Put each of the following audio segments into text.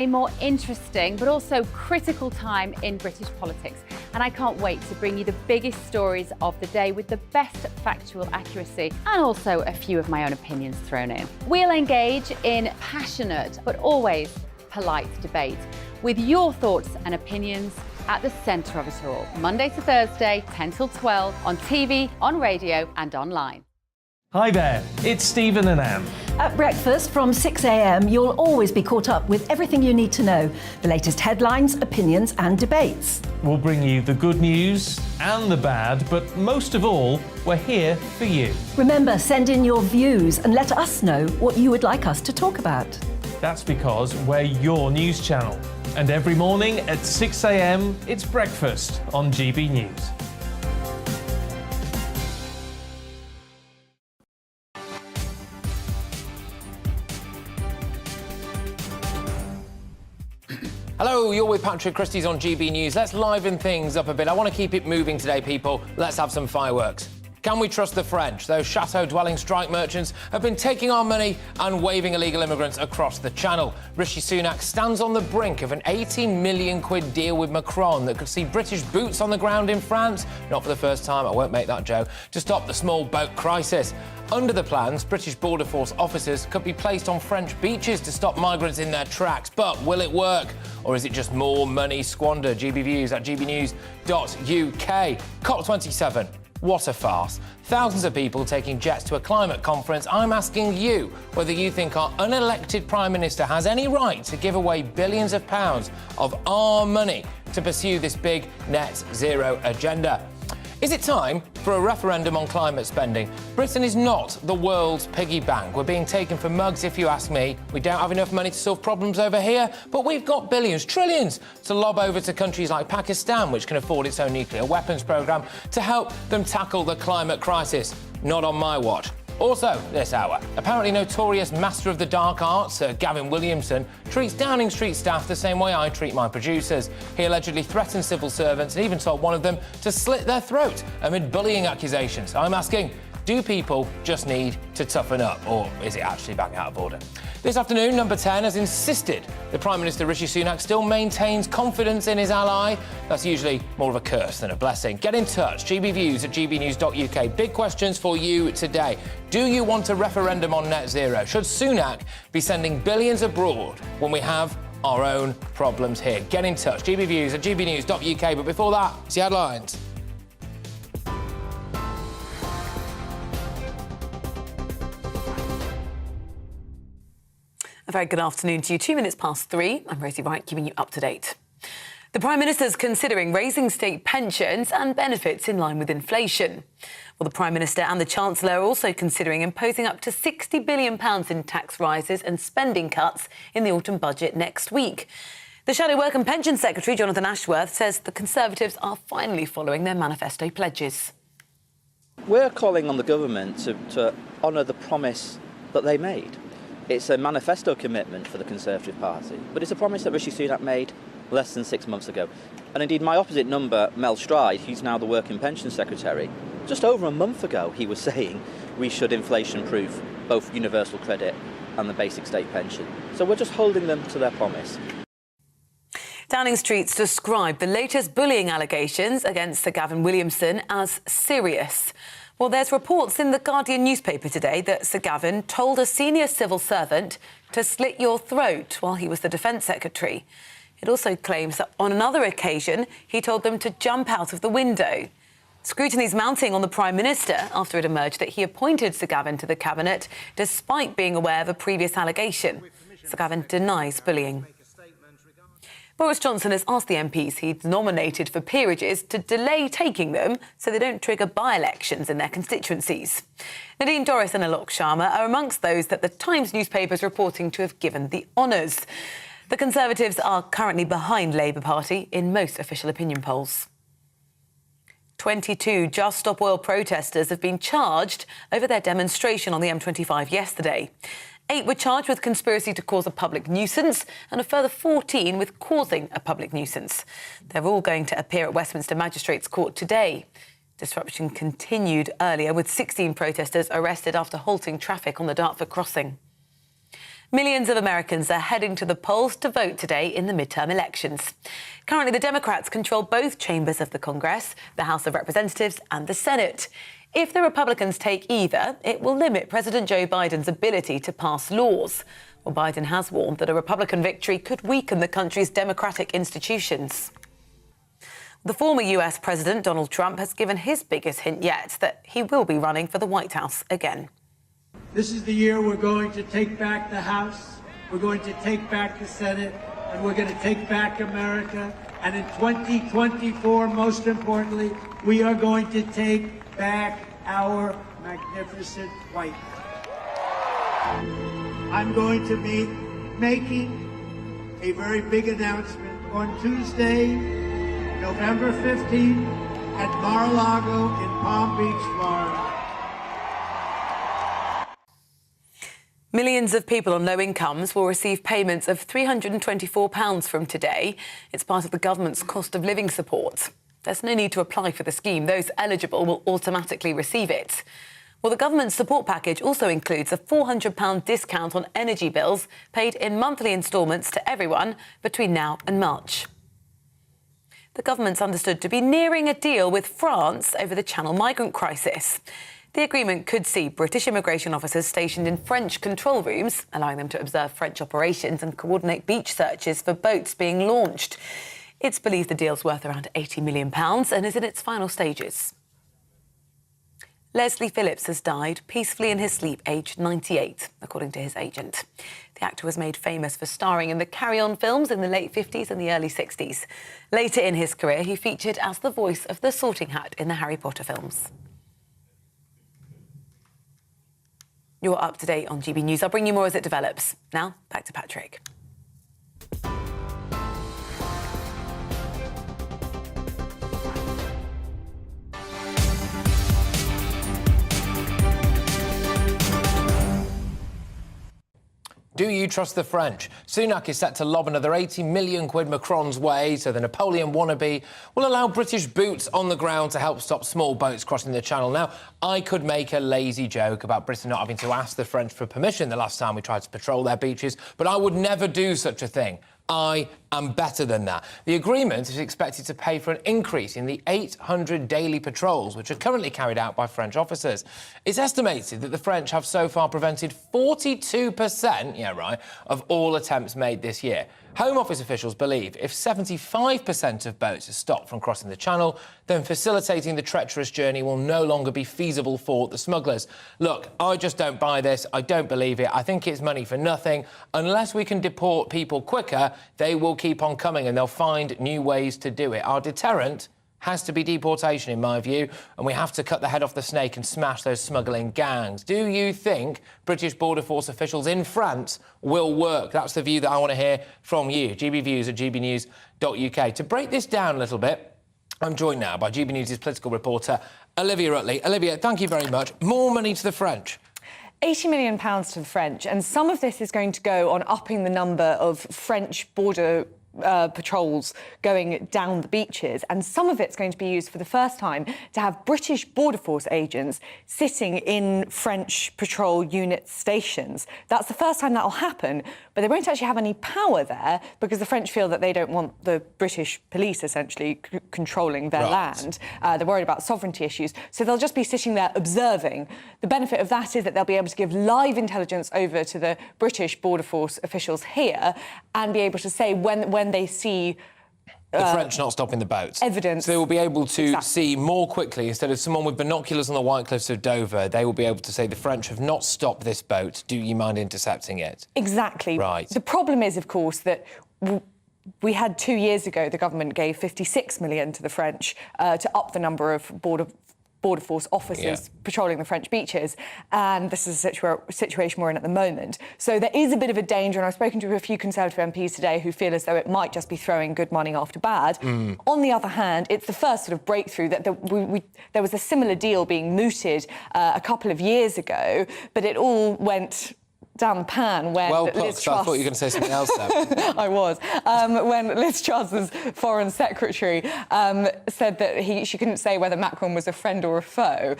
A more interesting but also critical time in British politics, and I can't wait to bring you the biggest stories of the day with the best factual accuracy and also a few of my own opinions thrown in. We'll engage in passionate but always polite debate with your thoughts and opinions at the centre of it all. Monday to Thursday, 10 till 12 on TV, on radio and online. Hi there, it's Stephen and Anne. At breakfast from 6 a.m, you'll always be caught up with everything you need to know, the latest headlines, opinions and debates. We'll bring you the good news and the bad, but most of all, we're here for you. Remember, send in your views and let us know what you would like us to talk about. That's because we're your news channel. And every morning at 6 a.m, it's breakfast on GBNews. Hello, you're with Patrick Christys on GB News. Let's liven things up a bit. I want to keep it moving today, people. Let's have some fireworks. Can we trust the French? Those chateau-dwelling strike merchants have been taking our money and waving illegal immigrants across the channel. Rishi Sunak stands on the brink of an 18 million quid deal with Macron that could see British boots on the ground in France, not for the first time, I won't make that joke, to stop the small boat crisis. Under the plans, British Border Force officers could be placed on French beaches to stop migrants in their tracks. But will it work? Or is it just more money squandered? GB Views at gbnews.uk. COP27. What a farce. Thousands of people taking jets to a climate conference. I'm asking you whether you think our unelected Prime Minister has any right to give away billions of pounds of our money to pursue this big net zero agenda. Is it time for a referendum on climate spending? Britain is not the world's piggy bank. We're being taken for mugs, if you ask me. We don't have enough money to solve problems over here, but we've got billions, trillions, to lob over to countries like Pakistan, which can afford its own nuclear weapons programme, to help them tackle the climate crisis. Not on my watch. Also, this hour, apparently notorious master of the dark arts, Gavin Williamson, treats Downing Street staff the same way I treat my producers. He allegedly threatened civil servants and even told one of them to slit their throat amid bullying accusations. I'm asking, do people just need to toughen up, or is it actually back out of order? This afternoon, Number 10 has insisted the Prime Minister Rishi Sunak still maintains confidence in his ally. That's usually more of a curse than a blessing. Get in touch, gbviews at gbnews.uk. Big questions for you today. Do you want a referendum on net zero? Should Sunak be sending billions abroad when we have our own problems here? Get in touch, gbviews at gbnews.uk. But before that, it's the headlines. A very good afternoon to you. 2 minutes past 3. I'm Rosie Wright, keeping you up to date. The Prime Minister's considering raising state pensions and benefits in line with inflation. Well, the Prime Minister and the Chancellor are also considering imposing up to £60 billion in tax rises and spending cuts in the autumn budget next week. The Shadow Work and Pension Secretary, Jonathan Ashworth, says the Conservatives are finally following their manifesto pledges. We're calling on the government to honour the promise that they made. It's a manifesto commitment for the Conservative Party, but it's a promise that Rishi Sunak made less than 6 months ago. And indeed, my opposite number, Mel Stride, he's now the Work and Pension Secretary, just over a month ago he was saying we should inflation-proof both universal credit and the basic state pension. So we're just holding them to their promise. Downing Street's described the latest bullying allegations against Sir Gavin Williamson as serious. Well, there's reports in the Guardian newspaper today that Sir Gavin told a senior civil servant to slit your throat while he was the Defence Secretary. It also claims that on another occasion, he told them to jump out of the window. Scrutiny's mounting on the Prime Minister after it emerged that he appointed Sir Gavin to the Cabinet despite being aware of a previous allegation. Sir Gavin denies bullying. Boris Johnson has asked the MPs he's nominated for peerages to delay taking them so they don't trigger by-elections in their constituencies. Nadine Dorris and Alok Sharma are amongst those that the Times newspaper is reporting to have given the honours. The Conservatives are currently behind Labour Party in most official opinion polls. 22 Just Stop Oil protesters have been charged over their demonstration on the M25 yesterday. 8 were charged with conspiracy to cause a public nuisance and a further 14 with causing a public nuisance. They're all going to appear at Westminster Magistrates Court today. Disruption continued earlier with 16 protesters arrested after halting traffic on the Dartford crossing. Millions of Americans are heading to the polls to vote today in the midterm elections. Currently, the Democrats control both chambers of the Congress, the House of Representatives and the Senate. If the Republicans take either, it will limit President Joe Biden's ability to pass laws. Well, Biden has warned that a Republican victory could weaken the country's democratic institutions. The former US President Donald Trump has given his biggest hint yet that he will be running for the White House again. This is the year we're going to take back the House, we're going to take back the Senate, and we're going to take back America. And in 2024, most importantly, we are going to take back our magnificent White House. I'm going to be making a very big announcement on Tuesday, November 15th, at Mar-a-Lago in Palm Beach, Florida. Millions of people on low incomes will receive payments of £324 from today. It's part of the government's cost of living support. There's no need to apply for the scheme. Those eligible will automatically receive it. Well, the government's support package also includes a £400 discount on energy bills paid in monthly instalments to everyone between now and March. The government's understood to be nearing a deal with France over the Channel migrant crisis. The agreement could see British immigration officers stationed in French control rooms, allowing them to observe French operations and coordinate beach searches for boats being launched. It's believed the deal's worth around £80 million and is in its final stages. Leslie Phillips has died peacefully in his sleep, aged 98, according to his agent. The actor was made famous for starring in the Carry On films in the late 50s and the early 60s. Later in his career, he featured as the voice of the Sorting Hat in the Harry Potter films. You're up to date on GB News. I'll bring you more as it develops. Now, back to Patrick. Do you trust the French? Sunak is set to lob another 80 million quid Macron's way, so the Napoleon wannabe will allow British boots on the ground to help stop small boats crossing the Channel. Now, I could make a lazy joke about Britain not having to ask the French for permission the last time we tried to patrol their beaches, but I would never do such a thing. I am better than that. The agreement is expected to pay for an increase in the 800 daily patrols, which are currently carried out by French officers. It's estimated that the French have so far prevented 42%, yeah, right, of all attempts made this year. Home Office officials believe if 75% of boats are stopped from crossing the Channel, then facilitating the treacherous journey will no longer be feasible for the smugglers. Look, I just don't buy this. I don't believe it. I think it's money for nothing. Unless we can deport people quicker, they will keep on coming and they'll find new ways to do it. Our deterrent has to be deportation, in my view, and we have to cut the head off the snake and smash those smuggling gangs. Do you think British Border Force officials in France will work? That's the view that I want to hear from you. gbviews@gbnews.uk. To break this down a little bit, I'm joined now by GB News' political reporter, Olivia Rutley. Olivia, thank you very much. More money to the French. £80 million to the French, and some of this is going to go on upping the number of French border patrols going down the beaches, and some of it's going to be used for the first time to have British Border Force agents sitting in French patrol unit stations. That's the first time that will happen, but they won't actually have any power there because the French feel that they don't want the British police essentially controlling their land. They're worried about sovereignty issues, so they'll just be sitting there observing. The benefit of that is that they'll be able to give live intelligence over to the British Border Force officials here and be able to say when they see the French not stopping the boats. Evidence. So they will be able to see more quickly, instead of someone with binoculars on the White Cliffs of Dover, they will be able to say the French have not stopped this boat. Do you mind intercepting it? Exactly. Right. The problem is, of course, that we had 2 years ago, the government gave 56 million to the French to up the number of Border Force officers patrolling the French beaches, and this is a situation we're in at the moment. So there is a bit of a danger, and I've spoken to a few Conservative MPs today who feel as though it might just be throwing good money after bad. On the other hand, it's the first sort of breakthrough that there was a similar deal being mooted a couple of years ago, but it all went down the pan when Well Liz put, Truss... I thought you were going to say something else there. I was. When Liz Truss's foreign secretary said that she couldn't say whether Macron was a friend or a foe.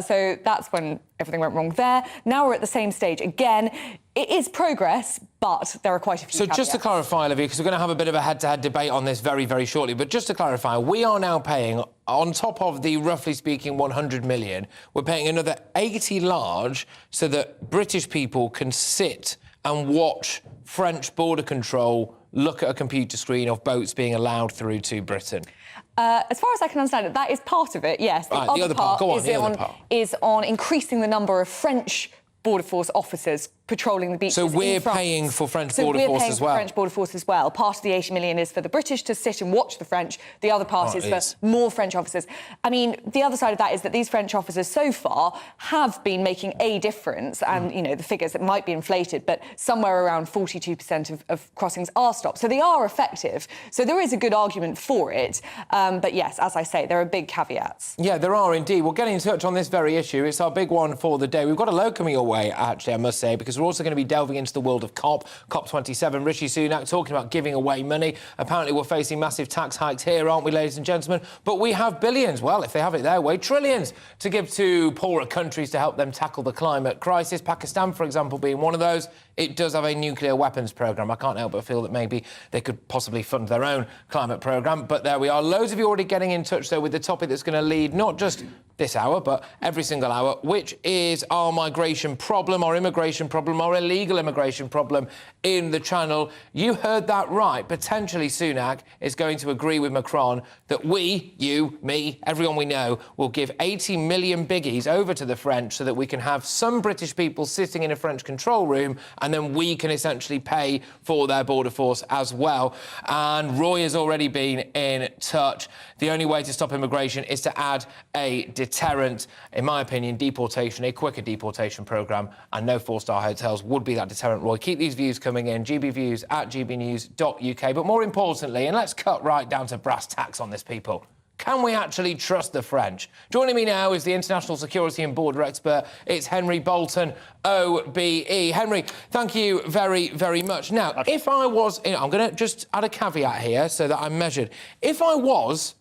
So that's when everything went wrong there. Now we're at the same stage again. It is progress, but there are quite a few So caveats. just to clarify, Olivia, because we're going to have a bit of a head-to-head debate on this very, very shortly, but just to clarify, we are now paying, on top of the, roughly speaking, 100 million, we're paying another 80 large so that British people can sit and watch French border control look at a computer screen of boats being allowed through to Britain. As far as I can understand it, that is part of it, yes. Right, the other part, go on, the other part. Is on increasing the number of French Border Force officers patrolling the beaches. So we're in France. paying for French Border Force as well? So we're paying for French Border Force as well. Part of the 80 million is for the British to sit and watch the French. The other part is for more French officers. I mean, the other side of that is that these French officers so far have been making a difference, and, you know, the figures that might be inflated, but somewhere around 42% of crossings are stopped. So they are effective. So there is a good argument for it. But yes, as I say, there are big caveats. Yeah, there are indeed. We'll get in touch on this very issue. It's our big one for the day. We've got a load coming your way, actually, I must say, because we're also going to be delving into the world of COP27. Rishi Sunak talking about giving away money. Apparently we're facing massive tax hikes here, aren't we, ladies and gentlemen? But we have billions, well, if they have it their way, trillions to give to poorer countries to help them tackle the climate crisis. Pakistan, for example, being one of those. It does have a nuclear weapons programme. I can't help but feel that maybe they could possibly fund their own climate programme. But there we are. Loads of you already getting in touch, though, with the topic that's going to lead not just this hour, but every single hour, which is our migration problem, our immigration problem, our illegal immigration problem in the Channel. You heard that right. Potentially Sunak is going to agree with Macron that we, you, me, everyone we know, will give 80 million biggies over to the French so that we can have some British people sitting in a French control room, and then we can essentially pay for their border force as well. And Roy has already been in touch. The only way to stop immigration is to add a deterrent, in my opinion, deportation, a quicker deportation programme, and no four-star hotels would be that deterrent, Roy. Keep these views coming in, gbviews at gbnews.uk. But more importantly, and let's cut right down to brass tacks on this, people, can we actually trust the French? Joining me now is the international security and border expert. It's Henry Bolton, OBE. Henry, thank you very, very much. Now, if I was... I'm going to just add a caveat here so that I'm measured. If I was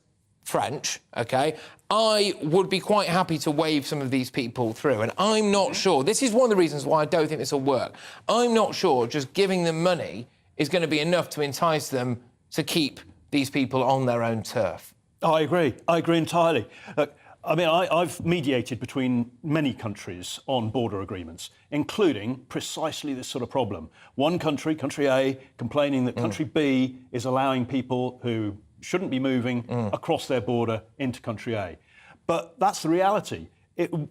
French, OK, I would be quite happy to wave some of these people through. And I'm not sure... This is one of the reasons why I don't think this will work. I'm not sure just giving them money is going to be enough to entice them to keep these people on their own turf. I agree entirely. Look, I mean, I've mediated between many countries on border agreements, including precisely this sort of problem. One country, country A, complaining that country B is allowing people who shouldn't be moving across their border into country A. But that's the reality.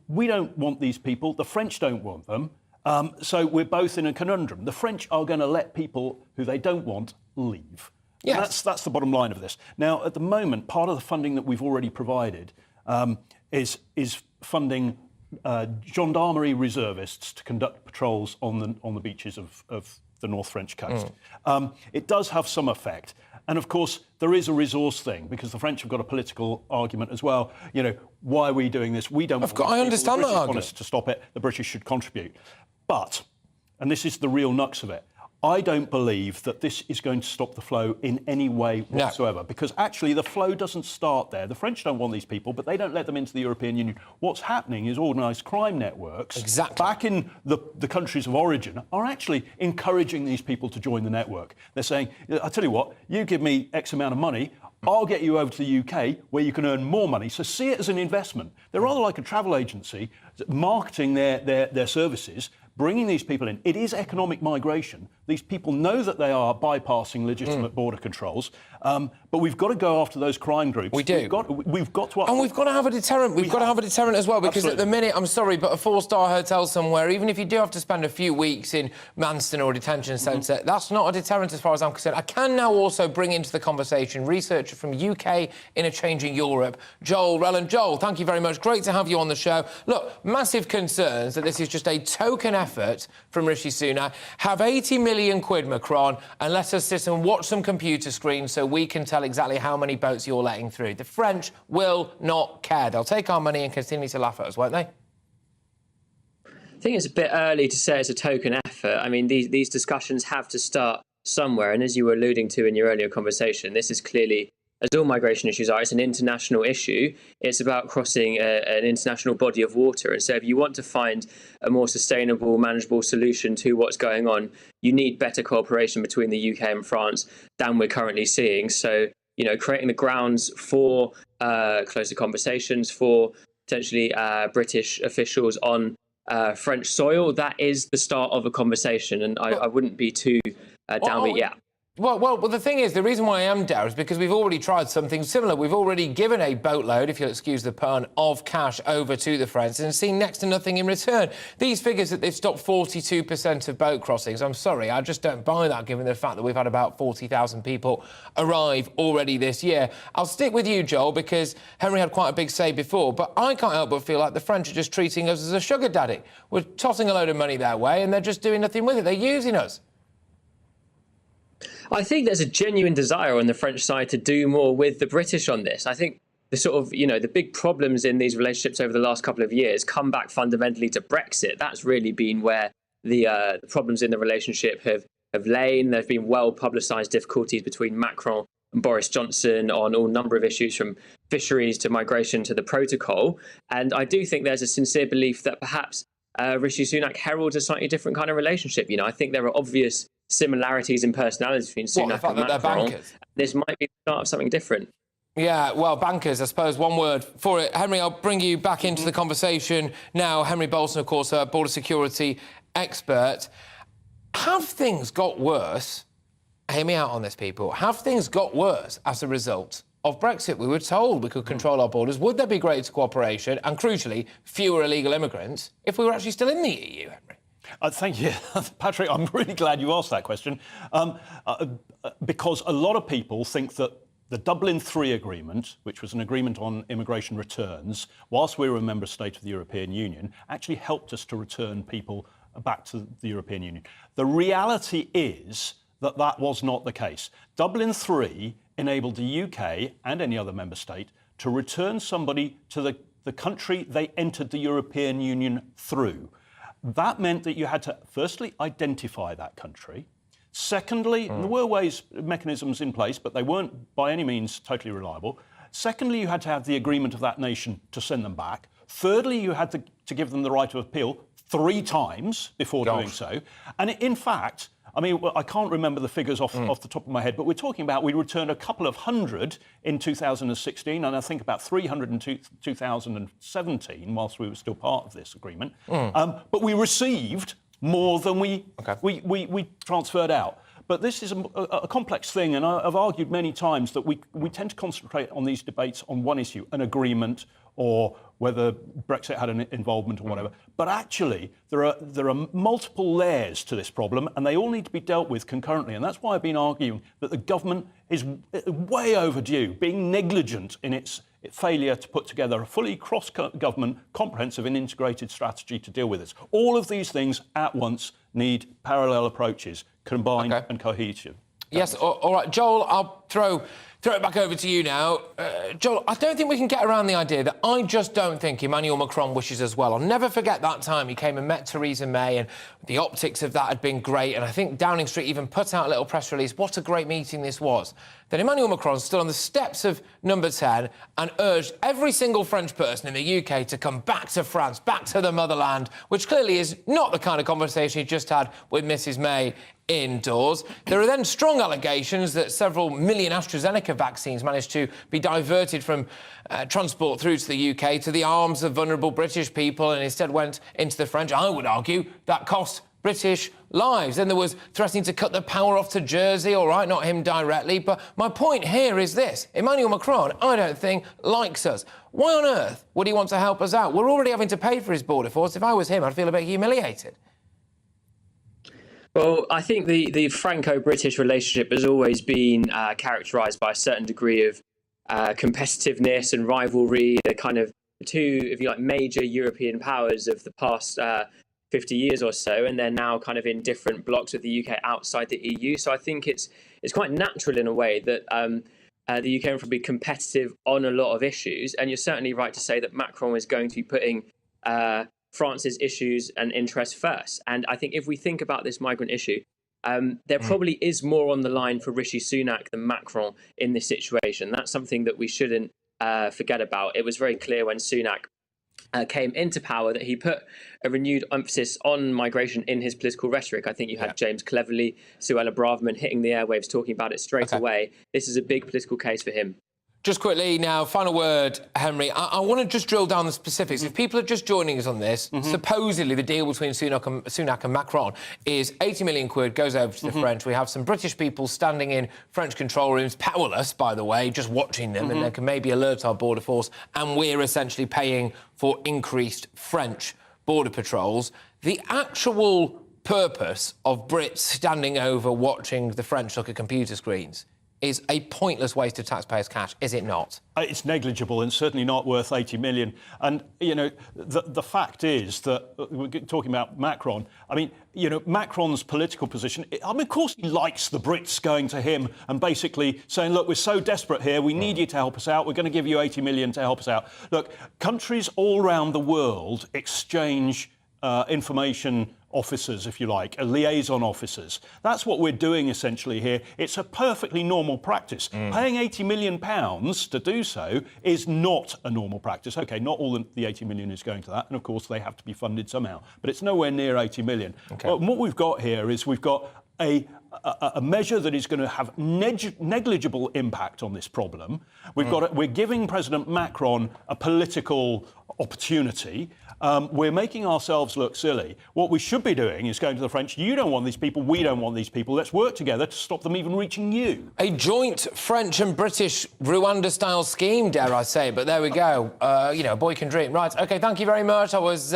We don't want these people. The French don't want them. So we're both in a conundrum. The French are going to let people who they don't want leave. Yes. That's the bottom line of this. Now, at the moment, part of the funding that we've already provided is funding gendarmerie reservists to conduct patrols on the beaches of the North French coast. It does have some effect. And, of course, there is a resource thing, because the French have got a political argument as well. You know, why are we doing this? We don't want I understand that argument. Want us to stop it. The British should contribute. But, and this is the real nux of it, I don't believe that this is going to stop the flow in any way whatsoever, because actually the flow doesn't start there. The French don't want these people, but they don't let them into the European Union. What's happening is organised crime networks back in the countries of origin are actually encouraging these people to join the network. They're saying, I tell you what, you give me X amount of money, I'll get you over to the UK where you can earn more money. So see it as an investment. They're rather like a travel agency marketing their services, bringing these people in. It is economic migration. These people know that they are bypassing legitimate border controls, but we've got to go after those crime groups. We do. We've got to... And we've got to have a deterrent. We've got to have a deterrent as well, because at the minute, I'm sorry, but a four-star hotel somewhere, even if you do have to spend a few weeks in Manston or a detention centre, that's not a deterrent as far as I'm concerned. I can now also bring into the conversation researcher from UK in a Changing Europe, Joel Relland. Joel, thank you very much. Great to have you on the show. Look, massive concerns that this is just a token effort from Rishi Sunak. Have 80 million quid, Macron, and let us sit and watch some computer screens so we can tell exactly how many boats you're letting through. The French will not care. They'll take our money and continue to laugh at us, won't they? think it's a bit early to say it's a token effort. I mean, these discussions have to start somewhere. And as you were alluding to in your earlier conversation, this is clearly, as all migration issues are, it's an international issue. It's about crossing an international body of water. And so if you want to find a more sustainable, manageable solution to what's going on, you need better cooperation between the UK and France than we're currently seeing. So, creating the grounds for closer conversations, for potentially British officials on French soil, that is the start of a conversation. And I wouldn't be too downbeat yet. Well, the thing is, the reason why I am down is because we've already tried something similar. We've already given a boatload, if you'll excuse the pun, of cash over to the French and seen next to nothing in return. These figures that they've stopped 42% of boat crossings, I'm sorry, I just don't buy that, given the fact that we've had about 40,000 people arrive already this year. I'll stick with you, Joel, because Henry had quite a big say before, but I can't help but feel like the French are just treating us as a sugar daddy. We're tossing a load of money their way and they're just doing nothing with it. They're using us. I think there's a genuine desire on the French side to do more with the British on this. I think the sort of, the big problems in these relationships over the last couple of years come back fundamentally to Brexit. That's really been where the problems in the relationship have lain. There's been well-publicised difficulties between Macron and Boris Johnson on all number of issues, from fisheries to migration to the protocol. And I do think there's a sincere belief that perhaps Rishi Sunak heralds a slightly different kind of relationship. I think there are obvious similarities in personalities between Sunak and Macron. This might be the start of something different. Yeah, well, bankers, I suppose, one word for it. Henry, I'll bring you back into the conversation now. Henry Bolson, of course, a border security expert. Have things got worse? Hear me out on this, people. Have things got worse as a result of Brexit? We were told we could control our borders. Would there be greater cooperation and, crucially, fewer illegal immigrants if we were actually still in the EU, Henry? Thank you, Patrick. I'm really glad you asked that question, because a lot of people think that the Dublin III agreement, which was an agreement on immigration returns, whilst we were a member state of the European Union, actually helped us to return people back to the European Union. The reality is that that was not the case. Dublin III enabled the UK and any other member state to return somebody to the country they entered the European Union through. That meant that you had to, firstly, identify that country. Secondly, there were mechanisms in place, but they weren't by any means totally reliable. Secondly, you had to have the agreement of that nation to send them back. Thirdly, you had to give them the right of appeal 3 times before doing so. And in fact, I can't remember the figures off the top of my head, but we're talking about we returned a couple of hundred in 2016, and I think about 300 in 2017, whilst we were still part of this agreement. But we received more than we transferred out. But this is a complex thing, and I've argued many times that we tend to concentrate on these debates on one issue, an agreement, or whether Brexit had an involvement or whatever. But actually, there are multiple layers to this problem, and they all need to be dealt with concurrently. And that's why I've been arguing that the government is way overdue, being negligent in its failure to put together a fully cross-government, comprehensive and integrated strategy to deal with this. All of these things at once need parallel approaches, combined and cohesive. Yes, all right. Joel, I'll throw it back over to you now. Joel, I don't think we can get around the idea that I just don't think Emmanuel Macron wishes us well. I'll never forget that time he came and met Theresa May, and the optics of that had been great. And I think Downing Street even put out a little press release, what a great meeting this was. Then Emmanuel Macron stood on the steps of Number 10 and urged every single French person in the UK to come back to France, back to the motherland, which clearly is not the kind of conversation he just had with Mrs May indoors. There are then strong allegations that several million AstraZeneca vaccines managed to be diverted from transport through to the UK to the arms of vulnerable British people and instead went into the French. I would argue that cost British lives. Then there was threatening to cut the power off to Jersey, all right, not him directly, but my point here is this. Emmanuel Macron, I don't think, likes us. Why on earth would he want to help us out? We're already having to pay for his border force. If I was him, I'd feel a bit humiliated. Well, I think the Franco-British relationship has always been characterised by a certain degree of competitiveness and rivalry. They're kind of two, if you like, major European powers of the past 50 years or so, and they're now kind of in different blocks of the UK outside the EU. So I think it's quite natural in a way that the UK will be competitive on a lot of issues. And you're certainly right to say that Macron is going to be putting France's issues and interests first. And I think if we think about this migrant issue, there probably is more on the line for Rishi Sunak than Macron in this situation. That's something that we shouldn't forget about. It was very clear when Sunak came into power that he put a renewed emphasis on migration in his political rhetoric. I think you had James Cleverly, Suella Braverman hitting the airwaves talking about it straight away. This is a big political case for him. Just quickly now, final word, Henry. I want to just drill down the specifics. If people are just joining us on this, supposedly the deal between Sunak and Macron is 80 million quid goes over to the French. We have some British people standing in French control rooms, powerless, by the way, just watching them, and they can maybe alert our border force, and we're essentially paying for increased French border patrols. The actual purpose of Brits standing over watching the French look at computer screens is a pointless waste of taxpayers' cash, is it not? It's negligible and certainly not worth 80 million. And, you know, the fact is that, we're talking about Macron, I mean, you know, Macron's political position, I mean, of course he likes the Brits going to him and basically saying, look, we're so desperate here, we need you to help us out, we're going to give you 80 million to help us out. Look, countries all around the world exchange information officers, if you like, liaison officers. That's what we're doing essentially here. It's a perfectly normal practice. Paying £80 million to do so is not a normal practice. OK, not all the 80 million is going to that, and of course they have to be funded somehow, but it's nowhere near 80 million. Well, what we've got here is we've got a measure that is going to have negligible impact on this problem. We're giving President Macron a political opportunity. We're making ourselves look silly. What we should be doing is going to the French, you don't want these people, we don't want these people, let's work together to stop them even reaching you. A joint French and British Rwanda-style scheme, dare I say, but there we go. You know, a boy can dream. Right, OK, thank you very much. I was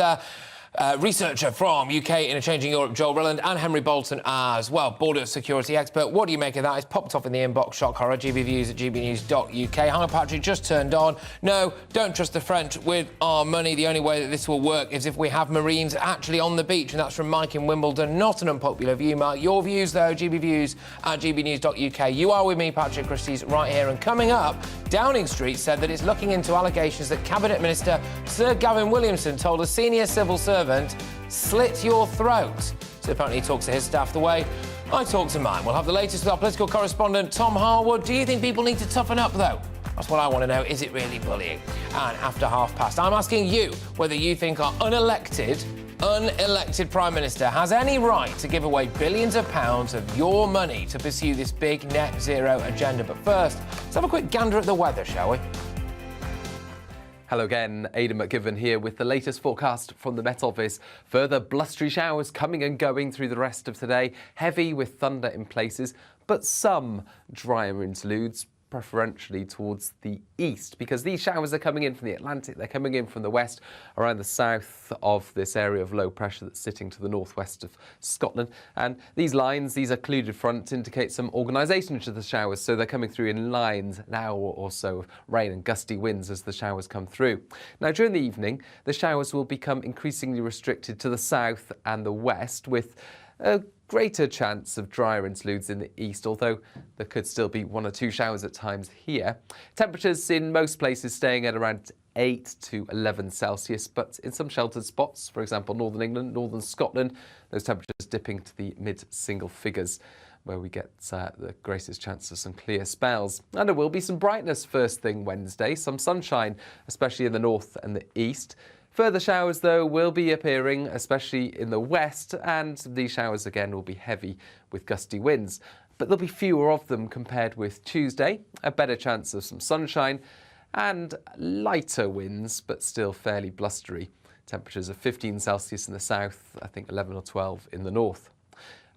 researcher from UK Interchanging Europe, Joel Rilland, and Henry Bolton as well, border security expert. What do you make of that? It's popped off in the inbox, shock horror, GBViews at gbnews.uk. Hang on, Patrick, just turned on. No, don't trust the French with our money. The only way that this will work is if we have Marines actually on the beach, and that's from Mike in Wimbledon. Not an unpopular view, Mark. Your views, though, gbviews at gbnews.uk. You are with me, Patrick Christys, right here. And coming up, Downing Street said that it's looking into allegations that Cabinet Minister Sir Gavin Williamson told a senior civil servant, slit your throat. So apparently he talks to his staff the way I talk to mine. We'll have the latest with our political correspondent, Tom Harwood. Do you think people need to toughen up, though? That's what I want to know. Is it really bullying? And after past, I'm asking you whether you think our unelected Prime Minister has any right to give away billions of pounds of your money to pursue this big net zero agenda. But first, let's have a quick gander at the weather, shall we? Hello again, Aidan McGivern here with the latest forecast from the Met Office. Further blustery showers coming and going through the rest of today, heavy with thunder in places, but some drier interludes, preferentially towards the east, because these showers are coming in from the Atlantic, they're coming in from the west, around the south of this area of low pressure that's sitting to the northwest of Scotland. And these lines, these occluded fronts, indicate some organisation to the showers, so they're coming through in lines, an hour or so of rain and gusty winds as the showers come through. Now, during the evening, the showers will become increasingly restricted to the south and the west, with a greater chance of drier interludes in the east, although there could still be 1 or 2 showers at times here. Temperatures in most places staying at around 8 to 11 Celsius, but in some sheltered spots, for example, northern England, northern Scotland, those temperatures dipping to the mid-single figures, where we get the greatest chance of some clear spells. And there will be some brightness first thing Wednesday, some sunshine, especially in the north and the east. Further showers, though, will be appearing, especially in the west, and these showers again will be heavy with gusty winds. But there'll be fewer of them compared with Tuesday, a better chance of some sunshine, and lighter winds, but still fairly blustery. Temperatures of 15 Celsius in the south, I think 11 or 12 in the north.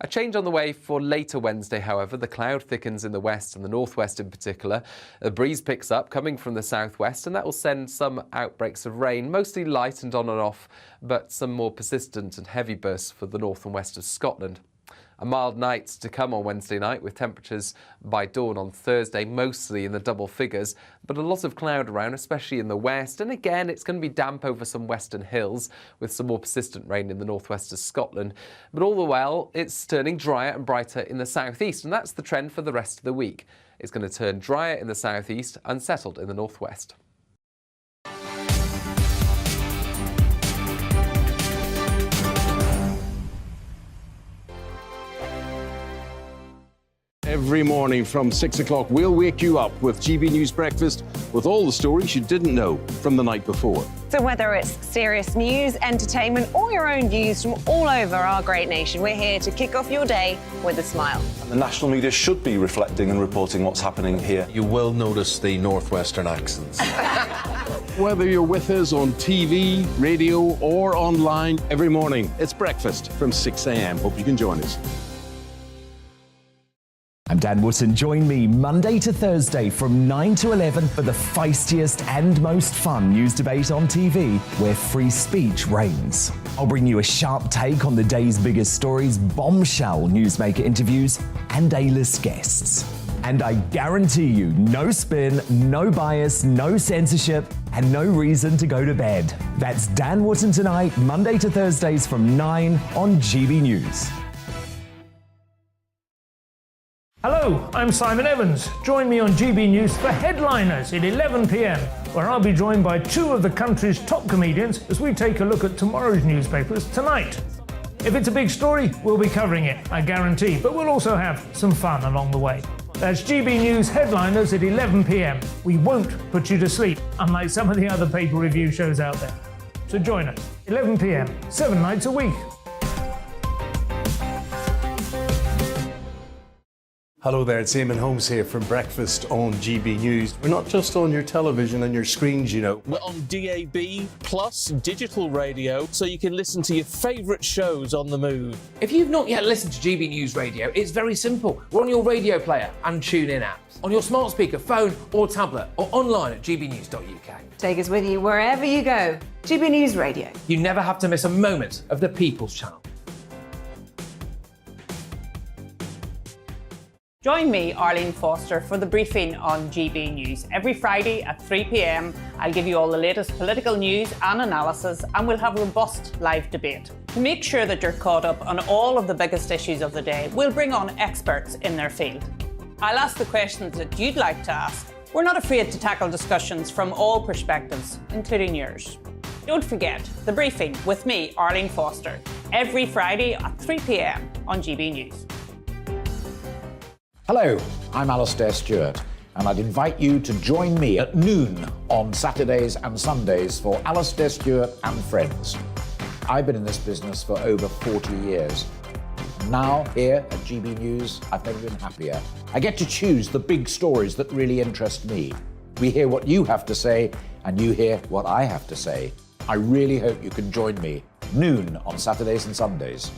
A change on the way for later Wednesday, however. The cloud thickens in the west and the northwest in particular. A breeze picks up coming from the southwest, and that will send some outbreaks of rain, mostly light and on and off, but some more persistent and heavy bursts for the north and west of Scotland. A mild night to come on Wednesday night, with temperatures by dawn on Thursday mostly in the double figures, but a lot of cloud around, especially in the west. And again, it's going to be damp over some western hills, with some more persistent rain in the northwest of Scotland. But all the while, it's turning drier and brighter in the southeast, and that's the trend for the rest of the week. It's going to turn drier in the southeast, unsettled in the northwest. Every morning from 6 o'clock, we'll wake you up with GB News Breakfast with all the stories you didn't know from the night before. So whether it's serious news, entertainment, or your own views from all over our great nation, we're here to kick off your day with a smile. And the national media should be reflecting and reporting what's happening here. You will notice the northwestern accents. Whether you're with us on TV, radio, or online, every morning it's breakfast from 6 a.m. Hope you can join us. I'm Dan Wootton. Join me Monday to Thursday from 9 to 11 for the feistiest and most fun news debate on TV, where free speech reigns. I'll bring you a sharp take on the day's biggest stories, bombshell newsmaker interviews, and A-list guests. And I guarantee you, no spin, no bias, no censorship, and no reason to go to bed. That's Dan Wootton tonight, Monday to Thursdays from 9 on GB News. Hello, I'm Simon Evans. Join me on GB News for Headliners at 11 p.m, where I'll be joined by two of the country's top comedians as we take a look at tomorrow's newspapers tonight. If it's a big story, we'll be covering it, I guarantee, but we'll also have some fun along the way. That's GB News Headliners at 11 p.m. We won't put you to sleep, unlike some of the other paper review shows out there. So join us, 11 p.m, 7 nights a week. Hello there, it's Eamon Holmes here from Breakfast on GB News. We're not just on your television and your screens, you know. We're on DAB plus digital radio, so you can listen to your favourite shows on the move. If you've not yet listened to GB News Radio, it's very simple. We're on your radio player and TuneIn apps, on your smart speaker, phone or tablet, or online at gbnews.uk. Take us with you wherever you go. GB News Radio. You never have to miss a moment of the People's Channel. Join me, Arlene Foster, for the briefing on GB News. Every Friday at 3 p.m, I'll give you all the latest political news and analysis, and we'll have robust live debate. To make sure that you're caught up on all of the biggest issues of the day, we'll bring on experts in their field. I'll ask the questions that you'd like to ask. We're not afraid to tackle discussions from all perspectives, including yours. Don't forget, the briefing with me, Arlene Foster, every Friday at 3 p.m. on GB News. Hello, I'm Alastair Stewart, and I'd invite you to join me at noon on Saturdays and Sundays for Alastair Stewart and Friends. I've been in this business for over 40 years. Now, here at GB News, I've never been happier. I get to choose the big stories that really interest me. We hear what you have to say, and you hear what I have to say. I really hope you can join me, noon on Saturdays and Sundays.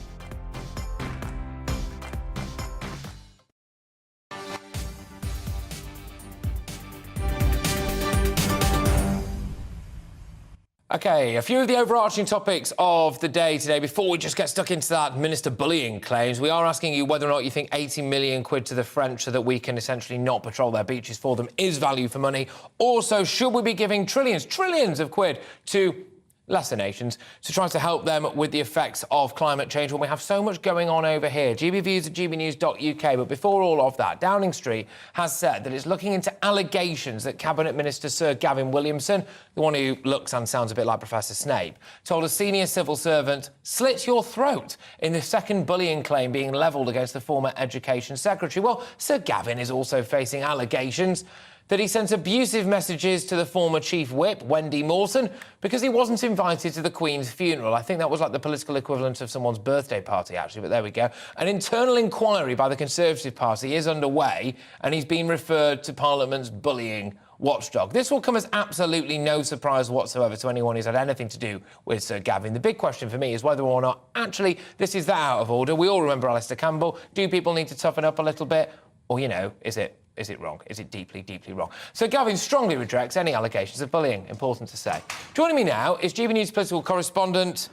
OK, a few of the overarching topics of the day today. Before we just get stuck into that minister bullying claims, we are asking you whether or not you think 80 million quid to the French so that we can essentially not patrol their beaches for them is value for money. Also, should we be giving trillions of quid to lesser nations to try to help them with the effects of climate change when we have so much going on over here? GBviews at gbnews.uk. But before all of that, Downing Street has said that it's looking into allegations that Cabinet Minister Sir Gavin Williamson, the one who looks and sounds a bit like Professor Snape, told a senior civil servant, "Slit your throat," in the second bullying claim being levelled against the former Education Secretary. Well, Sir Gavin is also facing allegations that he sent abusive messages to the former Chief Whip, Wendy Mawson, because he wasn't invited to the Queen's funeral. I think that was like the political equivalent of someone's birthday party, actually, but there we go. An internal inquiry by the Conservative Party is underway, and he's been referred to Parliament's bullying watchdog. This will come as absolutely no surprise whatsoever to anyone who's had anything to do with Sir Gavin. The big question for me is whether or not, actually, this is that out of order. We all remember Alistair Campbell. Do people need to toughen up a little bit? Or, you know, is it wrong? Is it deeply, deeply wrong? So Gavin strongly rejects any allegations of bullying, important to say. Joining me now is GB News political correspondent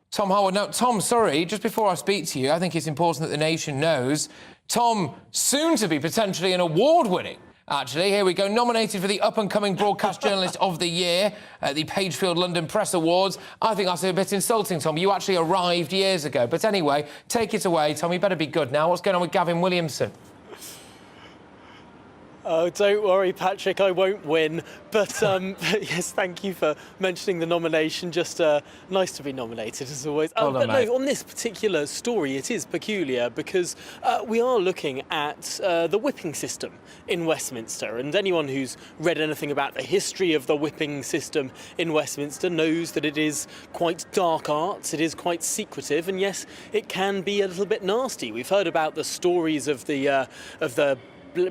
Tom Harwood. Now, Tom, sorry, just before I speak to you, I think it's important that the nation knows Tom, soon to be potentially an award-winning, actually, here we go, nominated for the up-and-coming Broadcast Journalist of the Year at the Pagefield London Press Awards. I think that's a bit insulting, Tom. You actually arrived years ago. But anyway, take it away, Tom. You better be good now. What's going on with Gavin Williamson? Oh, don't worry, Patrick, I won't win. But yes, thank you for mentioning the nomination. Just nice to be nominated, as always. But no, on this particular story, it is peculiar because we are looking at the whipping system in Westminster. And anyone who's read anything about the history of the whipping system in Westminster knows that it is quite dark arts, it is quite secretive, and yes, it can be a little bit nasty. We've heard about the stories of the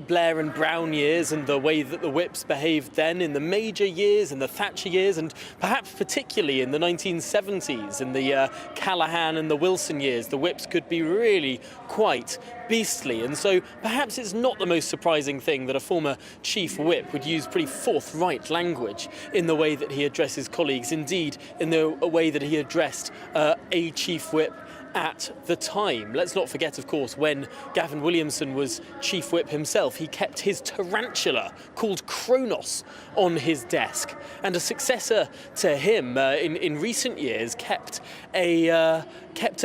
Blair and Brown years and the way that the whips behaved then in the Major years and the Thatcher years, and perhaps particularly in the 1970s in the Callaghan and the Wilson years. The whips could be really quite beastly, and so perhaps it's not the most surprising thing that a former chief whip would use pretty forthright language in the way that he addresses colleagues, indeed in the way that he addressed a chief whip at the time. Let's not forget, of course, when Gavin Williamson was chief whip himself, he kept his tarantula called Kronos on his desk, and a successor to him in recent years kept a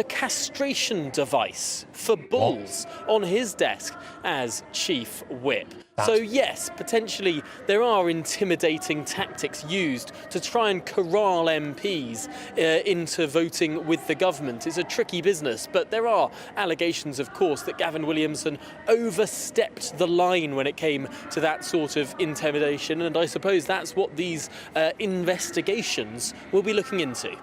castration device for bulls on his desk as chief whip. So yes, potentially there are intimidating tactics used to try and corral MPs into voting with the government. It's a tricky business, but there are allegations, of course, that Gavin Williamson overstepped the line when it came to that sort of intimidation, and I suppose that's what these investigations will be looking into.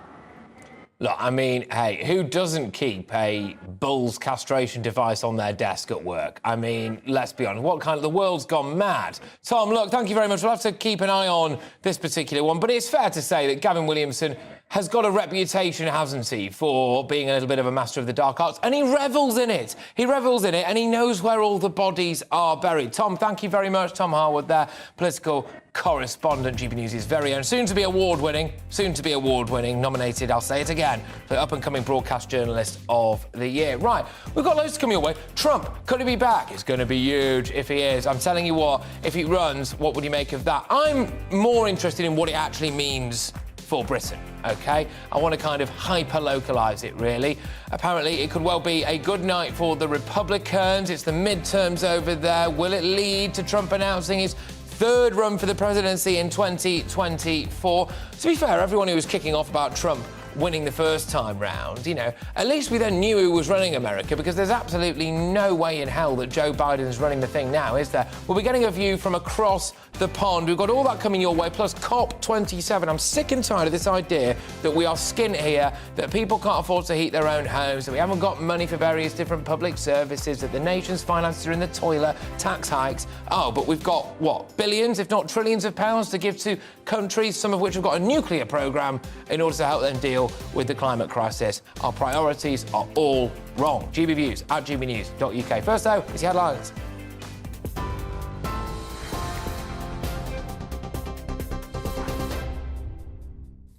Look, I mean, hey, who doesn't keep a bull's castration device on their desk at work? I mean, let's be honest, the world's gone mad. Tom, look, thank you very much. We'll have to keep an eye on this particular one, but it's fair to say that Gavin Williamson has got a reputation, hasn't he, for being a little bit of a master of the dark arts, and he revels in it. He revels in it, and he knows where all the bodies are buried. Tom, thank you very much. Tom Harwood there, political correspondent, GBNews' very own, soon to be award-winning, nominated, I'll say it again, for up-and-coming broadcast journalist of the year. Right, we've got loads to come your way. Trump, could he be back? It's going to be huge if he is. I'm telling you what, if he runs, what would you make of that? I'm more interested in what it actually means for Britain, OK? I want to kind of hyper-localise it, really. Apparently, it could well be a good night for the Republicans. It's the midterms over there. Will it lead to Trump announcing his third run for the presidency in 2024? To be fair, everyone who was kicking off about Trump winning the first time round, you know, at least we then knew who was running America, because there's absolutely no way in hell that Joe Biden's running the thing now, is there? We'll be getting a view from across the pond. We've got all that coming your way, plus COP27. I'm sick and tired of this idea that we are skint here, that people can't afford to heat their own homes, that we haven't got money for various different public services, that the nation's finances are in the toilet, tax hikes. Oh, but we've got, what, billions, if not trillions of pounds to give to countries, some of which have got a nuclear programme in order to help them deal with the climate crisis. Our priorities are all wrong. GB Views at gbnews.uk. First, though, is the headlines.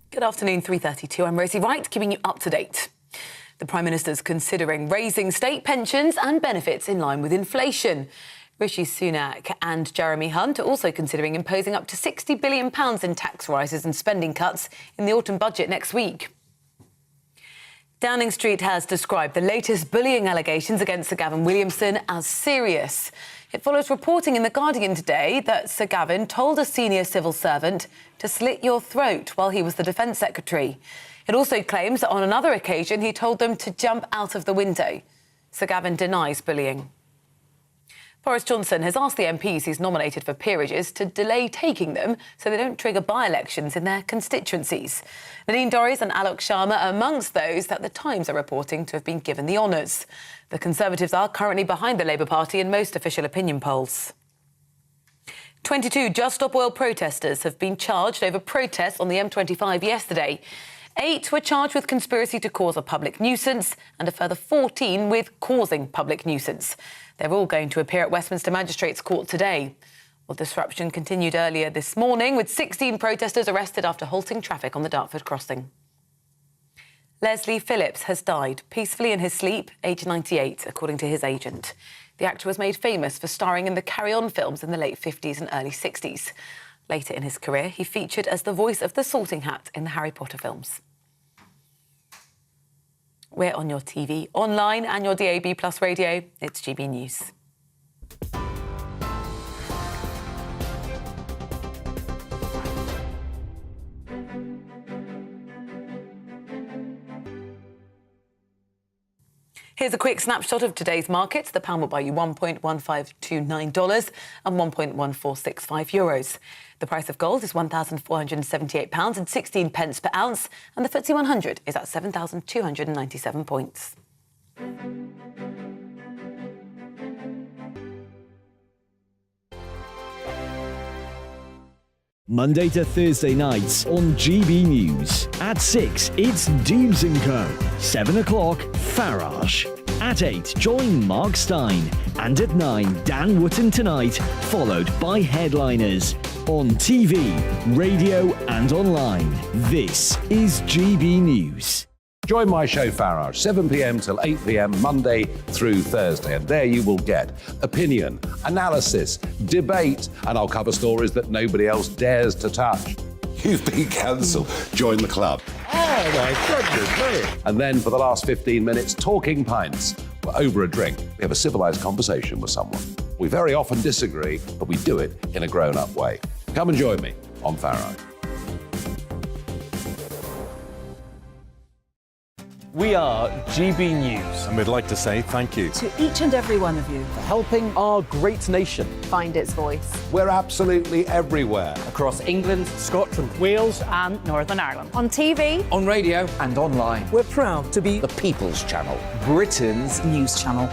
Good afternoon, 3:32. I'm Rosie Wright, keeping you up to date. The Prime Minister's considering raising state pensions and benefits in line with inflation. Rishi Sunak and Jeremy Hunt are also considering imposing up to £60 billion in tax rises and spending cuts in the autumn budget next week. Downing Street has described the latest bullying allegations against Sir Gavin Williamson as serious. It follows reporting in The Guardian today that Sir Gavin told a senior civil servant to slit your throat while he was the Defence Secretary. It also claims that on another occasion he told them to jump out of the window. Sir Gavin denies bullying. Boris Johnson has asked the MPs he's nominated for peerages to delay taking them so they don't trigger by-elections in their constituencies. Nadine Dorries and Alok Sharma are amongst those that the Times are reporting to have been given the honours. The Conservatives are currently behind the Labour Party in most official opinion polls. 22 Just Stop Oil protesters have been charged over protests on the M25 yesterday. 8 were charged with conspiracy to cause a public nuisance and a further 14 with causing public nuisance. They're all going to appear at Westminster Magistrates Court today. Well, disruption continued earlier this morning, with 16 protesters arrested after halting traffic on the Dartford crossing. Leslie Phillips has died peacefully in his sleep, aged 98, according to his agent. The actor was made famous for starring in the Carry On films in the late 50s and early 60s. Later in his career, he featured as the voice of the Sorting Hat in the Harry Potter films. We're on your TV, online and your DAB+ radio. It's GB News. Here's a quick snapshot of today's markets. The pound will buy you $1.1529 and €1.1465. The price of gold is £1,478 and 16 pence per ounce, and the FTSE 100 is at 7,297 points. Monday to Thursday nights on GB News. At 6, it's Dubes & Co. 7 o'clock, Farage. At 8, join Mark Stein. And at 9, Dan Wootton Tonight, followed by Headliners. On TV, radio and online. This is GB News. Join my show Farage, 7 p.m. till 8 p.m. Monday through Thursday. And there you will get opinion, analysis, debate, and I'll cover stories that nobody else dares to touch. You've been cancelled. Join the club. Oh my goodness me. And then for the last 15 minutes, talking pints. We're over a drink. We have a civilised conversation with someone. We very often disagree, but we do it in a grown-up way. Come and join me on Farage. We are GB News. And we'd like to say thank you to each and every one of you for helping our great nation find its voice. We're absolutely everywhere. Across England, Scotland, Wales and Northern Ireland. On TV, On radio. and online. We're proud to be The People's Channel. Britain's news channel.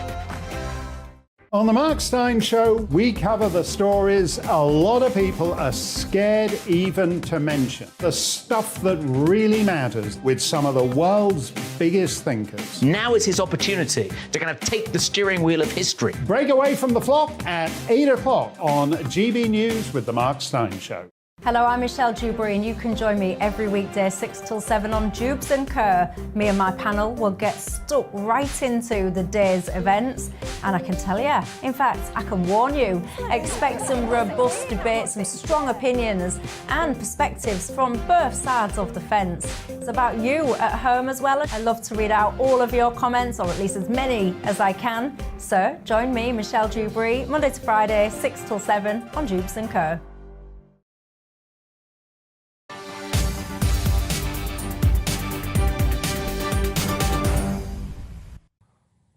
On the Mark Stein Show, we cover the stories a lot of people are scared even to mention. The stuff that really matters with some of the world's biggest thinkers. Now is his opportunity to kind of take the steering wheel of history. Break away from the flop at 8 o'clock on GB News with the Mark Stein Show. Hello, I'm Michelle Dewberry, and you can join me every weekday 6 till 7 on Dubes & Kerr. Me and my panel will get stuck right into the day's events, and I can tell you, in fact, I can warn you, expect some robust debates, some strong opinions and perspectives from both sides of the fence. It's about you at home as well. I love to read out all of your comments, or at least as many as I can. So join me, Michelle Dewberry, Monday to Friday, 6 till 7 on Dubes & Kerr.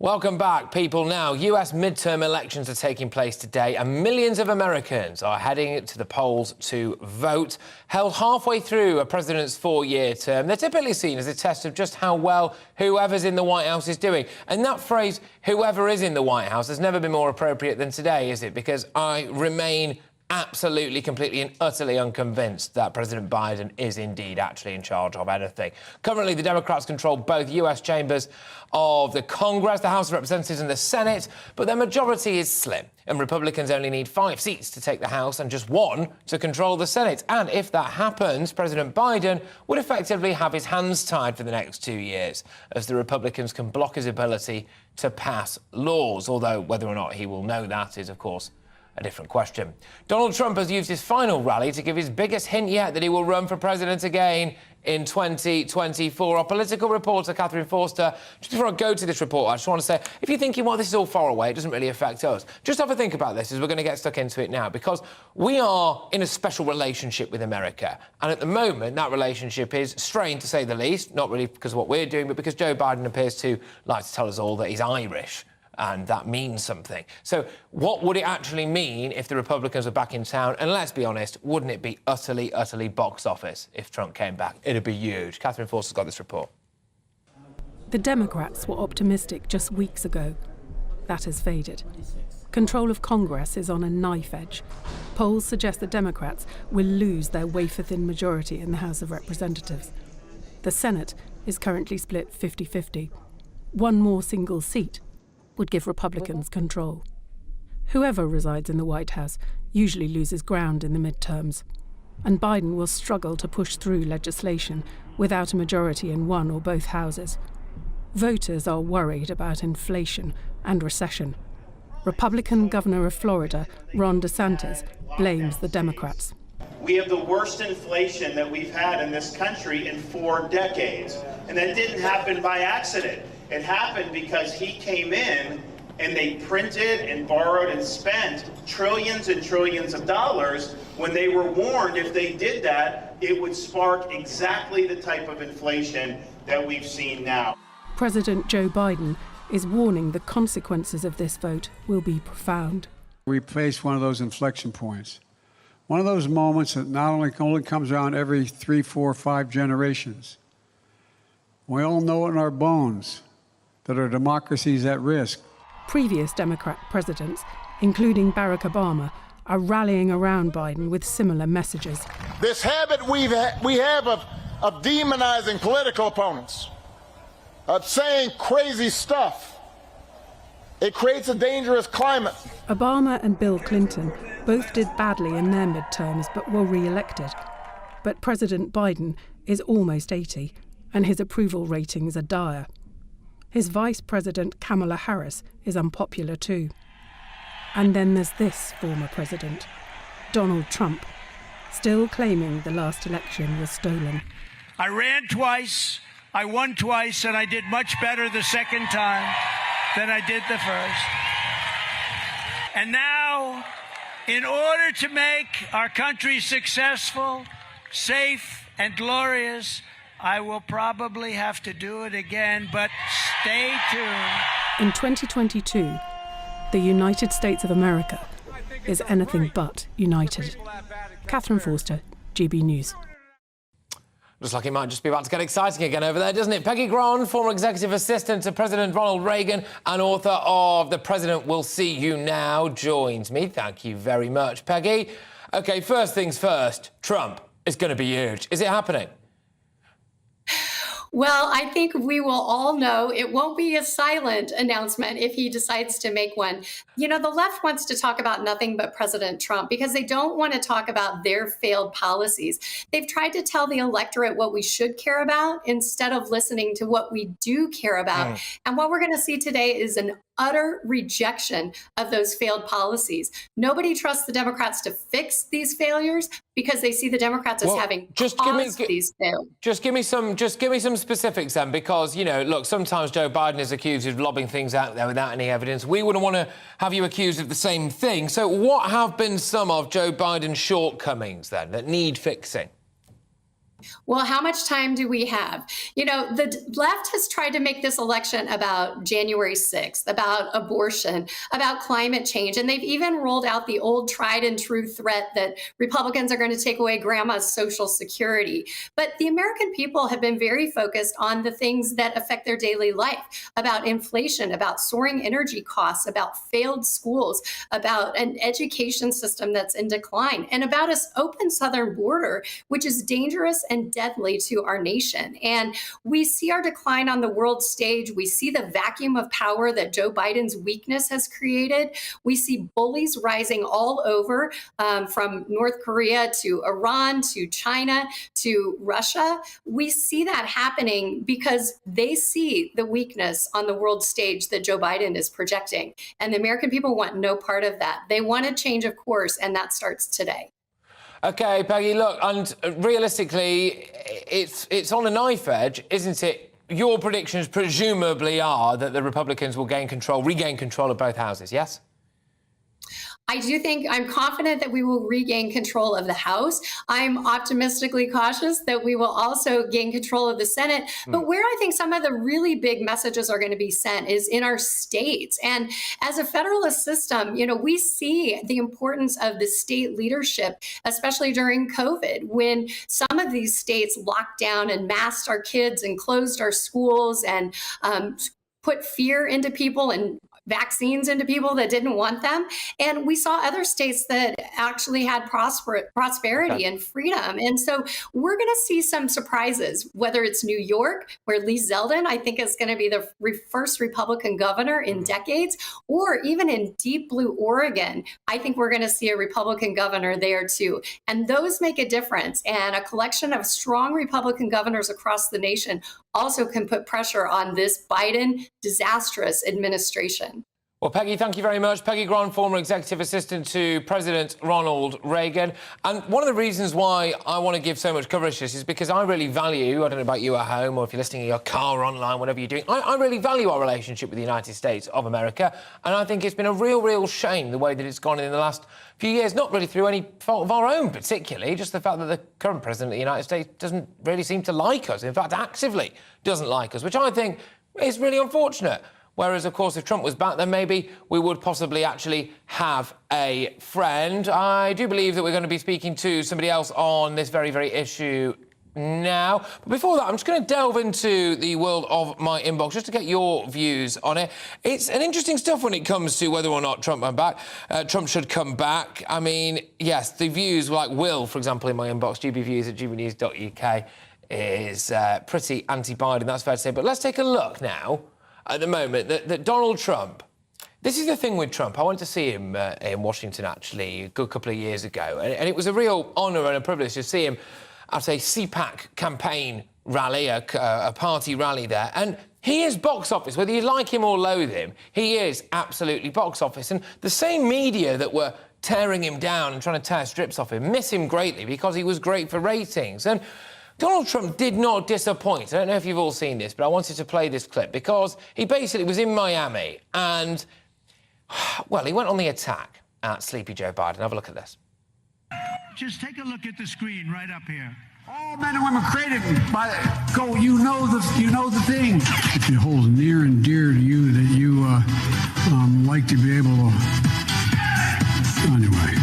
Welcome back, people. Now, US midterm elections are taking place today, and millions of Americans are heading to the polls to vote. Held halfway through a president's 4-year term, they're typically seen as a test of just how well whoever's in the White House is doing. And that phrase, whoever is in the White House, has never been more appropriate than today, is it? Because I remain absolutely, completely and utterly unconvinced that President Biden is indeed actually in charge of anything. Currently, the Democrats control both US chambers of the Congress, the House of Representatives and the Senate, but their majority is slim, and Republicans only need 5 seats to take the House and just 1 to control the Senate. And if that happens, President Biden would effectively have his hands tied for the next 2 years, as the Republicans can block his ability to pass laws, although whether or not he will know that is, of course, a different question. Donald Trump has used his final rally to give his biggest hint yet that he will run for president again in 2024. Our political reporter, Catherine Forster, just before I go to this report, I just want to say, if you're thinking, well, this is all far away, it doesn't really affect us, just have a think about this as we're going to get stuck into it now, because we are in a special relationship with America. And at the moment, that relationship is strained, to say the least, not really because of what we're doing, but because Joe Biden appears to like to tell us all that he's Irish. And that means something. So what would it actually mean if the Republicans were back in town? And let's be honest, wouldn't it be utterly, utterly box office if Trump came back? It'd be huge. Catherine Forster's got this report. The Democrats were optimistic just weeks ago. That has faded. Control of Congress is on a knife edge. Polls suggest the Democrats will lose their wafer-thin majority in the House of Representatives. The Senate is currently split 50-50. One more single seat would give Republicans control. Whoever resides in the White House usually loses ground in the midterms, and Biden will struggle to push through legislation without a majority in one or both houses. Voters are worried about inflation and recession. Republican Governor of Florida, Ron DeSantis, blames the Democrats. We have the worst inflation that we've had in this country in 4 decades, and that didn't happen by accident. It happened because he came in and they printed and borrowed and spent trillions and trillions of dollars when they were warned if they did that, it would spark exactly the type of inflation that we've seen now. President Joe Biden is warning the consequences of this vote will be profound. We face one of those inflection points, one of those moments that not only comes around every 3, 4, 5 generations. We all know it in our bones that our democracy is at risk. Previous Democrat presidents, including Barack Obama, are rallying around Biden with similar messages. This habit we have of demonizing political opponents, of saying crazy stuff, it creates a dangerous climate. Obama and Bill Clinton both did badly in their midterms but were re-elected. But President Biden is almost 80 and his approval ratings are dire. His Vice President Kamala Harris is unpopular too. And then there's this former president, Donald Trump, still claiming the last election was stolen. I ran twice, I won twice, and I did much better the second time than I did the first. And now, in order to make our country successful, safe, and glorious, I will probably have to do it again, but stay tuned. In 2022, the United States of America is anything but united. Catherine Forster, GB News. Looks like it might just be about to get exciting again over there, doesn't it? Peggy Grant, former executive assistant to President Ronald Reagan and author of The President Will See You Now, joins me. Thank you very much, Peggy. OK, first things first, Trump is going to be huge. Is it happening? Well, I think we will all know it won't be a silent announcement if he decides to make one. You know, the left wants to talk about nothing but President Trump because they don't want to talk about their failed policies. They've tried to tell the electorate what we should care about instead of listening to what we do care about. And what we're going to see today is an utter rejection of those failed policies. Nobody trusts the Democrats to fix these failures because they see the Democrats as having caused these failures. Just give me some specifics then, because, you know, look, sometimes Joe Biden is accused of lobbing things out there without any evidence. We wouldn't want to have you accused of the same thing. So what have been some of Joe Biden's shortcomings then that need fixing? Well, how much time do we have? You know, the left has tried to make this election about January 6th, about abortion, about climate change. And they've even rolled out the old tried and true threat that Republicans are going to take away grandma's Social Security. But the American people have been very focused on the things that affect their daily life, about inflation, about soaring energy costs, about failed schools, about an education system that's in decline, and about an open southern border, which is dangerous and deadly to our nation. And we see our decline on the world stage. We see the vacuum of power that Joe Biden's weakness has created. We see bullies rising all over, from North Korea to Iran to China to Russia. We see that happening because they see the weakness on the world stage that Joe Biden is projecting. And the American people want no part of that. They want a change of course, and that starts today. OK, Peggy, look, and realistically, it's on a knife edge, isn't it? Your predictions presumably are that the Republicans will regain control of both houses, yes? I do think I'm confident that we will regain control of the House. I'm optimistically cautious that we will also gain control of the Senate. But where I think some of the really big messages are going to be sent is in our states. And as a federalist system, you know, we see the importance of the state leadership, especially during COVID, when some of these states locked down and masked our kids and closed our schools and put fear into people and vaccines into people that didn't want them. And we saw other states that actually had prosperity and freedom. And so we're going to see some surprises, whether it's New York, where Lee Zeldin, I think, is going to be the first Republican governor in decades, or even in deep blue Oregon. I think we're going to see a Republican governor there, too. And those make a difference. And a collection of strong Republican governors across the nation also can put pressure on this Biden disastrous administration. Well, Peggy, thank you very much. Peggy Grant, former executive assistant to President Ronald Reagan. And one of the reasons why I want to give so much coverage to this is because I really value, I don't know about you at home or if you're listening in your car or online, whatever you're doing, I really value our relationship with the United States of America. And I think it's been a real shame the way that it's gone in the last few years, not really through any fault of our own particularly, just the fact that the current president of the United States doesn't really seem to like us, in fact, actively doesn't like us, which I think is really unfortunate. Whereas, of course, if Trump was back, then maybe we would possibly actually have a friend. I do believe that we're going to be speaking to somebody else on this very, very issue now. But before that, I'm just going to delve into the world of my inbox just to get your views on it. It's an interesting stuff when it comes to whether or not Trump Trump should come back. I mean, yes, the views like Will, for example, in my inbox, gbviews@gbnews.uk, is pretty anti-Biden, that's fair to say. But let's take a look now at the moment that Donald Trump, this is the thing with Trump. I went to see him in Washington, actually, a good couple of years ago, and it was a real honour and a privilege to see him at a CPAC campaign rally, a party rally there. And he is box office. Whether you like him or loathe him, he is absolutely box office. And the same media that were tearing him down and trying to tear strips off him miss him greatly because he was great for ratings. And Donald Trump did not disappoint. I don't know if you've all seen this, but I wanted to play this clip because he basically was in Miami and, well, he went on the attack at Sleepy Joe Biden. Have a look at this. Just take a look at the screen right up here. All men and women created by go. You know the thing. It holds near and dear to you that you like to be able to. Anyway.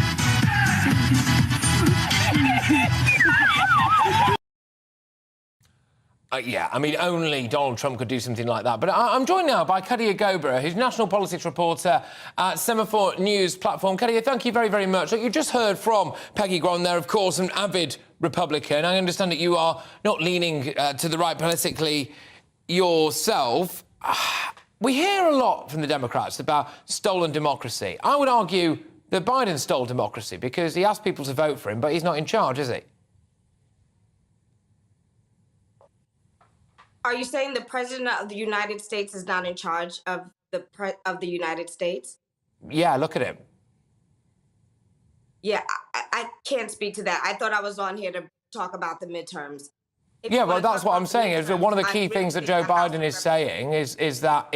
Yeah, I mean, only Donald Trump could do something like that. But I'm joined now by Kadia Gobra, who's national politics reporter at Semaphore News platform. Kadia, thank you very, very much. Look, you just heard from Peggy Gron there, of course, an avid Republican. I understand that you are not leaning to the right politically yourself. We hear a lot from the Democrats about stolen democracy. I would argue that Biden stole democracy because he asked people to vote for him, but he's not in charge, is he? Are you saying the president of the United States is not in charge of the United States? Yeah, look at him. Yeah, I can't speak to that. I thought I was on here to talk about the midterms. Yeah, well, that's what I'm saying. Is that one of the key things that Joe Biden is saying is that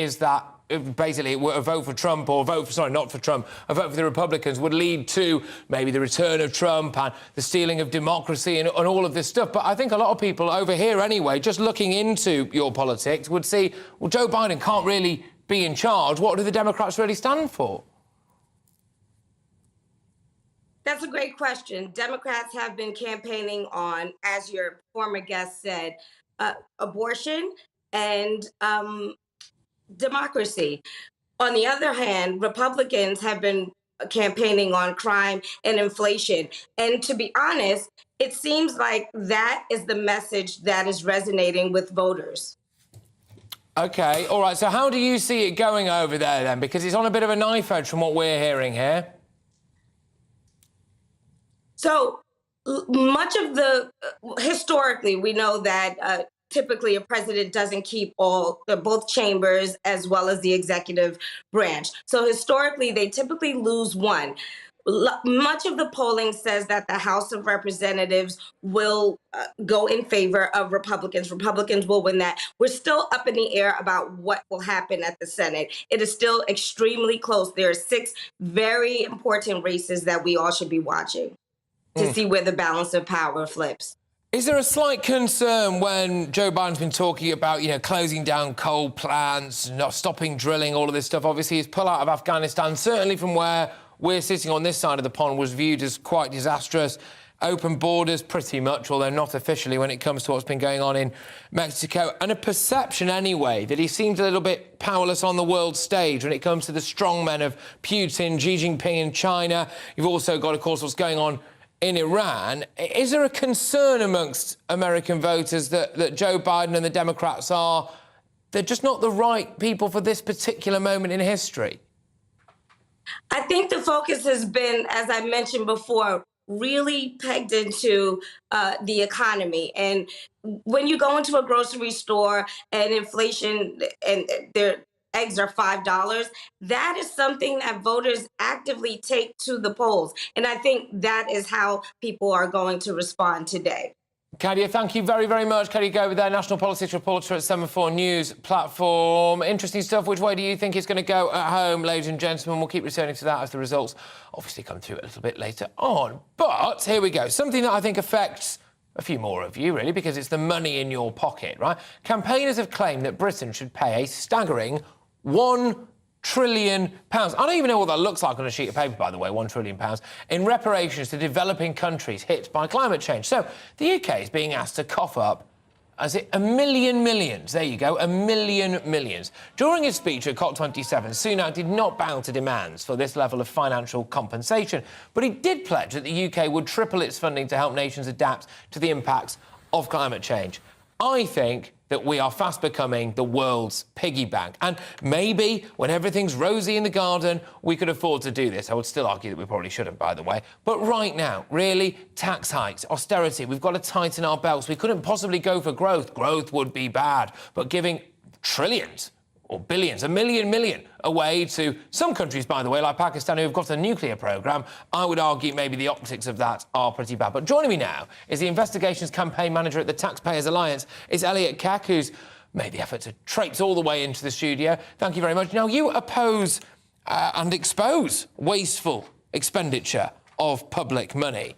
basically a vote for Trump or not for Trump, a vote for the Republicans would lead to maybe the return of Trump and the stealing of democracy and all of this stuff. But I think a lot of people over here anyway, just looking into your politics, would see, well, Joe Biden can't really be in charge. What do the Democrats really stand for? That's a great question. Democrats have been campaigning on, as your former guest said, abortion and democracy. On the other hand, Republicans have been campaigning on crime and inflation. And to be honest, it seems like that is the message that is resonating with voters. OK, all right. So how do you see it going over there, then? Because it's on a bit of a knife edge from what we're hearing here. So much of historically, we know that typically a president doesn't keep both chambers as well as the executive branch. So historically, they typically lose one. Much of the polling says that the House of Representatives will go in favor of Republicans. Republicans will win that. We're still up in the air about what will happen at the Senate. It is still extremely close. There are 6 very important races that we all should be watching to see where the balance of power flips. Is there a slight concern when Joe Biden's been talking about, closing down coal plants, not stopping drilling, all of this stuff? Obviously, his pull out of Afghanistan, certainly from where we're sitting on this side of the pond, was viewed as quite disastrous. Open borders, pretty much, although not officially when it comes to what's been going on in Mexico. And a perception, anyway, that he seems a little bit powerless on the world stage when it comes to the strongmen of Putin, Xi Jinping in China. You've also got, of course, what's going on in Iran. Is there a concern amongst American voters that Joe Biden and the Democrats they're just not the right people for this particular moment in history? I think the focus has been, as I mentioned before, really pegged into the economy. And when you go into a grocery store and inflation and their eggs are $5, that is something that voters actively take to the polls. And I think that is how people are going to respond today. Kadia, thank you very, very much. Kadia Gobra there, national politics reporter at Semaphore News platform. Interesting stuff. Which way do you think it's going to go at home, ladies and gentlemen? We'll keep returning to that as the results obviously come through a little bit later on. But here we go. Something that I think affects a few more of you, really, because it's the money in your pocket, right? Campaigners have claimed that Britain should pay a staggering £1 trillion. I don't even know what that looks like on a sheet of paper, by the way, £1 trillion, in reparations to developing countries hit by climate change. So the UK is being asked to cough up, as it, $1 million millions. There you go, $1 million millions. During his speech at COP27, Sunak did not bow to demands for this level of financial compensation, but he did pledge that the UK would triple its funding to help nations adapt to the impacts of climate change. I think that we are fast becoming the world's piggy bank. And maybe when everything's rosy in the garden, we could afford to do this. I would still argue that we probably shouldn't, by the way. But right now, really, tax hikes, austerity, we've got to tighten our belts. We couldn't possibly go for growth. Growth would be bad. But giving trillions or billions, $1 million away to some countries, by the way, like Pakistan, who've got a nuclear programme, I would argue maybe the optics of that are pretty bad. But joining me now is the investigations campaign manager at the Taxpayers Alliance. It's Elliot Keck, who's made the effort to traipse all the way into the studio. Thank you very much. Now, you oppose and expose wasteful expenditure of public money.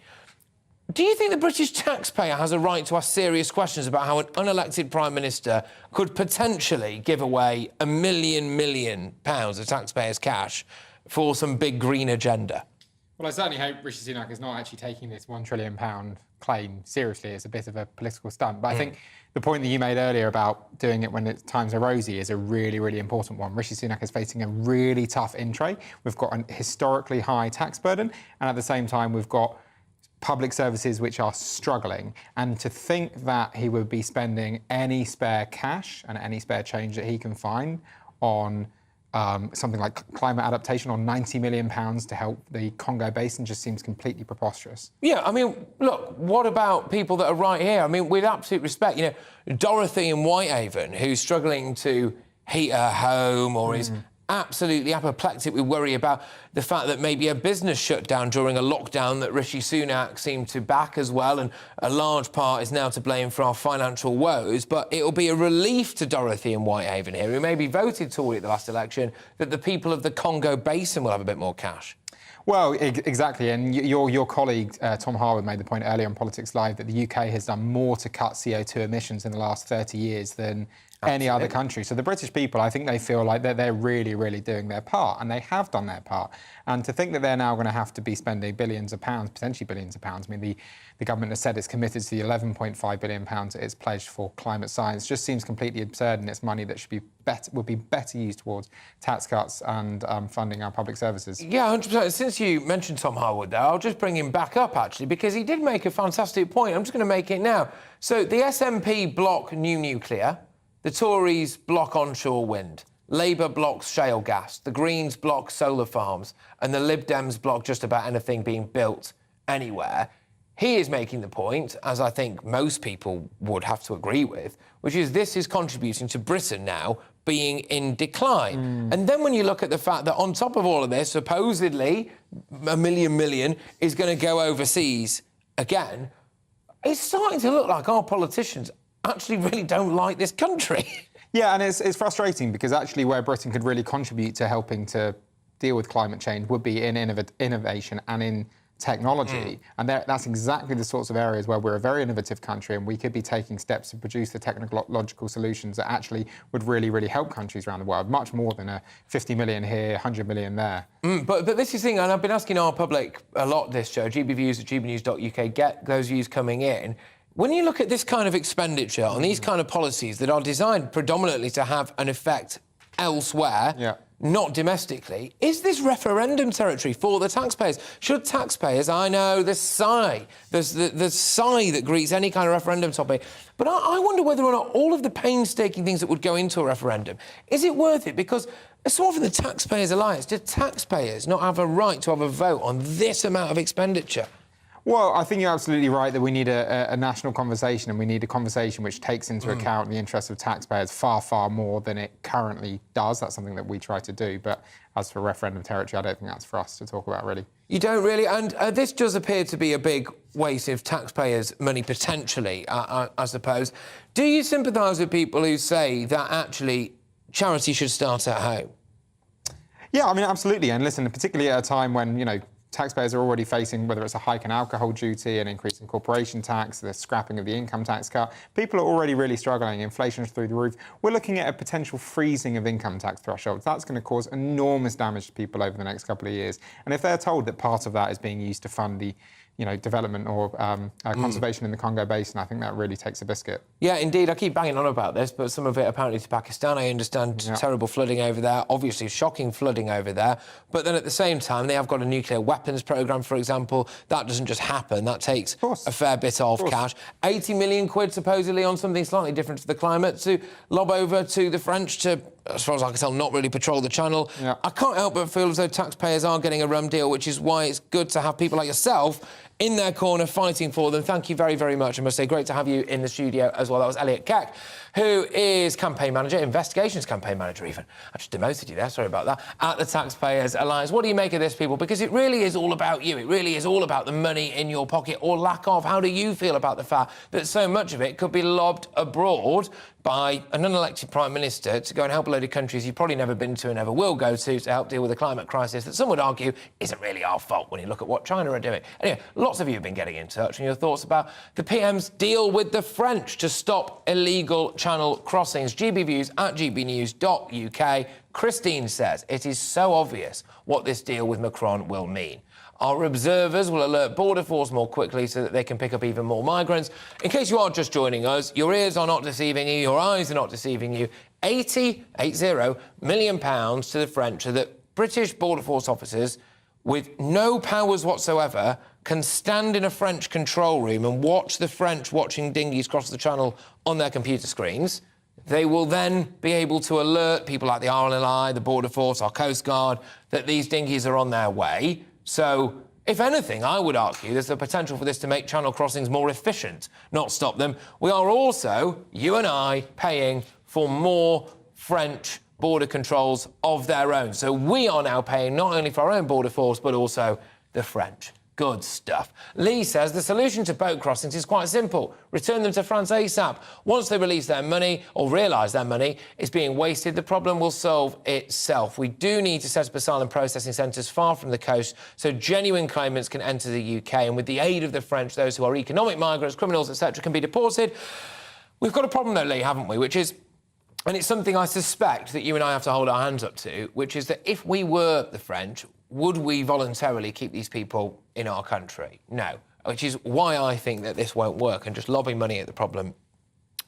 Do you think the British taxpayer has a right to ask serious questions about how an unelected Prime Minister could potentially give away £1 million of taxpayers' cash for some big green agenda? Well, I certainly hope Rishi Sunak is not actually taking this £1 trillion claim seriously. It's a bit of a political stunt. But I think the point that you made earlier about doing it when times are rosy is a really, really important one. Rishi Sunak is facing a really tough in-tray. We've got a historically high tax burden, and at the same time, we've got public services which are struggling, and to think that he would be spending any spare cash and any spare change that he can find on something like climate adaptation, on £90 million to help the Congo Basin, just seems completely preposterous. Yeah, I mean, look, what about people that are right here? I mean, with absolute respect, you know, Dorothy in Whitehaven, who's struggling to heat her home or is absolutely apoplectic with worry about the fact that maybe a business shut down during a lockdown that Rishi Sunak seemed to back as well, and a large part is now to blame for our financial woes. But it'll be a relief to Dorothy in Whitehaven here, who maybe voted Tory at the last election, that the people of the Congo Basin will have a bit more cash. Well, exactly, and your colleague Tom Harwood made the point earlier on Politics Live that the UK has done more to cut CO2 emissions in the last 30 years than any other country. So the British people, I think they feel like they're really, really doing their part, and they have done their part. And to think that they're now going to have to be spending billions of pounds, potentially billions of pounds, I mean, the government has said it's committed to the £11.5 billion that it's pledged for climate science, just seems completely absurd, and it's money that would be better used towards tax cuts and funding our public services. Yeah, 100%. Since you mentioned Tom Harwood there, I'll just bring him back up, actually, because he did make a fantastic point. I'm just going to make it now. So the SNP block new nuclear, the Tories block onshore wind, Labour blocks shale gas, the Greens block solar farms, and the Lib Dems block just about anything being built anywhere. He is making the point, as I think most people would have to agree with, which is this is contributing to Britain now being in decline. And then when you look at the fact that on top of all of this, supposedly $1 million is going to go overseas again, it's starting to look like our politicians actually really don't like this country. Yeah, and it's frustrating because actually where Britain could really contribute to helping to deal with climate change would be in innovation and in technology. And that's exactly the sorts of areas where we're a very innovative country, and we could be taking steps to produce the technological solutions that actually would really, really help countries around the world, much more than a 50 million here, 100 million there. But this is the thing, and I've been asking our public a lot this show, gbviews at gbnews.uk, get those views coming in. When you look at this kind of expenditure on these kind of policies that are designed predominantly to have an effect elsewhere, not domestically, is this referendum territory for the taxpayers? Should taxpayers, I know, the sigh that greets any kind of referendum topic, but I wonder whether or not all of the painstaking things that would go into a referendum, is it worth it? Because so often the Taxpayers Alliance, do taxpayers not have a right to have a vote on this amount of expenditure? Well, I think you're absolutely right that we need a national conversation, and we need a conversation which takes into account the interests of taxpayers far, far more than it currently does. That's something that we try to do. But as for referendum territory, I don't think that's for us to talk about, really. You don't really? And this does appear to be a big waste of taxpayers' money, potentially, I suppose. Do you sympathise with people who say that actually charity should start at home? Yeah, I mean, absolutely. And listen, particularly at a time when, you know, taxpayers are already facing, whether it's a hike in alcohol duty, an increase in corporation tax, the scrapping of the income tax cut. People are already really struggling. Inflation's through the roof. We're looking at a potential freezing of income tax thresholds. That's going to cause enormous damage to people over the next couple of years. And if they're told that part of that is being used to fund the development or conservation in the Congo Basin, I think that really takes a biscuit. Yeah, indeed. I keep banging on about this, but some of it apparently to Pakistan. I understand terrible flooding over there, obviously shocking flooding over there. But then at the same time, they have got a nuclear weapons programme, for example. That doesn't just happen. That takes a fair bit of cash. 80 million quid, supposedly, on something slightly different to the climate to lob over to the French to, as far as I can tell, not really patrol the channel. I can't help but feel as though taxpayers are getting a rum deal, which is why it's good to have people like yourself in their corner fighting for them. Thank you very, very much. I must say, great to have you in the studio as well. That was Elliot Keck, who is campaign manager, investigations campaign manager even. I just demoted you there, sorry about that, at the Taxpayers Alliance. What do you make of this, people? Because it really is all about you. It really is all about the money in your pocket or lack of. How do you feel about the fact that so much of it could be lobbed abroad by an unelected Prime Minister to go and help a load of countries you've probably never been to and never will go to help deal with the climate crisis that some would argue isn't really our fault when you look at what China are doing? Anyway, lots of you have been getting in touch and your thoughts about the PM's deal with the French to stop illegal channel crossings. GBViews at gbnews.uk. Christine says it is so obvious what this deal with Macron will mean. Our observers will alert Border Force more quickly so that they can pick up even more migrants. In case you are just joining us, your ears are not deceiving you, your eyes are not deceiving you. 80 million pounds to the French so that British Border Force officers with no powers whatsoever can stand in a French control room and watch the French watching dinghies cross the channel on their computer screens. They will then be able to alert people like the RLLI, the Border Force, our Coast Guard, that these dinghies are on their way. So, if anything, I would argue there's the potential for this to make channel crossings more efficient, not stop them. We are also, you and I, paying for more French border controls of their own. So we are now paying not only for our own border force, but also the French. Good stuff. Lee says the solution to boat crossings is quite simple. Return them to France ASAP. Once they release their money or realise their money is being wasted, the problem will solve itself. We do need to set up asylum processing centres far from the coast so genuine claimants can enter the UK, and with the aid of the French, those who are economic migrants, criminals, etc., can be deported. We've got a problem though, Lee, haven't we? Which is, and it's something I suspect that you and I have to hold our hands up to, which is that if we were the French, would we voluntarily keep these people in our country? No, which is why I think that this won't work, and just lobbing money at the problem,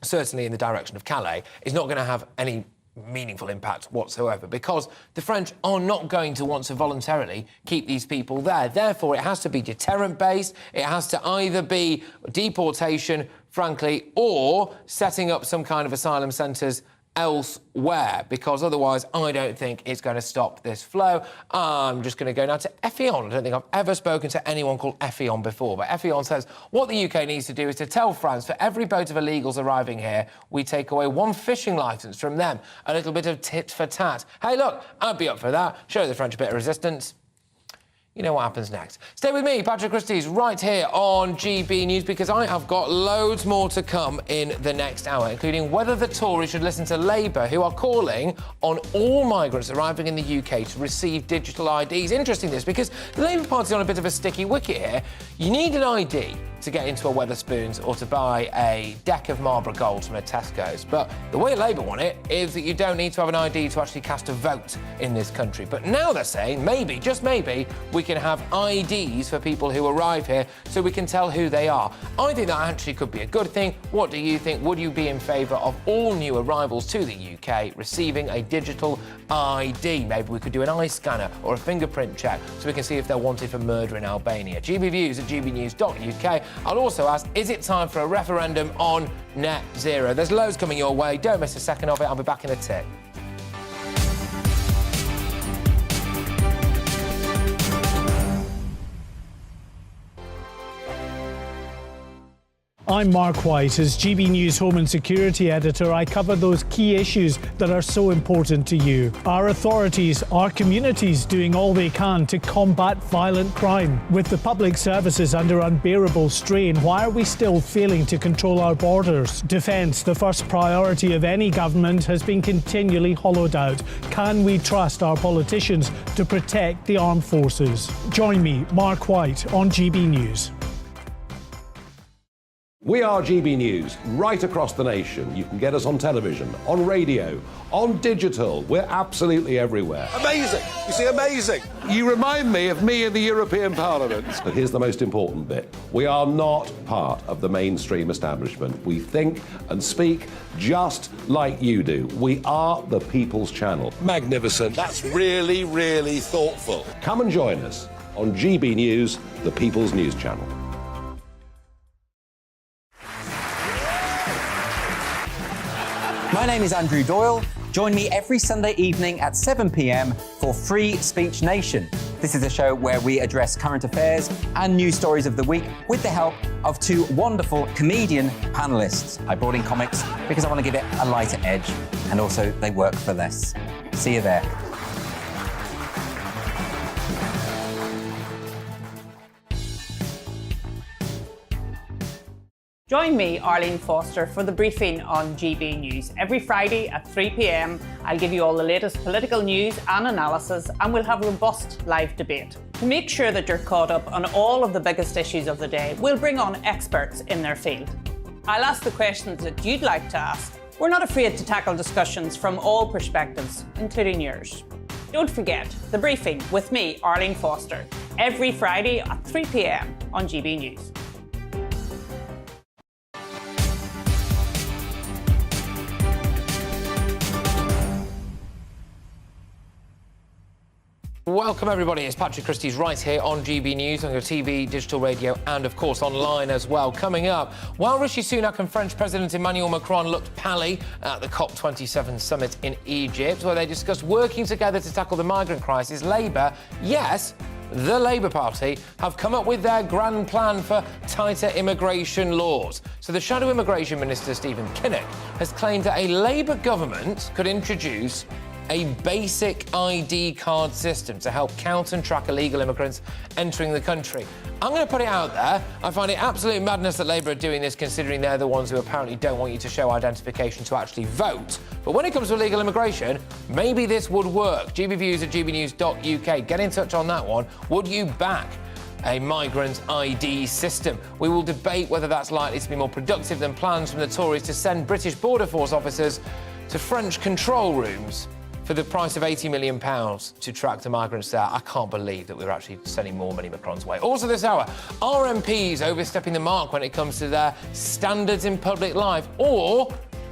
certainly in the direction of Calais, is not going to have any meaningful impact whatsoever, because the French are not going to want to voluntarily keep these people there. Therefore, it has to be deterrent-based. It has to either be deportation, frankly, or setting up some kind of asylum centres elsewhere, because otherwise I don't think it's going to stop this flow. I'm just going to go now to Effion. I don't think I've ever spoken to anyone called Effion before, but Effion says what the UK needs to do is to tell France for every boat of illegals arriving here, we take away one fishing licence from them. A little bit of tit for tat. Hey, look, I'd be up for that. Show the French a bit of resistance. You know what happens next. Stay with me, Patrick Christys, right here on GB News, because I have got loads more to come in the next hour, including whether the Tories should listen to Labour, who are calling on all migrants arriving in the UK to receive digital IDs. Interesting this, because the Labour Party's on a bit of a sticky wicket here. You need an ID to get into a Wetherspoons or to buy a deck of Marlborough Golds from a Tesco's. But the way Labour want it is that you don't need to have an ID to actually cast a vote in this country. But now they're saying, maybe, just maybe, we can have IDs for people who arrive here so we can tell who they are. I think that actually could be a good thing. What do you think? Would you be in favour of all new arrivals to the UK receiving a digital ID? Maybe we could do an eye scanner or a fingerprint check so we can see if they're wanted for murder in Albania. GBViews at gbnews.uk. I'll also ask, is it time for a referendum on net zero? There's loads coming your way. Don't miss a second of it. I'll be back in a tick. I'm Mark White. As GB News Home and Security Editor, I cover those key issues that are so important to you. Our authorities, our communities doing all they can to combat violent crime. With the public services under unbearable strain, why are we still failing to control our borders? Defence, the first priority of any government, has been continually hollowed out. Can we trust our politicians to protect the armed forces? Join me, Mark White, on GB News. We are GB News, right across the nation. You can get us on television, on radio, on digital. We're absolutely everywhere. Amazing. You see, amazing. You remind me of me in the European Parliament. But here's the most important bit. We are not part of the mainstream establishment. We think and speak just like you do. We are the People's Channel. Magnificent. That's really, really thoughtful. Come and join us on GB News, the People's News Channel. My name is Andrew Doyle. Join me every Sunday evening at 7 p.m. for Free Speech Nation. This is a show where we address current affairs and news stories of the week with the help of two wonderful comedian panellists. I brought in comics because I want to give it a lighter edge, and also they work for less. See you there. Join me, Arlene Foster, for the briefing on GB News. Every Friday at 3 p.m, I'll give you all the latest political news and analysis, and we'll have robust live debate. To make sure that you're caught up on all of the biggest issues of the day, we'll bring on experts in their field. I'll ask the questions that you'd like to ask. We're not afraid to tackle discussions from all perspectives, including yours. Don't forget, the briefing with me, Arlene Foster, every Friday at 3 p.m. on GB News. Welcome everybody, it's Patrick Christys right here on GB News, on your TV, digital radio and of course online as well. Coming up, while Rishi Sunak and French President Emmanuel Macron looked pally at the COP27 summit in Egypt, where they discussed working together to tackle the migrant crisis, Labour, yes, the Labour Party, have come up with their grand plan for tighter immigration laws. So the Shadow Immigration Minister, Stephen Kinnock, has claimed that a Labour government could introduce a basic ID card system to help count and track illegal immigrants entering the country. I'm going to put it out there. I find it absolute madness that Labour are doing this, considering they're the ones who apparently don't want you to show identification to actually vote. But when it comes to illegal immigration, maybe this would work. GBviews at gbnews.uk. Get in touch on that one. Would you back a migrant ID system? We will debate whether that's likely to be more productive than plans from the Tories to send British Border Force officers to French control rooms for the price of £80 million to track the migrants there. I can't believe that we're actually sending more money Macron's way. Also this hour, are MPs overstepping the mark when it comes to their standards in public life? Or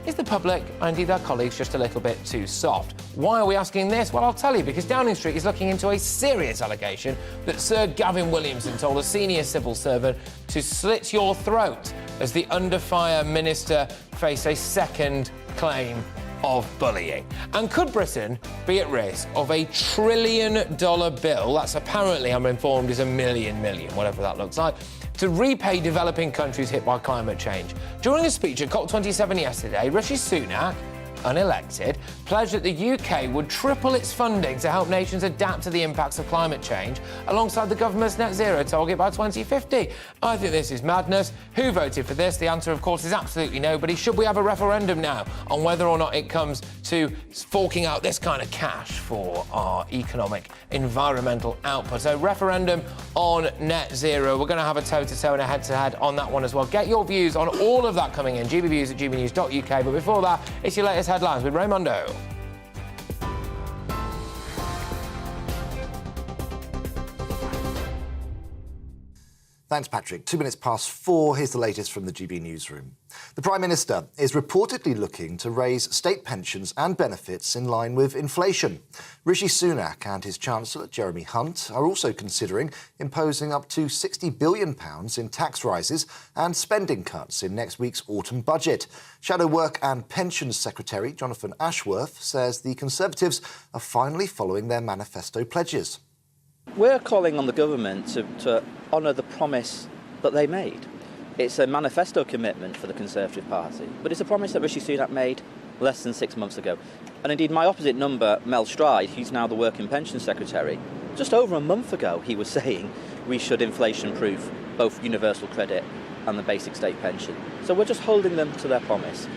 is the public, and indeed their colleagues, just a little bit too soft? Why are we asking this? Well, I'll tell you, because Downing Street is looking into a serious allegation that Sir Gavin Williamson told a senior civil servant to slit your throat as the under fire minister faced a second claim of bullying. And could Britain be at risk of a $1 trillion bill, that's apparently, I'm informed, is a million, whatever that looks like, to repay developing countries hit by climate change? During a speech at COP27 yesterday, Rishi Sunak, unelected, pledged that the UK would triple its funding to help nations adapt to the impacts of climate change alongside the government's net zero target by 2050. I think this is madness. Who voted for this? The answer, of course, is absolutely nobody. Should we have a referendum now on whether or not it comes to forking out this kind of cash for our economic, environmental output? So referendum on net zero. We're going to have a toe-to-toe and a head-to-head on that one as well. Get your views on all of that coming in. GBviews at gbnews.uk. But before that, it's your latest headlines with Raymondo. Thanks, Patrick. 4:02. Here's the latest from the GB newsroom. The Prime Minister is reportedly looking to raise state pensions and benefits in line with inflation. Rishi Sunak and his Chancellor, Jeremy Hunt, are also considering imposing up to £60 billion in tax rises and spending cuts in next week's autumn budget. Shadow Work and Pensions Secretary Jonathan Ashworth says the Conservatives are finally following their manifesto pledges. We're calling on the government to honour the promise that they made. It's a manifesto commitment for the Conservative Party, but it's a promise that Rishi Sunak made less than 6 months ago. And indeed, my opposite number, Mel Stride, who's now the Work and Pension Secretary, just over a month ago he was saying we should inflation-proof both universal credit and the basic state pension. So we're just holding them to their promise.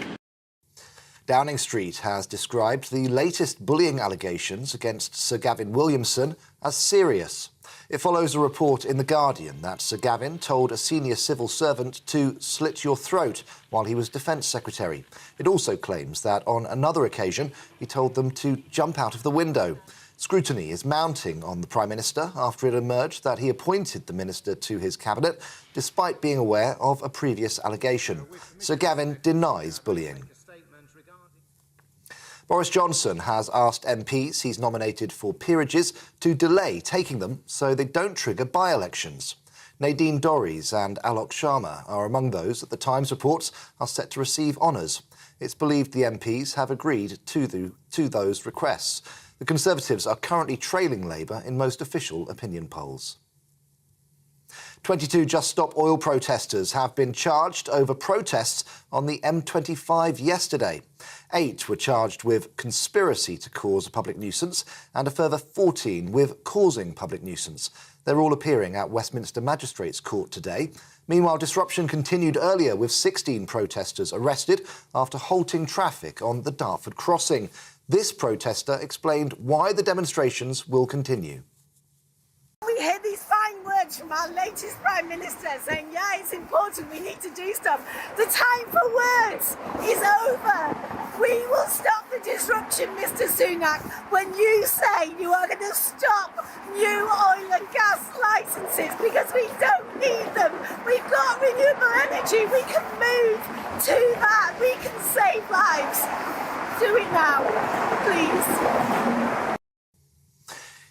Downing Street has described the latest bullying allegations against Sir Gavin Williamson as serious. It follows a report in The Guardian that Sir Gavin told a senior civil servant to slit your throat while he was Defence Secretary. It also claims that on another occasion he told them to jump out of the window. Scrutiny is mounting on the Prime Minister after it emerged that he appointed the minister to his cabinet despite being aware of a previous allegation. Sir Gavin denies bullying. Boris Johnson has asked MPs he's nominated for peerages to delay taking them so they don't trigger by-elections. Nadine Dorries and Alok Sharma are among those that the Times reports are set to receive honours. It's believed the MPs have agreed to those requests. The Conservatives are currently trailing Labour in most official opinion polls. 22 Just Stop Oil protesters have been charged over protests on the M25 yesterday. 8 were charged with conspiracy to cause a public nuisance and a further 14 with causing public nuisance. They're all appearing at Westminster Magistrates Court today. Meanwhile, disruption continued earlier with 16 protesters arrested after halting traffic on the Dartford crossing. This protester explained why the demonstrations will continue. We hear these fine words from our latest Prime Minister saying, yeah, it's important, we need to do stuff. The time for words is over. We will stop the disruption, Mr. Sunak, when you say you are going to stop new oil and gas licences because we don't need them. We've got renewable energy, we can move to that, we can save lives. Do it now, please.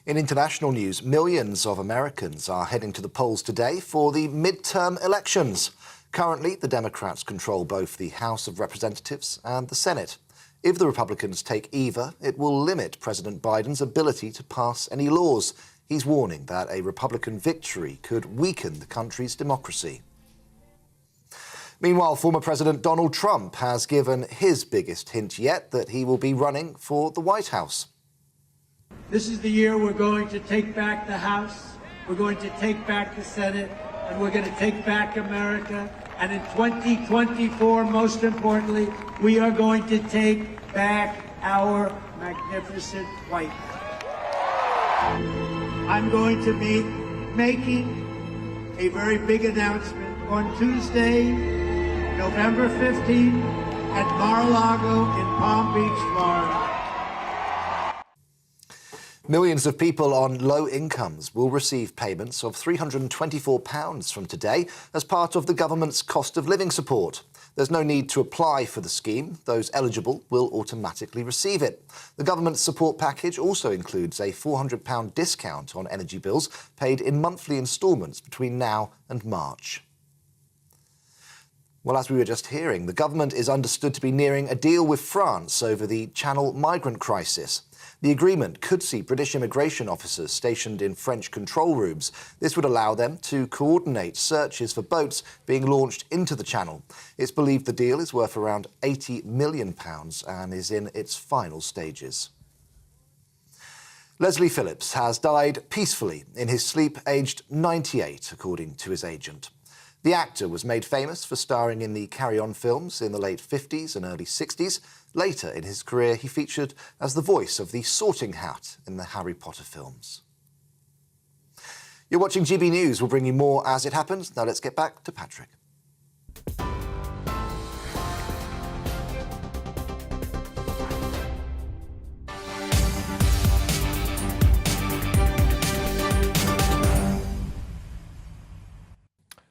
In international news, millions of Americans are heading to the polls today for the midterm elections. Currently, the Democrats control both the House of Representatives and the Senate. If the Republicans take either, it will limit President Biden's ability to pass any laws. He's warning that a Republican victory could weaken the country's democracy. Meanwhile, former President Donald Trump has given his biggest hint yet that he will be running for the White House. This is the year we're going to take back the House, we're going to take back the Senate, and we're going to take back America. And in 2024, most importantly, we are going to take back our magnificent White House. I'm going to be making a very big announcement on Tuesday, November 15th at Mar-a-Lago in Palm Beach, Florida. Millions of people on low incomes will receive payments of £324 from today as part of the government's cost of living support. There's no need to apply for the scheme. Those eligible will automatically receive it. The government's support package also includes a £400 discount on energy bills paid in monthly instalments between now and March. Well, as we were just hearing, the government is understood to be nearing a deal with France over the Channel migrant crisis. The agreement could see British immigration officers stationed in French control rooms. This would allow them to coordinate searches for boats being launched into the Channel. It's believed the deal is worth around £80 million and is in its final stages. Leslie Phillips has died peacefully in his sleep, aged 98, according to his agent. The actor was made famous for starring in the Carry On films in the late 50s and early 60s. Later in his career, he featured as the voice of the Sorting Hat in the Harry Potter films. You're watching GB News. We'll bring you more as it happens. Now let's get back to Patrick.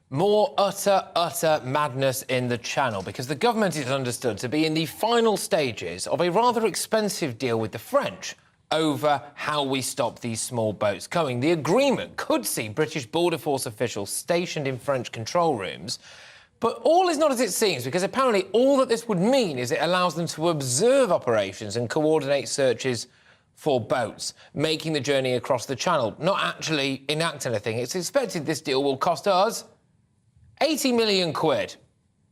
More utter madness in the Channel because the government is understood to be in the final stages of a rather expensive deal with the French over how we stop these small boats coming. The agreement could see British Border Force officials stationed in French control rooms, but all is not as it seems because apparently all that this would mean is it allows them to observe operations and coordinate searches for boats making the journey across the Channel, not actually enact anything. It's expected this deal will cost us 80 million quid.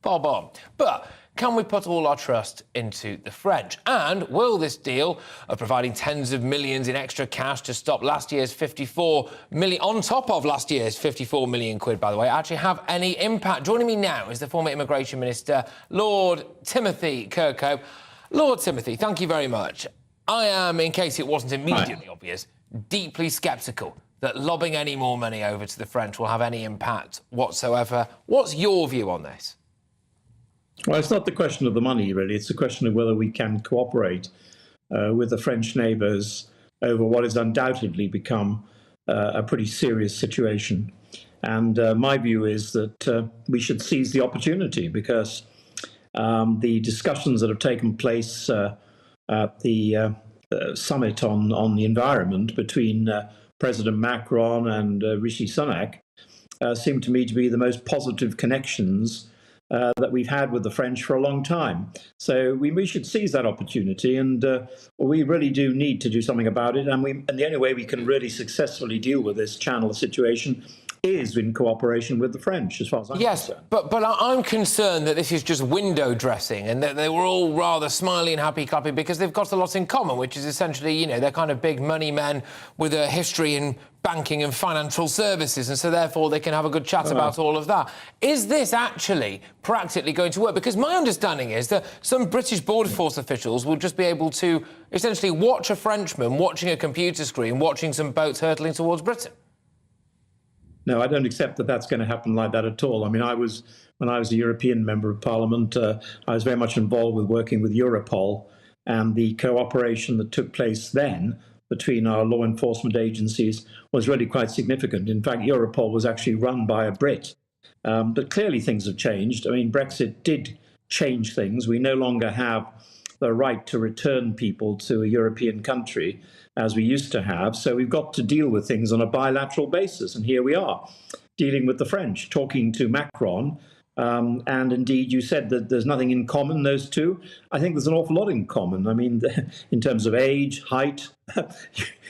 Bob on. But can we put all our trust into the French? And will this deal of providing tens of millions in extra cash to stop last year's 54 million, on top of last year's 54 million quid, by the way, actually have any impact? Joining me now is the former Immigration Minister, Lord Timothy Kirkhope. Lord Timothy, thank you very much. I am, in case it wasn't immediately obvious, deeply sceptical that lobbing any more money over to the French will have any impact whatsoever. What's your view on this? Well, it's not the question of the money, really. It's the question of whether we can cooperate with the French neighbours over what has undoubtedly become a pretty serious situation. And my view is that we should seize the opportunity, because the discussions that have taken place at the summit on the environment between President Macron and Rishi Sunak seem to me to be the most positive connections that we've had with the French for a long time. So we should seize that opportunity, and we really do need to do something about it. And the only way we can really successfully deal with this channel situation is in cooperation with the French, as far as I'm concerned. But I'm concerned that this is just window dressing, and that they were all rather smiley and happy-clappy because they've got a lot in common, which is essentially, you know, they're kind of big money men with a history in banking and financial services, and so therefore they can have a good chat about all of that. Is this actually practically going to work? Because my understanding is that some British Border Force officials will just be able to essentially watch a Frenchman watching a computer screen, watching some boats hurtling towards Britain. No, I don't accept that that's going to happen like that at all. I mean, when I was a European Member of Parliament, I was very much involved with working with Europol, and the cooperation that took place then between our law enforcement agencies was really quite significant. In fact, Europol was actually run by a Brit. But clearly things have changed. I mean, Brexit did change things. We no longer have the right to return people to a European country as we used to have. So we've got to deal with things on a bilateral basis. And here we are, dealing with the French, talking to Macron. And indeed, you said that there's nothing in common, those two. I think there's an awful lot in common. I mean, in terms of age, height,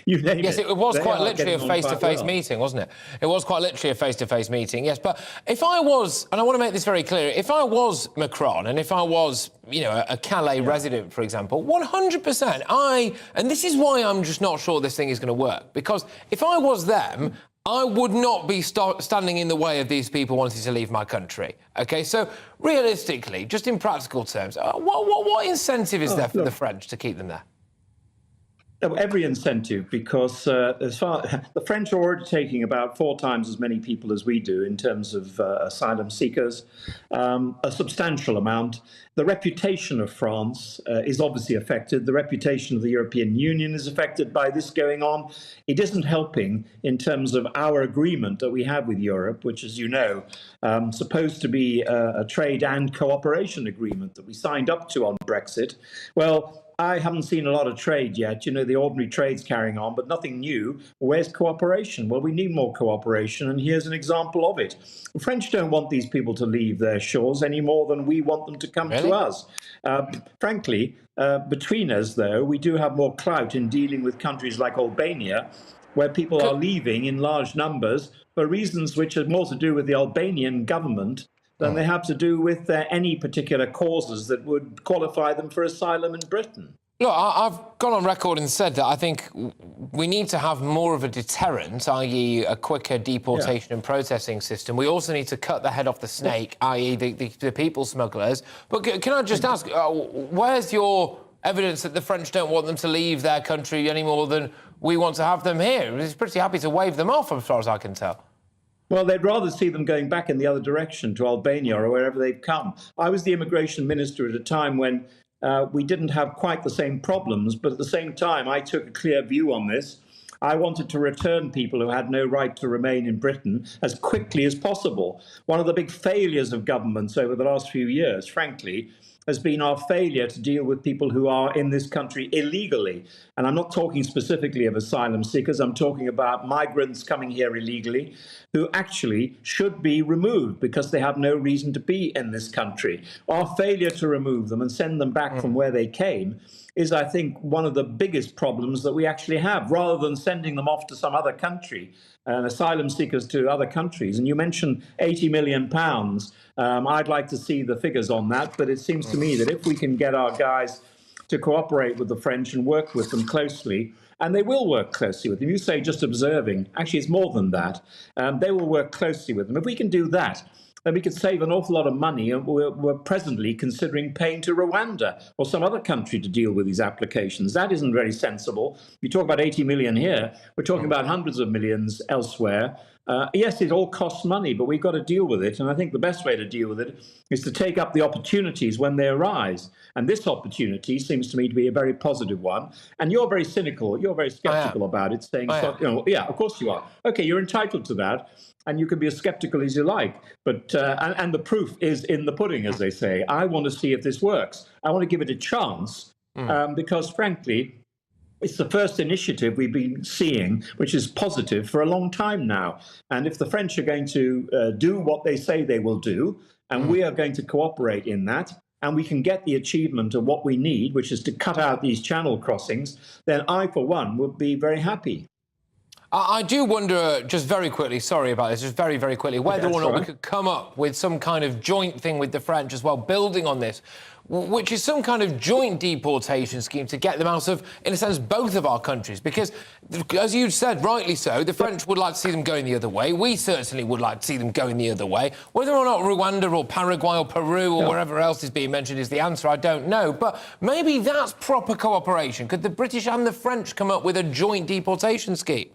you name it. Yes, it was quite literally a face-to-face meeting, wasn't it? It was quite literally a face-to-face meeting, yes. But if I was, and I want to make this very clear, if I was Macron and if I was, you know, a Calais resident, for example, 100%, and this is why I'm just not sure this thing is going to work, because if I was them, I would not be standing in the way of these people wanting to leave my country. OK, so realistically, just in practical terms, what incentive is there for the French to keep them there? Every incentive, because the French are already taking about 4 times as many people as we do in terms of asylum seekers, a substantial amount. The reputation of France is obviously affected. The reputation of the European Union is affected by this going on. It isn't helping in terms of our agreement that we have with Europe, which, as you know, supposed to be a trade and cooperation agreement that we signed up to on Brexit. Well, I haven't seen a lot of trade yet. You know, the ordinary trade's carrying on, but nothing new. Where's cooperation? Well, we need more cooperation, and here's an example of it. The French don't want these people to leave their shores any more than we want them to come to us. Frankly, between us, though, we do have more clout in dealing with countries like Albania, where people are leaving in large numbers for reasons which are more to do with the Albanian government than they have to do with any particular causes that would qualify them for asylum in Britain. Look, I've gone on record and said that I think we need to have more of a deterrent, i.e. a quicker deportation and processing system. We also need to cut the head off the snake, i.e. the people smugglers. But can I just ask, where's your evidence that the French don't want them to leave their country any more than we want to have them here? It's pretty happy to wave them off, as far as I can tell. Well, they'd rather see them going back in the other direction to Albania or wherever they've come. I was the immigration minister at a time when we didn't have quite the same problems, but at the same time, I took a clear view on this. I wanted to return people who had no right to remain in Britain as quickly as possible. One of the big failures of governments over the last few years, frankly, has been our failure to deal with people who are in this country illegally. And I'm not talking specifically of asylum seekers. I'm talking about migrants coming here illegally who actually should be removed because they have no reason to be in this country. Our failure to remove them and send them back from where they came is, I think, one of the biggest problems that we actually have. Rather than sending them off to some other country and asylum seekers to other countries. And you mentioned £80 million. I'd like to see the figures on that, but it seems to me that if we can get our guys to cooperate with the French and work with them closely, and they will work closely with them. You say just observing. Actually, it's more than that. They will work closely with them. If we can do that, then we could save an awful lot of money. And we're presently considering paying to Rwanda or some other country to deal with these applications. That isn't very sensible. You talk about 80 million here. We're talking about hundreds of millions elsewhere. Yes, it all costs money, but we've got to deal with it. And I think the best way to deal with it is to take up the opportunities when they arise. And this opportunity seems to me to be a very positive one. And you're very cynical. You're very skeptical about it, saying, yeah, of course you are. OK, you're entitled to that. And you can be as skeptical as you like. But and the proof is in the pudding, as they say. I want to see if this works. I want to give it a chance because, frankly, it's the first initiative we've been seeing, which is positive for a long time now. And if the French are going to do what they say they will do, and we are going to cooperate in that, and we can get the achievement of what we need, which is to cut out these channel crossings, then I, for one, would be very happy. I do wonder, just very quickly, sorry about this, just very, very quickly, whether or not we could come up with some kind of joint thing with the French as well, building on this, which is some kind of joint deportation scheme to get them out of, in a sense, both of our countries. Because, as you said, rightly so, the French would like to see them going the other way. We certainly would like to see them going the other way. Whether or not Rwanda or Paraguay or Peru or wherever else is being mentioned is the answer, I don't know. But maybe that's proper cooperation. Could the British and the French come up with a joint deportation scheme?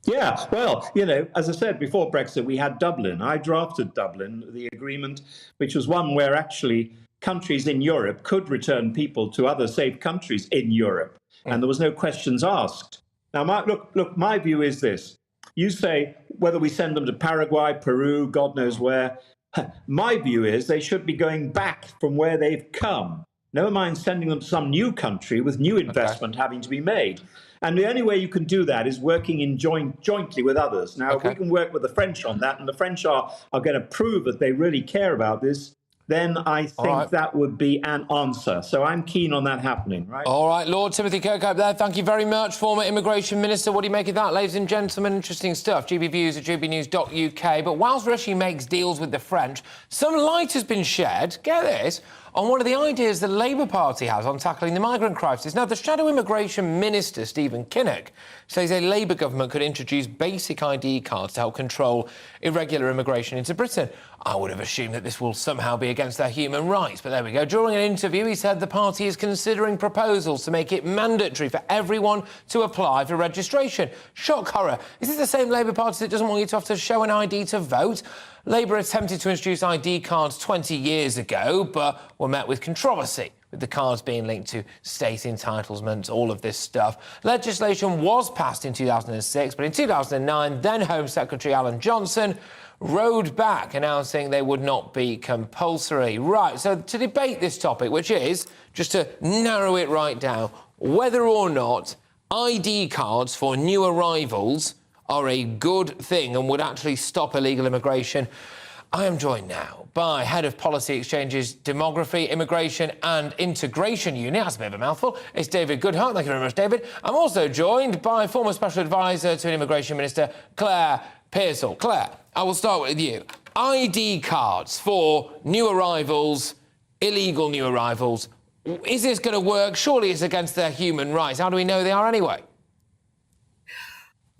Yeah, well, you know, as I said, before Brexit, we had Dublin. I drafted Dublin, the agreement, which was one where actually countries in Europe could return people to other safe countries in Europe, and there was no questions asked. Now, my view is this. You say whether we send them to Paraguay, Peru, God knows where. My view is they should be going back from where they've come. Never mind sending them to some new country with new investment having to be made. And the only way you can do that is working in jointly with others. Now, if we can work with the French on that, and the French are going to prove that they really care about this, then I think that would be an answer. So I'm keen on that happening, right? All right, Lord Timothy Kirkhope there. Thank you very much, former Immigration Minister. What do you make of that, ladies and gentlemen? Interesting stuff. GBviews at gbnews.uk. But whilst Rishi makes deals with the French, some light has been shed, get this, on one of the ideas the Labour Party has on tackling the migrant crisis. Now, the Shadow Immigration Minister, Stephen Kinnock, says a Labour government could introduce basic ID cards to help control irregular immigration into Britain. I would have assumed that this will somehow be against their human rights, but there we go. During an interview, he said the party is considering proposals to make it mandatory for everyone to apply for registration. Shock horror. Is this the same Labour Party that doesn't want you to have to show an ID to vote? Labour attempted to introduce ID cards 20 years ago, but were met with controversy, with the cards being linked to state entitlements, all of this stuff. Legislation was passed in 2006, but in 2009, then Home Secretary Alan Johnson rode back, announcing they would not be compulsory. Right, so to debate this topic, which is, just to narrow it right down, whether or not ID cards for new arrivals are a good thing and would actually stop illegal immigration, I am joined now by Head of Policy Exchange's Demography, Immigration and Integration Unit. That's a bit of a mouthful. It's David Goodhart. Thank you very much, David. I'm also joined by former Special Advisor to an Immigration Minister, Claire Pearsall. Claire, I will start with you. ID cards for new arrivals, illegal new arrivals. Is this going to work? Surely it's against their human rights. How do we know they are anyway?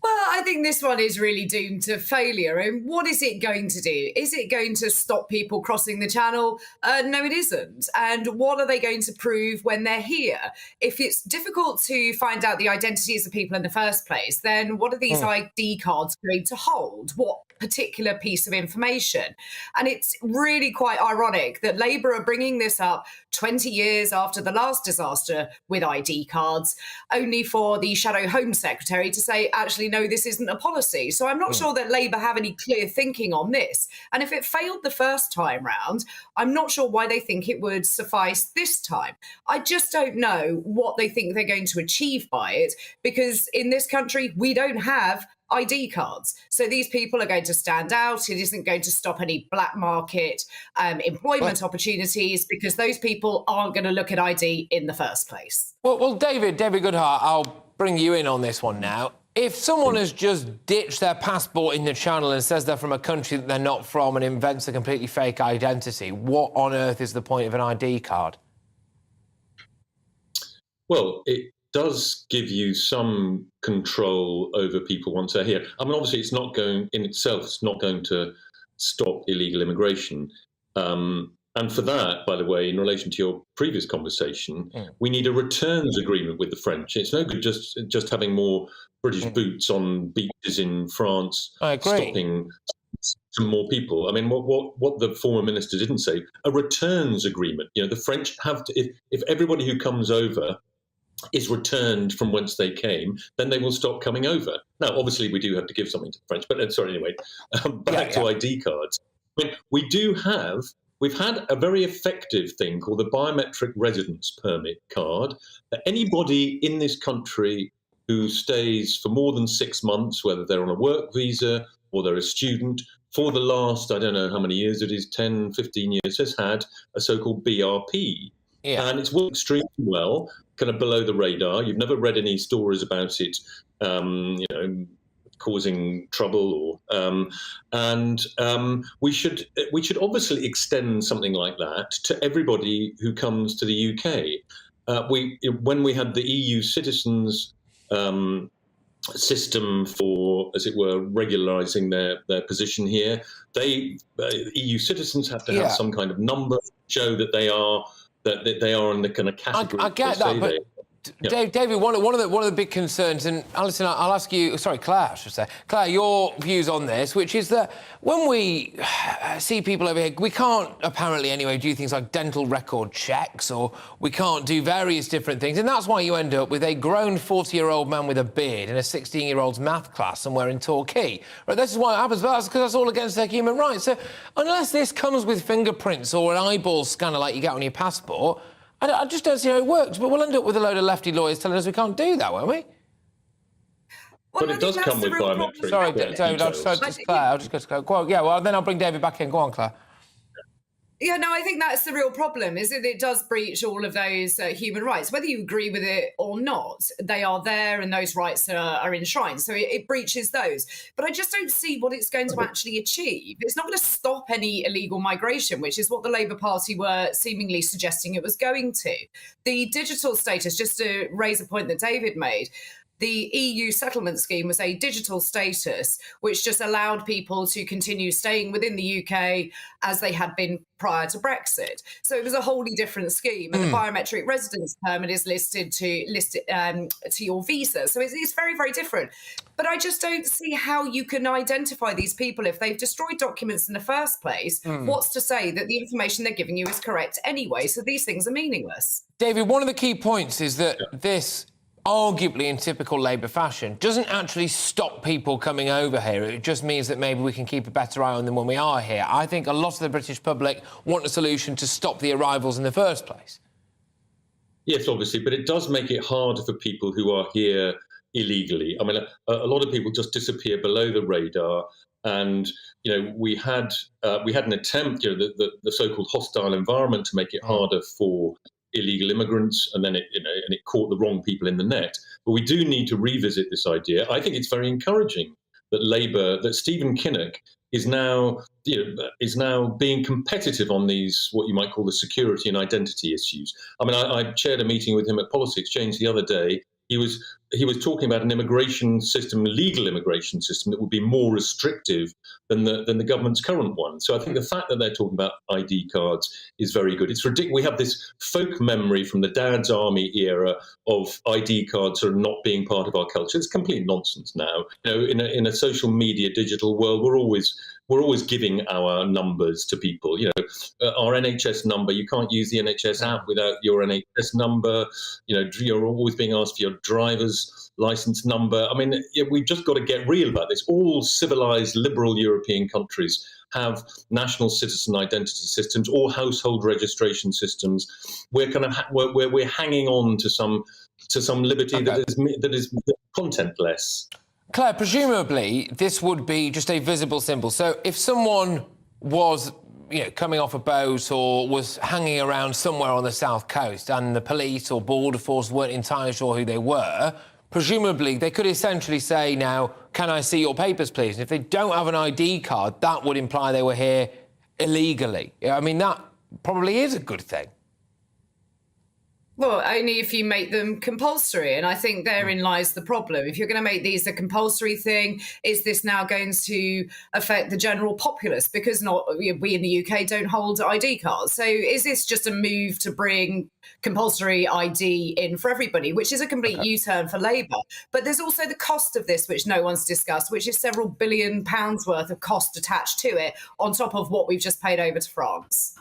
Well, I think this one is really doomed to failure. And what is it going to do? Is it going to stop people crossing the channel? No, it isn't. And what are they going to prove when they're here? If it's difficult to find out the identities of people in the first place, then what are these ID cards going to hold? What particular piece of information? And it's really quite ironic that Labour are bringing this up 20 years after the last disaster with ID cards, only for the Shadow Home Secretary to say, actually, no, this isn't a policy. So I'm not sure that Labour have any clear thinking on this. And if it failed the first time round, I'm not sure why they think it would suffice this time. I just don't know what they think they're going to achieve by it, because in this country, we don't have ID cards. So these people are going to stand out. It isn't going to stop any black market employment opportunities, because those people aren't going to look at ID in the first place. Well, David Goodhart, I'll bring you in on this one now. If someone has just ditched their passport in the Channel and says they're from a country that they're not from and invents a completely fake identity, what on earth is the point of an ID card? Well, it does give you some control over people once they're here. I mean, obviously, it's not going to stop illegal immigration. And for that, by the way, in relation to your previous conversation, we need a returns agreement with the French. It's no good just having more British boots on beaches in France, stopping some more people. I mean, what the former minister didn't say, a returns agreement. You know, the French have to, if everybody who comes over is returned from whence they came, then they will stop coming over. Now, obviously, we do have to give something to the French, but sorry, anyway, back to ID cards. I mean, we've had a very effective thing called the biometric residence permit card that anybody in this country who stays for more than 6 months, whether they're on a work visa or they're a student, for the last, I don't know how many years it is, 10, 15 years, has had a so-called BRP. Yeah. And it's worked extremely well, kind of below the radar. You've never read any stories about it, causing trouble, we should obviously extend something like that to everybody who comes to the UK. When we had the EU citizens system for, as it were, regularising their position here, EU citizens have to have some kind of number to show that they are in the kind of category. I get that, but David, one of the big concerns, and Alison, I'll ask you, sorry, Claire, I should say. Claire, your views on this, which is that when we see people over here, we can't, apparently anyway, do things like dental record checks, or we can't do various different things, and that's why you end up with a grown 40-year-old man with a beard in a 16-year-old's math class somewhere in Torquay. Right, this is why it happens, but that's because that's all against their human rights. So unless this comes with fingerprints or an eyeball scanner like you get on your passport, I just don't see how it works, but we'll end up with a load of lefty lawyers telling us we can't do that, won't we? But it does come with biometric. Sorry, David, I'll just go. Go on. Yeah, well, then I'll bring David back in. Go on, Claire. Yeah, no, I think that's the real problem, is that it does breach all of those human rights. Whether you agree with it or not, they are there and those rights are enshrined. So it breaches those. But I just don't see what it's going to actually achieve. It's not going to stop any illegal migration, which is what the Labour Party were seemingly suggesting it was going to. The digital status, just to raise a point that David made, the EU settlement scheme was a digital status which just allowed people to continue staying within the UK as they had been prior to Brexit. So it was a wholly different scheme, and the biometric residence permit is listed to your visa. So it's very, very different. But I just don't see how you can identify these people if they've destroyed documents in the first place. What's to say that the information they're giving you is correct anyway? So these things are meaningless. David, one of the key points is that this, arguably in typical Labour fashion, doesn't actually stop people coming over here. It just means that maybe we can keep a better eye on them when we are here. I think a lot of the British public want a solution to stop the arrivals in the first place. Yes, obviously, but it does make it harder for people who are here illegally. I mean, a lot of people just disappear below the radar. And, we had an attempt, the so-called hostile environment, to make it harder for illegal immigrants, and then it caught the wrong people in the net. But we do need to revisit this idea. I think it's very encouraging that Stephen Kinnock is now being competitive on these, what you might call the security and identity issues. I mean, I chaired a meeting with him at Policy Exchange the other day. He was talking about an immigration system, legal immigration system, that would be more restrictive than the government's current one. So I think the fact that they're talking about ID cards is very good. It's ridiculous. We have this folk memory from the Dad's Army era of ID cards are not being part of our culture. It's complete nonsense now. In a social media digital world, we're always giving our numbers to people. Our NHS number, you can't use the NHS app without your NHS number. You're always being asked for your driver's license number. I mean, we've just got to get real about this. All civilized liberal European countries have national citizen identity systems or household registration systems. We're hanging on to some liberty that is contentless. Claire, presumably this would be just a visible symbol. So if someone was, coming off a boat or was hanging around somewhere on the south coast and the police or border force weren't entirely sure who they were, presumably they could essentially say now, can I see your papers, please? And if they don't have an ID card, that would imply they were here illegally. I mean, that probably is a good thing. Well, only if you make them compulsory. And I think therein lies the problem. If you're going to make these a compulsory thing, is this now going to affect the general populace? Because we in the UK don't hold ID cards. So is this just a move to bring compulsory ID in for everybody, which is a complete U-turn for Labour? But there's also the cost of this, which no one's discussed, which is several £billion worth of cost attached to it on top of what we've just paid over to France.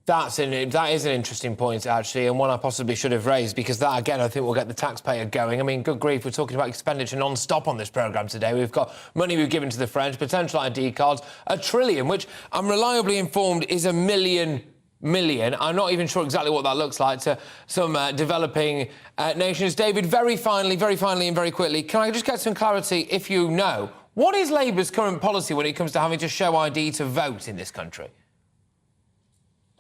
That is an interesting point, actually, and one I possibly should have raised, because that, again, I think will get the taxpayer going. I mean, good grief, we're talking about expenditure non-stop on this programme today. We've got money we've given to the French, potential ID cards, £1 trillion, which I'm reliably informed is $1 million. I'm not even sure exactly what that looks like to some developing nations. David, very finally and very quickly, can I just get some clarity, if you know, what is Labour's current policy when it comes to having to show ID to vote in this country?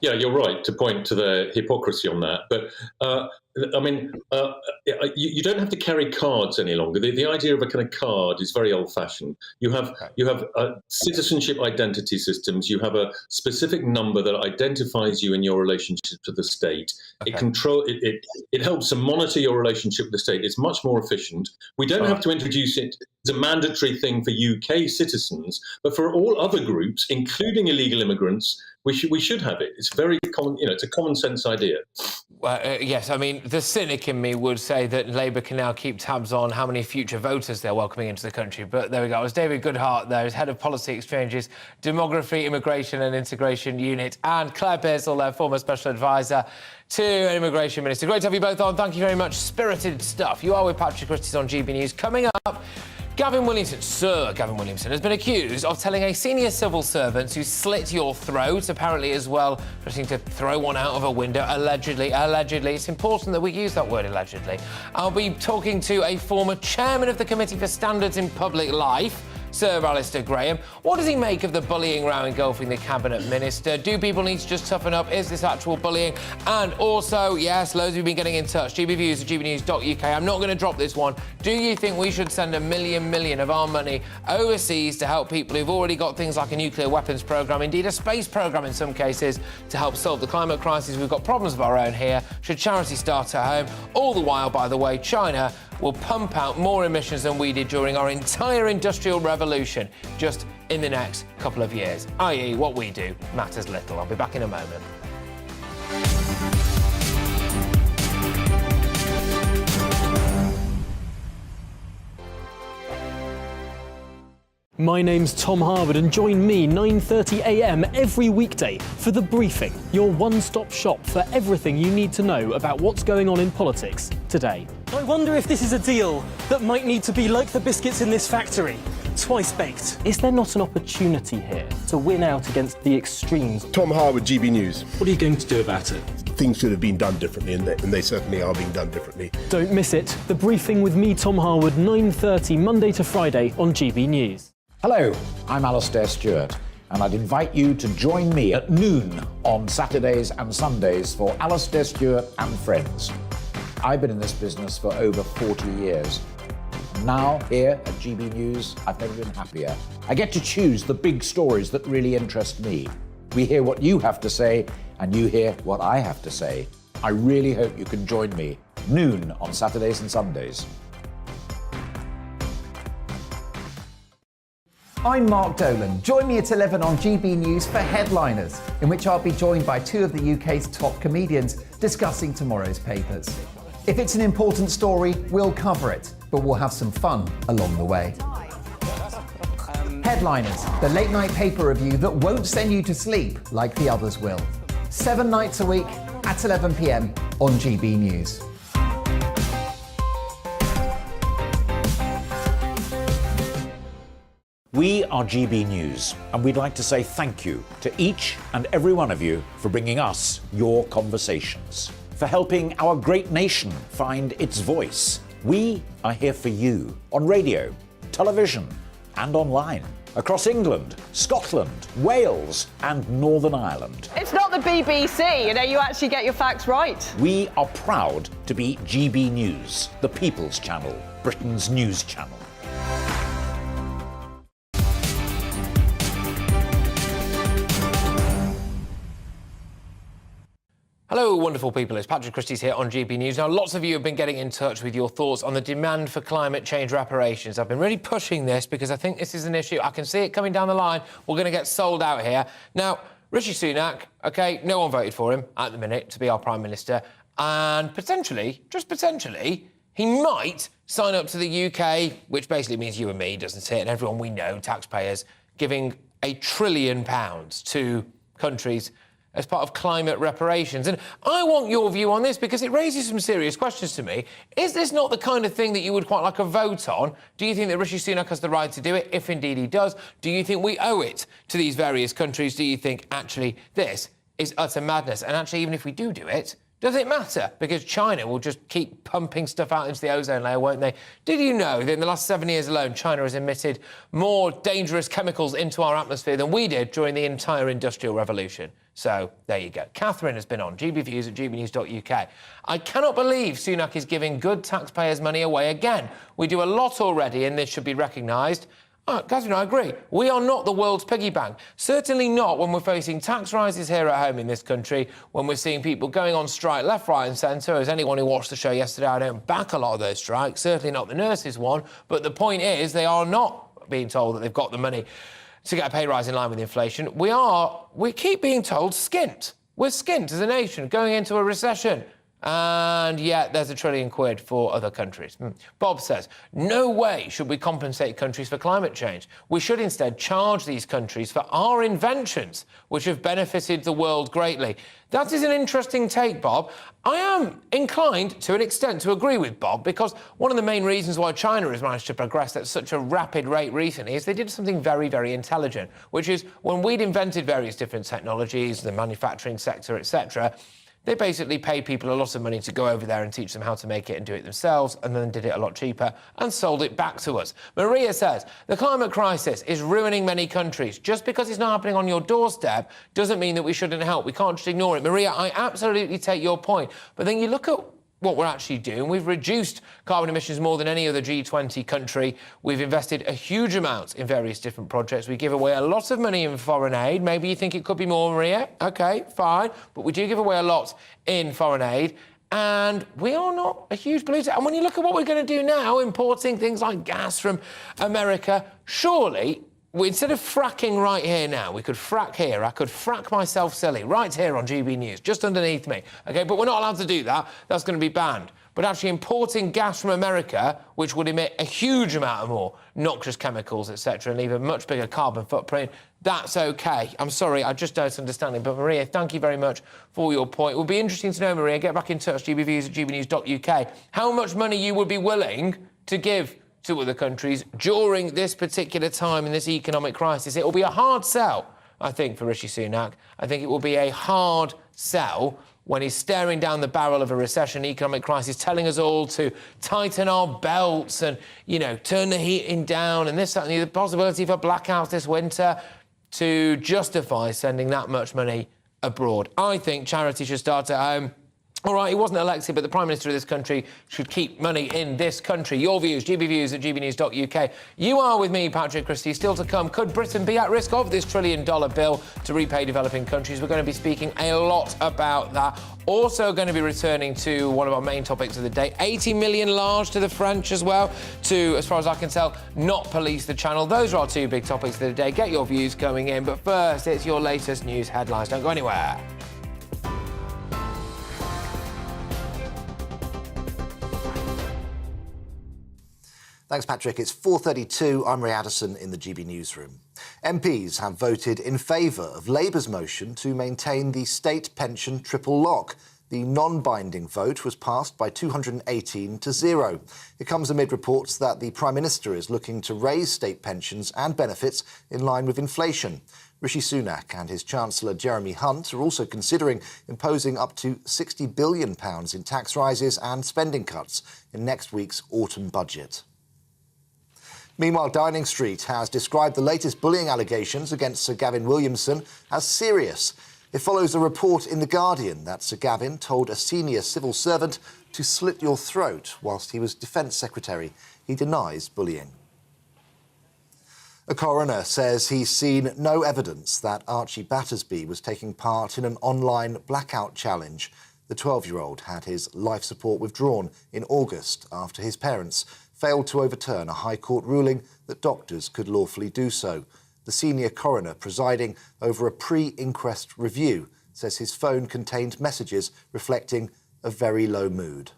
Yeah, you're right to point to the hypocrisy on that. But, I mean, you don't have to carry cards any longer. The idea of a kind of card is very old-fashioned. You have citizenship identity systems. You have a specific number that identifies you in your relationship to the state. It helps to monitor your relationship with the state. It's much more efficient. We don't have to introduce it as a mandatory thing for UK citizens, but for all other groups, including illegal immigrants, we should have it. It's very common, it's a common sense idea. Yes, I mean, the cynic in me would say that Labour can now keep tabs on how many future voters they're welcoming into the country. But there we go. It was David Goodhart there, as Head of Policy Exchanges, Demography, Immigration and Integration Unit, and Claire Pearsall, their former Special Advisor to an Immigration Minister. Great to have you both on. Thank you very much. Spirited stuff. You are with Patrick Christys on GB News. Coming up, Sir Gavin Williamson, has been accused of telling a senior civil servant to slit your throat, apparently as well, threatening to throw one out of a window, allegedly. It's important that we use that word, allegedly. I'll be talking to a former chairman of the Committee for Standards in Public Life, Sir Alistair Graham. What does he make of the bullying row engulfing the Cabinet Minister? Do people need to just toughen up? Is this actual bullying? And also, yes, loads of you have been getting in touch. GBviews at gbnews.uk. I'm not going to drop this one. Do you think we should send $1 million of our money overseas to help people who've already got things like a nuclear weapons programme, indeed a space programme in some cases, to help solve the climate crisis? We've got problems of our own here. Should charity start at home? All the while, by the way, China will pump out more emissions than we did during our entire industrial revolution just in the next couple of years, i.e. what we do matters little. I'll be back in a moment. My name's Tom Harwood, and join me 9:30 a.m. every weekday for The Briefing, your one-stop shop for everything you need to know about what's going on in politics today. I wonder if this is a deal that might need to be like the biscuits in this factory, twice baked. Is there not an opportunity here to win out against the extremes? Tom Harwood, GB News. What are you going to do about it? Things should have been done differently, and they certainly are being done differently. Don't miss it. The Briefing with me, Tom Harwood, 9:30 Monday to Friday on GB News. Hello, I'm Alastair Stewart, and I'd invite you to join me at noon on Saturdays and Sundays for Alastair Stewart and Friends. I've been in this business for over 40 years. Now, here at GB News, I've never been happier. I get to choose the big stories that really interest me. We hear what you have to say, and you hear what I have to say. I really hope you can join me, noon on Saturdays and Sundays. I'm Mark Dolan. Join me at 11 on GB News for Headliners, in which I'll be joined by two of the UK's top comedians discussing tomorrow's papers. If it's an important story, we'll cover it, but we'll have some fun along the way. Headliners, the late-night paper review that won't send you to sleep like the others will. 7 nights a week at 11 p.m. on GB News. We are GB News, and we'd like to say thank you to each and every one of you for bringing us your conversations, for helping our great nation find its voice. We are here for you on radio, television, and online. across England, Scotland, Wales and Northern Ireland. It's not the BBC, you actually get your facts right. We are proud to be GB News, the People's Channel, Britain's news channel. Hello, wonderful people. It's Patrick Christys here on GB News. Now, lots of you have been getting in touch with your thoughts on the demand for climate change reparations. I've been really pushing this because I think this is an issue. I can see it coming down the line. We're going to get sold out here. Now, Rishi Sunak, OK, no one voted for him at the minute to be our Prime Minister. And potentially, just potentially, he might sign up to the UK, which basically means you and me, doesn't it? And everyone we know, taxpayers, giving £1 trillion to countries as part of climate reparations. And I want your view on this because it raises some serious questions to me. Is this not the kind of thing that you would quite like a vote on? Do you think that Rishi Sunak has the right to do it, if indeed he does? Do you think we owe it to these various countries? Do you think, actually, this is utter madness? And actually, even if we do it, does it matter? Because China will just keep pumping stuff out into the ozone layer, won't they? Did you know that in the last 7 years alone, China has emitted more dangerous chemicals into our atmosphere than we did during the entire Industrial Revolution? So, there you go. Catherine has been on GBViews at gbnews.uk. I cannot believe Sunak is giving good taxpayers' money away again. We do a lot already, and this should be recognised. Catherine, I agree. We are not the world's piggy bank. Certainly not when we're facing tax rises here at home in this country, when we're seeing people going on strike left, right and centre. As anyone who watched the show yesterday, I don't back a lot of those strikes, certainly not the nurses one. But the point is, they are not being told that they've got the money to get a pay rise in line with inflation. We keep being told skint. We're skint as a nation going into a recession. And yet there's £1 trillion for other countries. Bob says, no way should we compensate countries for climate change. We should instead charge these countries for our inventions, which have benefited the world greatly. That is an interesting take, Bob. I am inclined, to an extent, to agree with Bob, because one of the main reasons why China has managed to progress at such a rapid rate recently is they did something very, very intelligent, which is when we'd invented various different technologies, the manufacturing sector, etc., they basically paid people a lot of money to go over there and teach them how to make it and do it themselves, and then did it a lot cheaper and sold it back to us. Maria says, the climate crisis is ruining many countries. Just because it's not happening on your doorstep doesn't mean that we shouldn't help. We can't just ignore it. Maria, I absolutely take your point. But then you look at what we're actually doing. We've reduced carbon emissions more than any other G20 country. We've invested a huge amount in various different projects. We give away a lot of money in foreign aid. Maybe you think it could be more, Maria. OK, fine. But we do give away a lot in foreign aid. And we are not a huge polluter. And when you look at what we're going to do now, importing things like gas from America, surely, instead of fracking right here now, we could frack here. I could frack myself silly right here on GB News, just underneath me. OK, but we're not allowed to do that. That's going to be banned. But actually importing gas from America, which would emit a huge amount of more noxious chemicals, etc., and leave a much bigger carbon footprint, that's OK. I'm sorry, I just don't understand it. But, Maria, thank you very much for your point. It would be interesting to know, Maria, get back in touch, gbviews at gbnews.uk, how much money you would be willing to give to other countries during this particular time in this economic crisis. It will be a hard sell, I think, for Rishi Sunak. I think it will be a hard sell when he's staring down the barrel of a recession, economic crisis, telling us all to tighten our belts and, turn the heating down and this, that, and the possibility for blackouts this winter, to justify sending that much money abroad. I think charity should start at home. All right, he wasn't elected, but the Prime Minister of this country should keep money in this country. Your views, gbviews at gbnews.uk. You are with me, Patrick Christys. Still to come, could Britain be at risk of this $1 trillion bill to repay developing countries? We're going to be speaking a lot about that. Also going to be returning to one of our main topics of the day, 80 million large to the French as well, to, as far as I can tell, not police the channel. Those are our two big topics of the day. Get your views going in. But first, it's your latest news headlines. Don't go anywhere. Thanks, Patrick. It's 4:32. I'm Ray Addison in the GB Newsroom. MPs have voted in favour of Labour's motion to maintain the state pension triple lock. The non-binding vote was passed by 218 to 0. It comes amid reports that the Prime Minister is looking to raise state pensions and benefits in line with inflation. Rishi Sunak and his Chancellor Jeremy Hunt are also considering imposing up to £60 billion in tax rises and spending cuts in next week's autumn budget. Meanwhile, Downing Street has described the latest bullying allegations against Sir Gavin Williamson as serious. It follows a report in The Guardian that Sir Gavin told a senior civil servant to slit your throat whilst he was Defence Secretary. He denies bullying. A coroner says he's seen no evidence that Archie Battersby was taking part in an online blackout challenge. The 12-year-old had his life support withdrawn in August after his parents failed to overturn a High Court ruling that doctors could lawfully do so. The senior coroner presiding over a pre-inquest review says his phone contained messages reflecting a very low mood.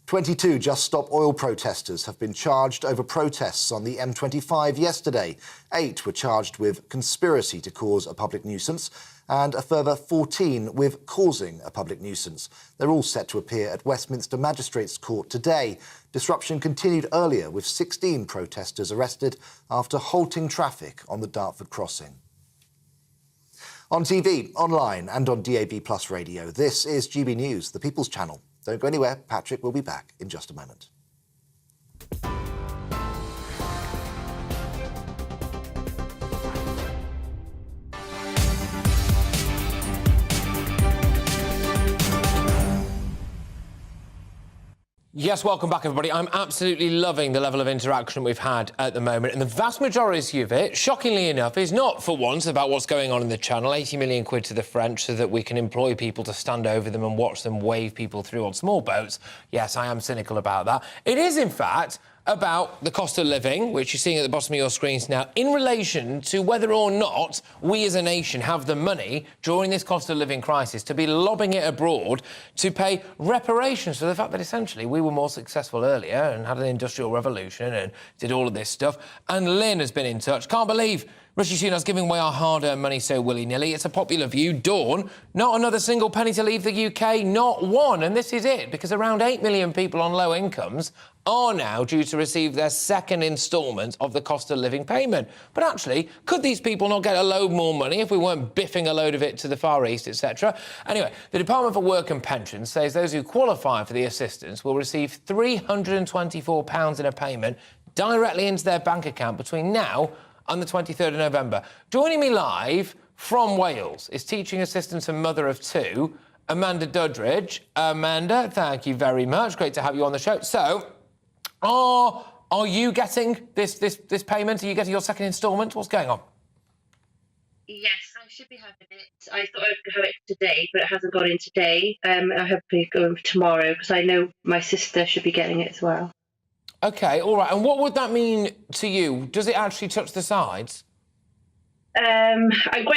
22 Just Stop Oil protesters have been charged over protests on the M25 yesterday. 8 were charged with conspiracy to cause a public nuisance and a further 14 with causing a public nuisance. They're all set to appear at Westminster Magistrates Court today. Disruption continued earlier with 16 protesters arrested after halting traffic on the Dartford crossing. On TV, online and on DAB+ radio, this is GB News, the People's Channel. Don't go anywhere. Patrick will be back in just a moment. Yes, welcome back, everybody. I'm absolutely loving the level of interaction we've had at the moment, and the vast majority of it, shockingly enough, is not for once about what's going on in the channel. 80 million quid to the French so that we can employ people to stand over them and watch them wave people through on small boats. Yes, I am cynical about that. It is, in fact, about the cost of living, which you're seeing at the bottom of your screens now, in relation to whether or not we as a nation have the money during this cost of living crisis to be lobbing it abroad to pay reparations for the fact that essentially we were more successful earlier and had an industrial revolution and did all of this stuff. And Lynn has been in touch. Can't believe Rishi Sunak's giving away our hard-earned money so willy-nilly. It's a popular view. Dawn, not another single penny to leave the UK, not one. And this is it, because around 8 million people on low incomes are now due to receive their second instalment of the cost of living payment. But actually, could these people not get a load more money if we weren't biffing a load of it to the Far East, etc.? Anyway, the Department for Work and Pensions says those who qualify for the assistance will receive £324 in a payment directly into their bank account between now and the 23rd of November. Joining me live from Wales is teaching assistant and mother of two, Amanda Dudridge. Amanda, thank you very much. Great to have you on the show. So, are you getting this payment? Are you getting your second instalment? What's going on? Yes, I should be having it. I thought I'd have it today, but it hasn't gone in today. I hope it's going tomorrow, because I know my sister should be getting it as well. OK, all right. And what would that mean to you? Does it actually touch the sides? I'm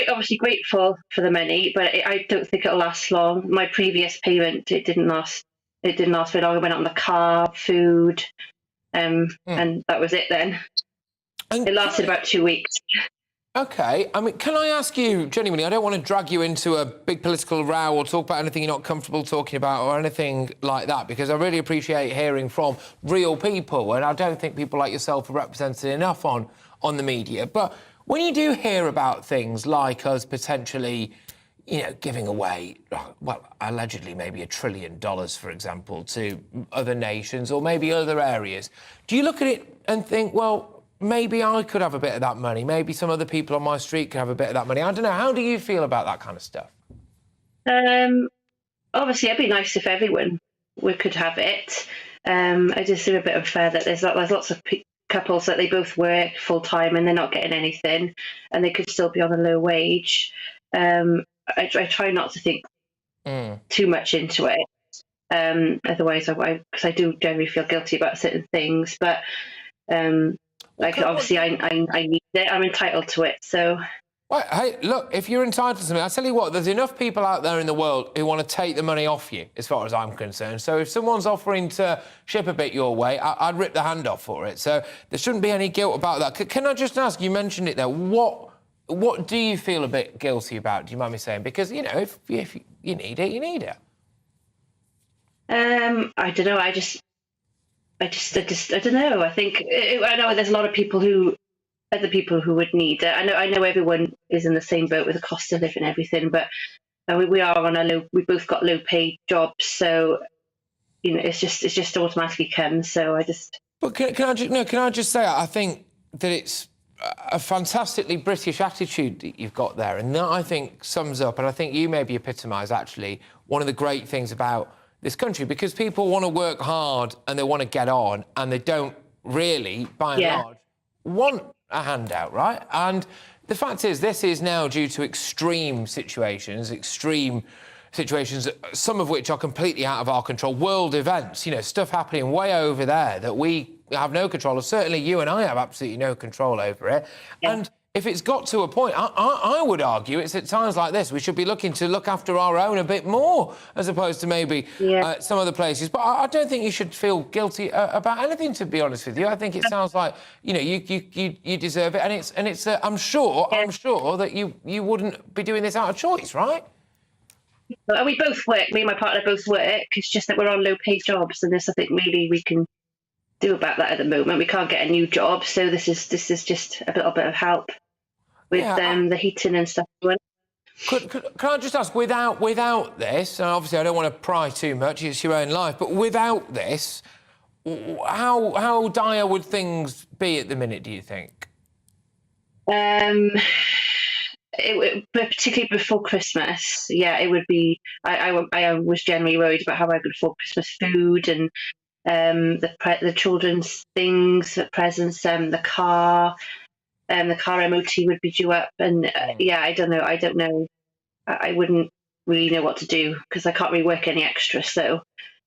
obviously grateful for the money, but I don't think it'll last long. My previous payment, it didn't last very long. I went on the car, food, and that was it then. And it lasted about 2 weeks. OK. I mean, can I ask you, genuinely, I don't want to drag you into a big political row or talk about anything you're not comfortable talking about or anything like that, because I really appreciate hearing from real people, and I don't think people like yourself are represented enough on the media. But when you do hear about things like us potentially, you know, giving away, well, allegedly maybe $1 trillion, for example, to other nations or maybe other areas, do you look at it and think, well, maybe I could have a bit of that money, maybe some other people on my street could have a bit of that money? I don't know. How do you feel about that kind of stuff? Obviously, it'd be nice if everyone could have it. I just seem a bit unfair that there's lots of couples that they both work full-time and they're not getting anything and they could still be on a low wage. I try not to think too much into it. Otherwise, because I do generally feel guilty about certain things. But obviously, I need it. I'm entitled to it. So. Well, hey, look, if you're entitled to something, I tell you what, there's enough people out there in the world who want to take the money off you, as far as I'm concerned. So if someone's offering to ship a bit your way, I'd rip the hand off for it. So there shouldn't be any guilt about that. Can I just ask, you mentioned it there, what do you feel a bit guilty about, do you mind me saying? Because, you know, if you need it, you need it. I don't know. I don't know. I know there's a lot of other people who would need it. I know everyone is in the same boat with the cost of living and everything, but we are on we both got low paid jobs, so you know it's just automatically comes. So I just But can I just say, I think that it's a fantastically British attitude that you've got there, and that I think sums up, and I think you maybe epitomise actually one of the great things about this country, because people want to work hard and they want to get on, and they don't really, by and large, want a handout, right? And the fact is, this is now due to extreme situations, some of which are completely out of our control, world events, you know, stuff happening way over there that we have no control of. Certainly you and I have absolutely no control over it. Yeah. And if it's got to a point, I would argue it's at times like this we should be looking to look after our own a bit more, as opposed to maybe some other places. But I don't think you should feel guilty about anything, to be honest with you. I think it sounds like, you know, you deserve it, and it's I'm sure that you wouldn't be doing this out of choice, right? Well, we both work. Me and my partner both work. It's just that we're on low-paid jobs, and there's nothing really we can do about that at the moment. We can't get a new job, so this is just a little bit of help with the heating and stuff. Can I just ask, without this, and obviously I don't want to pry too much, it's your own life, but without this, how dire would things be at the minute, do you think? Particularly before Christmas, it would be. I was generally worried about how I could afford Christmas food and the children's things, the presents, the car MOT would be due up, and I don't know. I wouldn't really know what to do because I can't really work any extra. So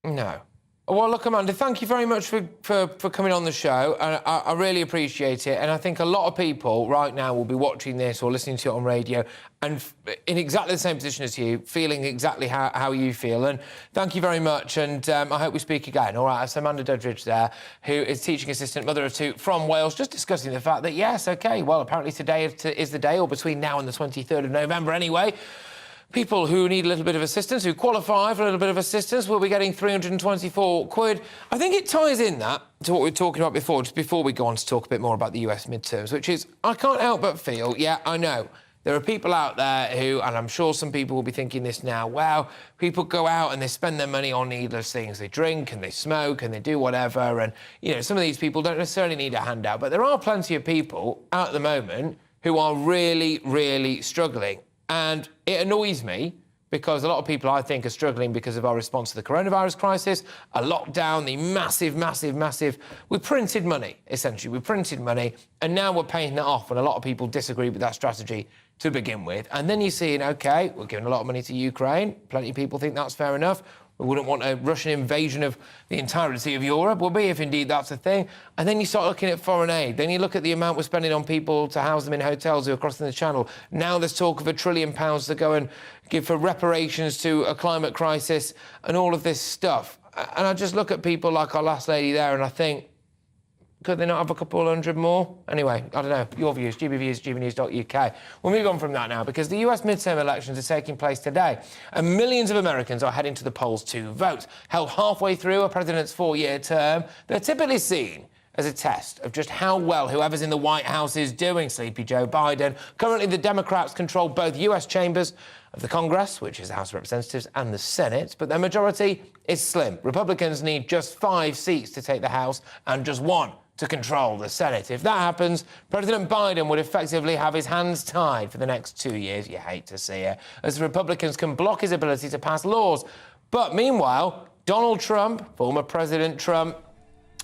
no. Well, look, Amanda, thank you very much for coming on the show. And I really appreciate it. And I think a lot of people right now will be watching this or listening to it on radio and in exactly the same position as you, feeling exactly how you feel. And thank you very much. And I hope we speak again. All right, that's Amanda Dudridge there, who is teaching assistant, mother of two, from Wales, just discussing the fact that, yes, OK, well, apparently today is the day, or between now and the 23rd of November anyway, people who need a little bit of assistance, who qualify for a little bit of assistance, will be getting 324 quid. I think it ties in that to what we were talking about before, just before we go on to talk a bit more about the US midterms, which is, I can't help but feel, I know, there are people out there who, and I'm sure some people will be thinking this now, well, people go out and they spend their money on needless things. They drink and they smoke and they do whatever. And, you know, some of these people don't necessarily need a handout. But there are plenty of people out at the moment who are really, really struggling. And it annoys me because a lot of people, I think, are struggling because of our response to the coronavirus crisis, a lockdown, the massive... We printed money, essentially. We printed money, and now we're paying that off, and a lot of people disagree with that strategy to begin with. And then you're seeing, OK, we're giving a lot of money to Ukraine. Plenty of people think that's fair enough. We wouldn't want a Russian invasion of the entirety of Europe, will be, if indeed that's a thing. And then you start looking at foreign aid. Then you look at the amount we're spending on people to house them in hotels who are crossing the Channel. Now there's talk of £1 trillion to go and give for reparations to a climate crisis and all of this stuff. And I just look at people like our last lady there and I think, could they not have a couple hundred more? Anyway, I don't know. Your views, GBViews, GBnews.uk. We'll move on from that now, because the US midterm elections are taking place today, and millions of Americans are heading to the polls to vote. Held halfway through a president's 4-year term, they're typically seen as a test of just how well whoever's in the White House is doing. Sleepy Joe Biden. Currently, the Democrats control both US chambers of the Congress, which is the House of Representatives, and the Senate, but their majority is slim. Republicans need just 5 seats to take the House and just 1 to control the Senate. If that happens, President Biden would effectively have his hands tied for the next 2 years. You hate to see it, as the Republicans can block his ability to pass laws. But meanwhile, Donald Trump, former President Trump,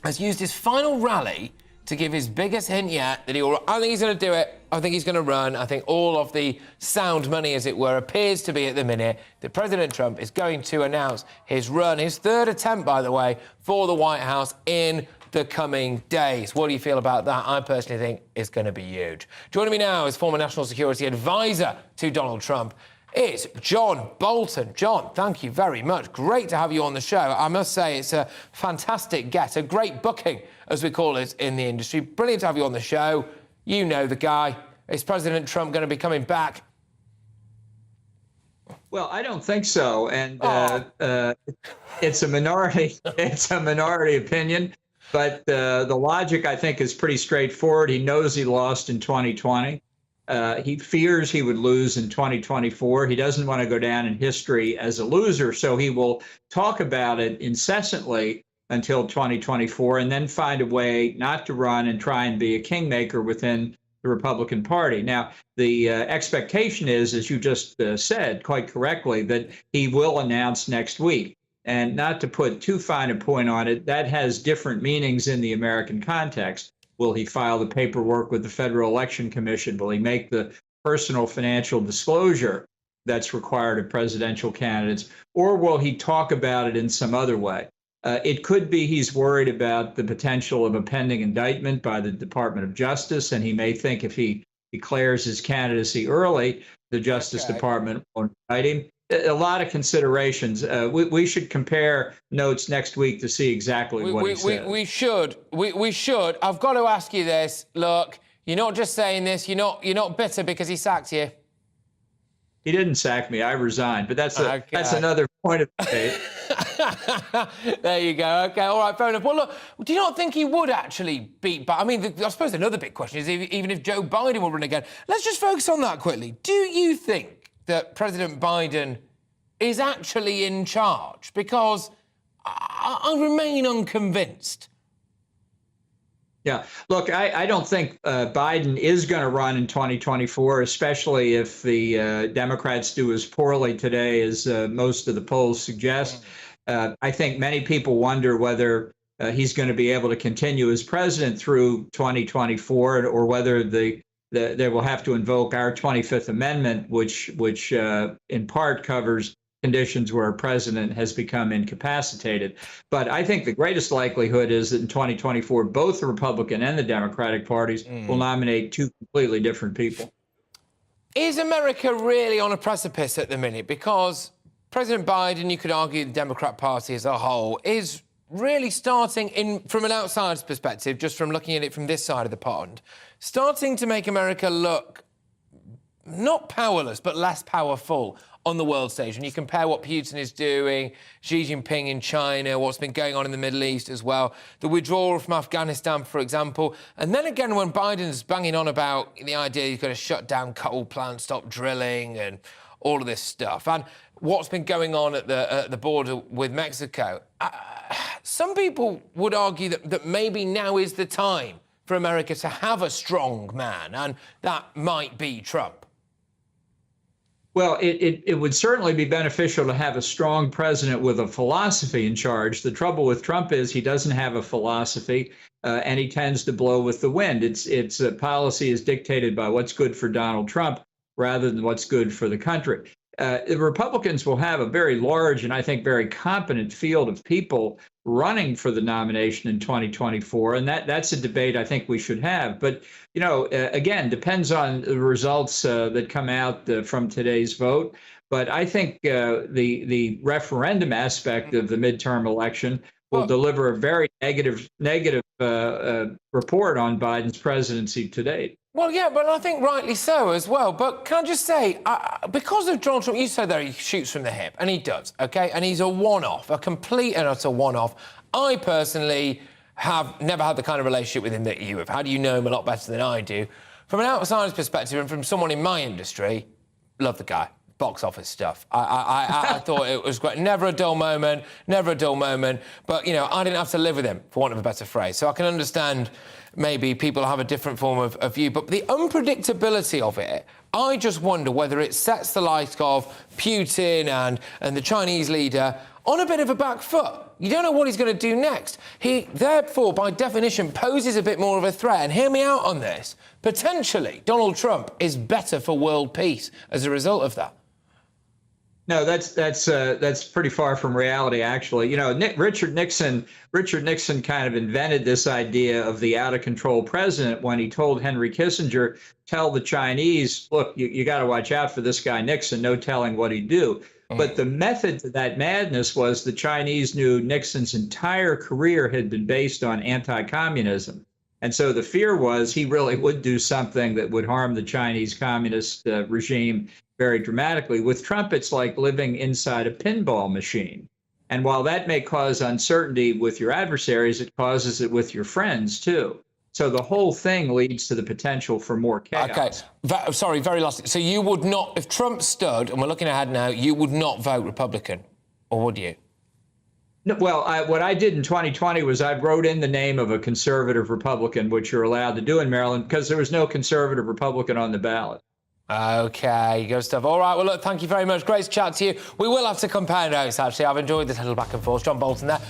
has used his final rally to give his biggest hint yet that I think he's going to do it. I think he's going to run. I think all of the sound money, as it were, appears to be at the minute that President Trump is going to announce his run, his 3rd attempt, by the way, for the White House in the coming days. What do you feel about that? I personally think it's going to be huge. Joining me now is former National Security Advisor to Donald Trump. It's John Bolton. John, thank you very much. Great to have you on the show. I must say it's a fantastic get, a great booking, as we call it in the industry. Brilliant to have you on the show. You know the guy. Is President Trump going to be coming back? Well, I don't think so. And it's a minority. It's a minority opinion. But the logic, I think, is pretty straightforward. He knows he lost in 2020. He fears he would lose in 2024. He doesn't want to go down in history as a loser, so he will talk about it incessantly. until 2024 and then find a way not to run and try and be a kingmaker within the Republican Party. Now, the expectation is, as you just said quite correctly, that he will announce next week. And not to put too fine a point on it, that has different meanings in the American context. Will he file the paperwork with the Federal Election Commission? Will he make the personal financial disclosure that's required of presidential candidates? Or will he talk about it in some other way? It could be he's worried about the potential of a pending indictment by the Department of Justice, and he may think if he declares his candidacy early, the Justice Department won't indict him. A lot of considerations. We should compare notes next week to see exactly what he said. We should. We should. I've got to ask you this. Look, you're not just saying this. You're not bitter because he sacked you. He didn't sack me. I resigned. But that's another point of debate. There you go. Okay, all right, fair enough. Well, look, do you not think he would actually beat Biden? I mean, I suppose another big question is even if Joe Biden will run again. Let's just focus on that quickly. Do you think that President Biden is actually in charge? Because I remain unconvinced. Yeah, look, I don't think Biden is going to run in 2024, especially if the Democrats do as poorly today as most of the polls suggest. I think many people wonder whether he's going to be able to continue as president through 2024, or whether they will have to invoke our 25th Amendment, which in part covers conditions where a president has become incapacitated. But I think the greatest likelihood is that in 2024, both the Republican and the Democratic parties will nominate two completely different people. Is America really on a precipice at the minute? Because President Biden, you could argue the Democrat Party as a whole, is really starting, from an outsider's perspective, just from looking at it from this side of the pond, starting to make America look not powerless, but less powerful on the world stage. And you compare what Putin is doing, Xi Jinping in China, what's been going on in the Middle East as well, the withdrawal from Afghanistan, for example. And then again, when Biden's banging on about the idea he's going to shut down coal plants, stop drilling and all of this stuff, and what's been going on at the border with Mexico, some people would argue that maybe now is the time for America to have a strong man, and that might be Trump. Well, it would certainly be beneficial to have a strong president with a philosophy in charge. The trouble with Trump is he doesn't have a philosophy, and he tends to blow with the wind. Its policy is dictated by what's good for Donald Trump rather than what's good for the country. The Republicans will have a very large and I think very competent field of people running for the nomination in 2024, and that's a debate I think we should have. But again, depends on the results that come out from today's vote. But I think the referendum aspect of the midterm election will deliver a very negative report on Biden's presidency to date. Well, yeah, but I think rightly so as well. But can I just say, because of Donald Trump, you said there he shoots from the hip, and he does, OK? And he's a one-off, a complete and utter one-off. I personally have never had the kind of relationship with him that you have had. You know him a lot better than I do. From an outsider's perspective and from someone in my industry, love the guy. Box office stuff. I thought it was great. Never a dull moment, never a dull moment. But, I didn't have to live with him, for want of a better phrase. So I can understand maybe people have a different form of view. But the unpredictability of it, I just wonder whether it sets the likes of Putin and the Chinese leader on a bit of a back foot. You don't know what he's going to do next. He, therefore, by definition, poses a bit more of a threat. And hear me out on this. Potentially, Donald Trump is better for world peace as a result of that. No, that's pretty far from reality, actually. Richard Nixon kind of invented this idea of the out-of-control president when he told Henry Kissinger, tell the Chinese, look, you got to watch out for this guy Nixon, no telling what he'd do. But the method to that madness was the Chinese knew Nixon's entire career had been based on anti-communism. And so the fear was he really would do something that would harm the Chinese communist regime very dramatically. With Trump, it's like living inside a pinball machine. And while that may cause uncertainty with your adversaries, it causes it with your friends, too. So the whole thing leads to the potential for more chaos. Okay. Sorry, very last. So you would not, if Trump stood, and we're looking ahead now, you would not vote Republican, or would you? Well, what I did in 2020 was I wrote in the name of a conservative Republican, which you're allowed to do in Maryland, because there was no conservative Republican on the ballot. OK, good stuff. All right, well, look, thank you very much. Great to chat to you. We will have to compare notes, actually. I've enjoyed this little back and forth. John Bolton there,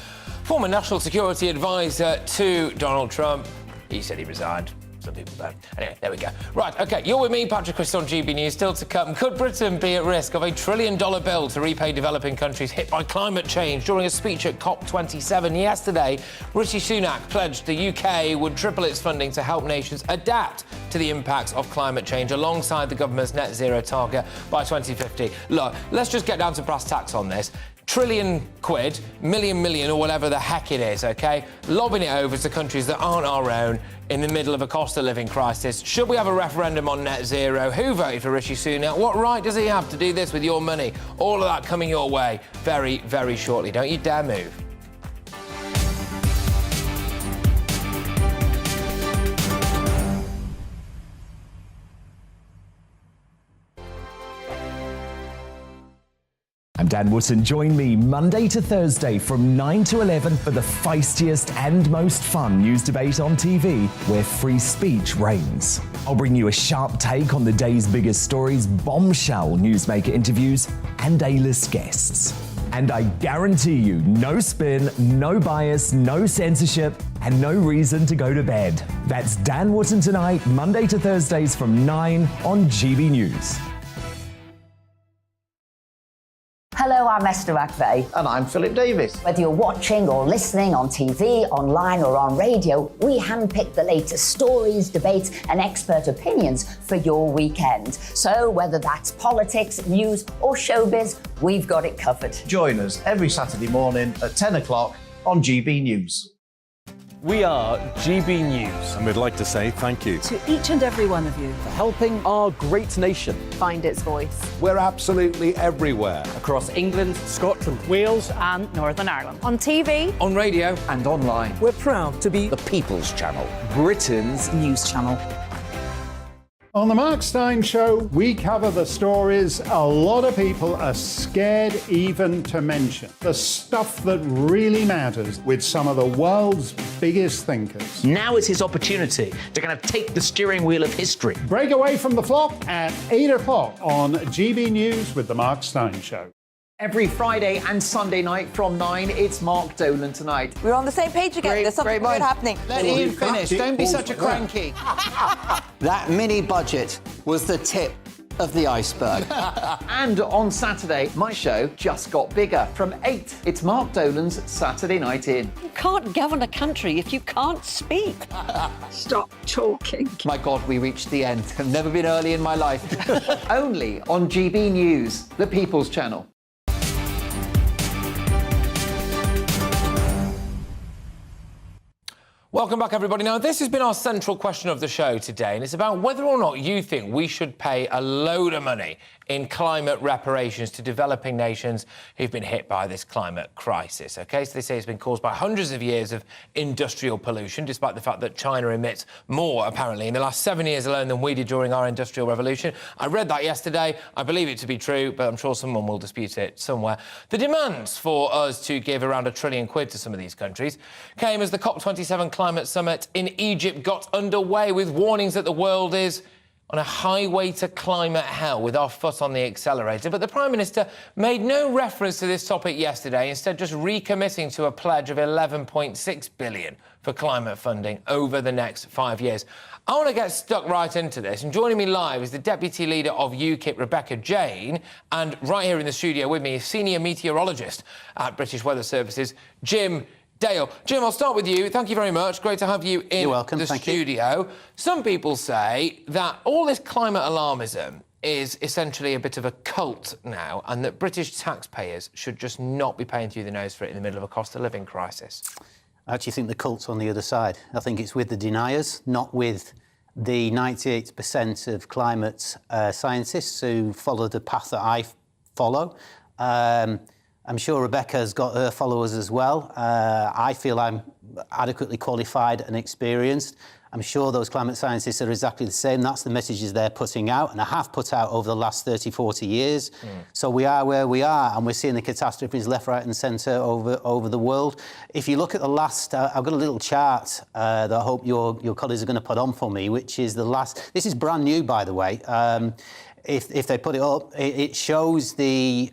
former National Security Advisor to Donald Trump. He said he resigned. Some people don't. Anyway, there we go. Right, OK, you're with me, Patrick Christys on GB News. Still to come, could Britain be at risk of a $1 trillion bill to repay developing countries hit by climate change? During a speech at COP27 yesterday, Rishi Sunak pledged the UK would triple its funding to help nations adapt to the impacts of climate change alongside the government's net zero target by 2050. Look, let's just get down to brass tacks on this. £1 trillion, million, or whatever the heck it is, OK? Lobbing it over to countries that aren't our own in the middle of a cost of living crisis. Should we have a referendum on net zero? Who voted for Rishi Sunak? What right does he have to do this with your money? All of that coming your way very, very shortly. Don't you dare move. I'm Dan Wootton. Join me Monday to Thursday from 9 to 11 for the feistiest and most fun news debate on TV, where free speech reigns. I'll bring you a sharp take on the day's biggest stories, bombshell newsmaker interviews, and A-list guests. And I guarantee you, no spin, no bias, no censorship, and no reason to go to bed. That's Dan Wootton tonight, Monday to Thursdays from 9 on GB News. Hello, I'm Esther McVeigh. And I'm Philip Davis. Whether you're watching or listening on TV, online or on radio, we handpick the latest stories, debates and expert opinions for your weekend. So whether that's politics, news or showbiz, we've got it covered. Join us every Saturday morning at 10 o'clock on GB News. We are GB News. And we'd like to say thank you to each and every one of you for helping our great nation find its voice. We're absolutely everywhere. Across England, Scotland, Wales and Northern Ireland. On TV, on radio and online. We're proud to be the People's Channel, Britain's news channel. On the Mark Steyn Show, we cover the stories a lot of people are scared even to mention. The stuff that really matters with some of the world's biggest thinkers. Now is his opportunity to kind of take the steering wheel of history. Break away from the flop at 8 o'clock on GB News with the Mark Steyn Show. Every Friday and Sunday night from 9, it's Mark Dolan Tonight. We're on the same page again. There's something good happening. Let Ian finish. Don't be such a cranky. That mini budget was the tip of the iceberg. And on Saturday, my show just got bigger. From 8, it's Mark Dolan's Saturday Night In. You can't govern a country if you can't speak. Stop talking. My God, we reached the end. I've never been early in my life. Only on GB News, the People's Channel. Welcome back, everybody. Now, this has been our central question of the show today, and it's about whether or not you think we should pay a load of money in climate reparations to developing nations who've been hit by this climate crisis. OK, so they say it's been caused by hundreds of years of industrial pollution, despite the fact that China emits more, apparently, in the last 7 years alone than we did during our industrial revolution. I read that yesterday. I believe it to be true, but I'm sure someone will dispute it somewhere. The demands for us to give around £1 trillion to some of these countries came as the COP27 climate summit in Egypt got underway, with warnings that the world is on a highway to climate hell, with our foot on the accelerator. But the Prime Minister made no reference to this topic yesterday, instead just recommitting to a pledge of £11.6 billion for climate funding over the next 5 years. I want to get stuck right into this, and joining me live is the Deputy Leader of UKIP, Rebecca Jane, and right here in the studio with me is Senior Meteorologist at British Weather Services, Jim Dale. Jim, I'll start with you. Thank you very much. Great to have you in the studio. Some people say that all this climate alarmism is essentially a bit of a cult now, and that British taxpayers should just not be paying through the nose for it in the middle of a cost of living crisis. I actually think the cult's on the other side. I think it's with the deniers, not with the 98% of climate scientists who follow the path that I follow. I'm sure Rebecca's got her followers as well. I feel I'm adequately qualified and experienced. I'm sure those climate scientists are exactly the same. That's the messages they're putting out and I have put out over the last 30, 40 years. So we are where we are and we're seeing the catastrophes left, right and centre over the world. If you look at the last, I've got a little chart that I hope your colleagues are going to put on for me, which is the last, this is brand new, by the way. If they put it up, it shows the...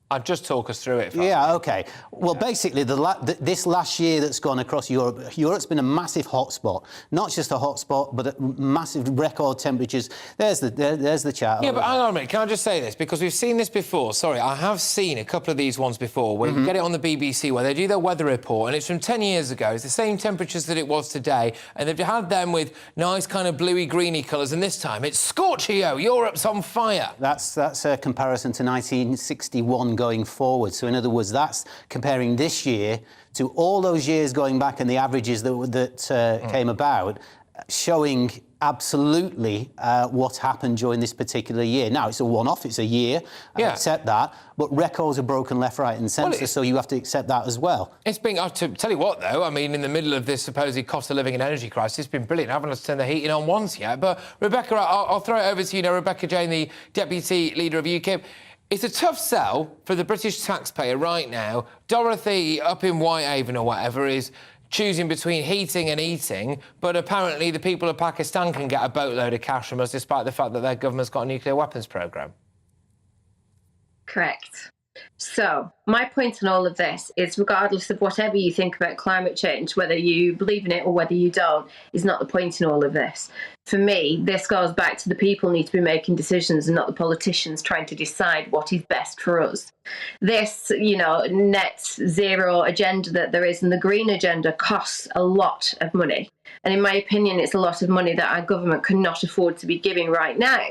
I'd just talk us through it. Yeah, OK. Well, basically, this last year that's gone across Europe, Europe's been a massive hotspot. Not just a hotspot, but massive record temperatures. There's the chart. Yeah, but hang on a minute. Can I just say this? Because we've seen this before. Sorry, I have seen a couple of these ones before where you get it on the BBC where they do their weather report and it's from 10 years ago. It's the same temperatures that it was today. And they've had them with nice kind of bluey-greeny colours. And this time it's scorchio. Europe's on fire. That's a comparison to 1961 going forward. So in other words, that's comparing this year to all those years going back and the averages that came about, showing absolutely what happened during this particular year. Now, it's a one-off, it's a year, I accept that, but records are broken left, right and centre, so you have to accept that as well. It's been, to tell you what, though, I mean, in the middle of this supposed cost of living and energy crisis, it's been brilliant. I haven't had to turn the heating on once yet. But, Rebecca, I'll throw it over to you now. Rebecca Jane, the Deputy Leader of UKIP. It's a tough sell for the British taxpayer right now. Dorothy up in Whitehaven or whatever is choosing between heating and eating, but apparently the people of Pakistan can get a boatload of cash from us despite the fact that their government's got a nuclear weapons programme. Correct. So, my point on all of this is regardless of whatever you think about climate change, whether you believe in it or whether you don't, is not the point in all of this. For me, this goes back to the people need to be making decisions and not the politicians trying to decide what is best for us. This, net zero agenda that there is and the green agenda costs a lot of money. And in my opinion, it's a lot of money that our government cannot afford to be giving right now.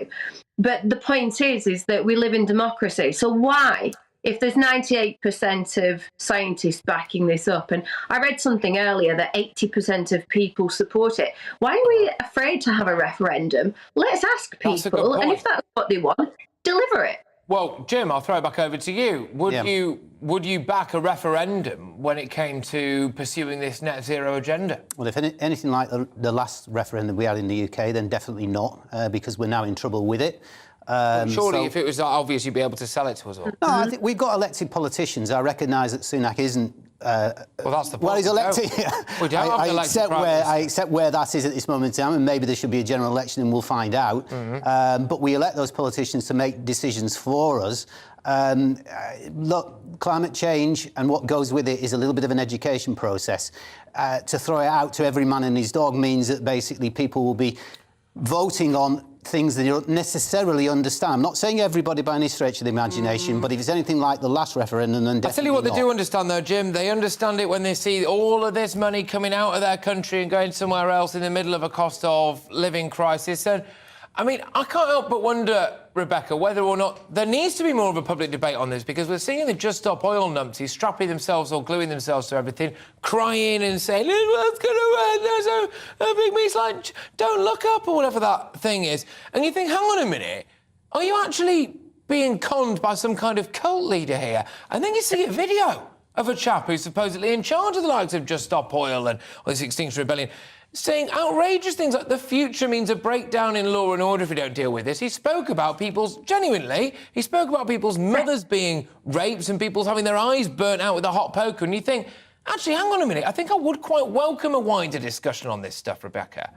But the point is that we live in democracy. So why? If there's 98% of scientists backing this up, and I read something earlier that 80% of people support it, why are we afraid to have a referendum? Let's ask people, and if that's what they want, deliver it. Well, Jim, I'll throw it back over to you. Would you back a referendum when it came to pursuing this net zero agenda? Well, if anything like the last referendum we had in the UK, then definitely not, because we're now in trouble with it. Surely, if it was that obvious, you'd be able to sell it to us all. No, I think we've got elected politicians. I recognise that Sunak isn't. Well, that's the point. Well, he's elected. We don't have an elected Prime Minister. I accept where that is at this moment in time, and maybe there should be a general election, and we'll find out. But we elect those politicians to make decisions for us. Look, climate change and what goes with it is a little bit of an education process. To throw it out to every man and his dog means that basically people will be voting on things that you don't necessarily understand. I'm not saying everybody by any stretch of the imagination, but if it's anything like the last referendum, then definitely I tell you what they do understand, though, Jim. They understand it when they see all of this money coming out of their country and going somewhere else in the middle of a cost of living crisis. And, I mean, I can't help but wonder, Rebecca, whether or not there needs to be more of a public debate on this, because we're seeing the Just Stop Oil numpties strapping themselves or gluing themselves to everything, crying and saying, what's going to end? There's a big meat like, don't look up, or whatever that thing is. And you think, hang on a minute, are you actually being conned by some kind of cult leader here? And then you see a video of a chap who's supposedly in charge of the likes of Just Stop Oil and this Extinction Rebellion, saying outrageous things like the future means a breakdown in law and order if we don't deal with this. He spoke about people's mothers being raped and people's having their eyes burnt out with a hot poker. And you think, actually, hang on a minute, I think I would quite welcome a wider discussion on this stuff, Rebecca.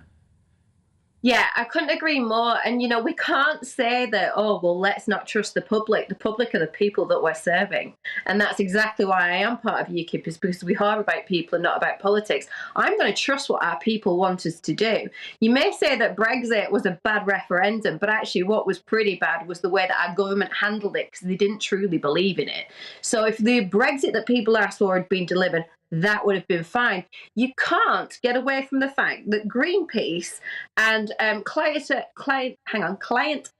Yeah, I couldn't agree more. And, we can't say that, oh, well, let's not trust the public. The public are the people that we're serving. And that's exactly why I am part of UKIP, is because we are about people and not about politics. I'm going to trust what our people want us to do. You may say that Brexit was a bad referendum, but actually what was pretty bad was the way that our government handled it, because they didn't truly believe in it. So if the Brexit that people asked for had been delivered, that would have been fine. You can't get away from the fact that Greenpeace and Client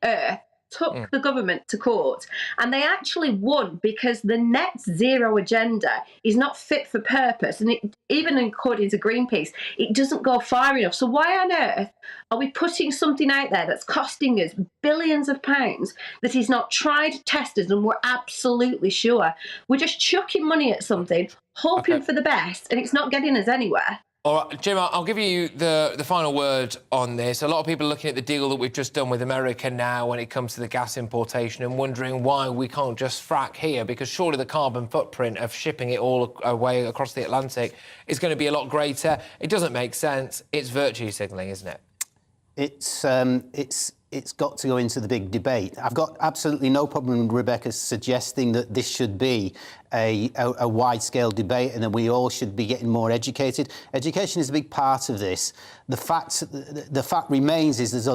Earth took the government to court, and they actually won because the net zero agenda is not fit for purpose. And even according to Greenpeace, it doesn't go far enough. So why on earth are we putting something out there that's costing us billions of pounds that is not tried, tested, and we're absolutely sure? We're just chucking money at something, hoping for the best, and it's not getting us anywhere. All right, Jim, I'll give you the final word on this. A lot of people are looking at the deal that we've just done with America now when it comes to the gas importation and wondering why we can't just frack here, because surely the carbon footprint of shipping it all away across the Atlantic is going to be a lot greater. It doesn't make sense. It's virtue signalling, isn't it? It's got to go into the big debate. I've got absolutely no problem with Rebecca suggesting that this should be a wide-scale debate and that we all should be getting more educated. Education is a big part of this. The fact remains is there's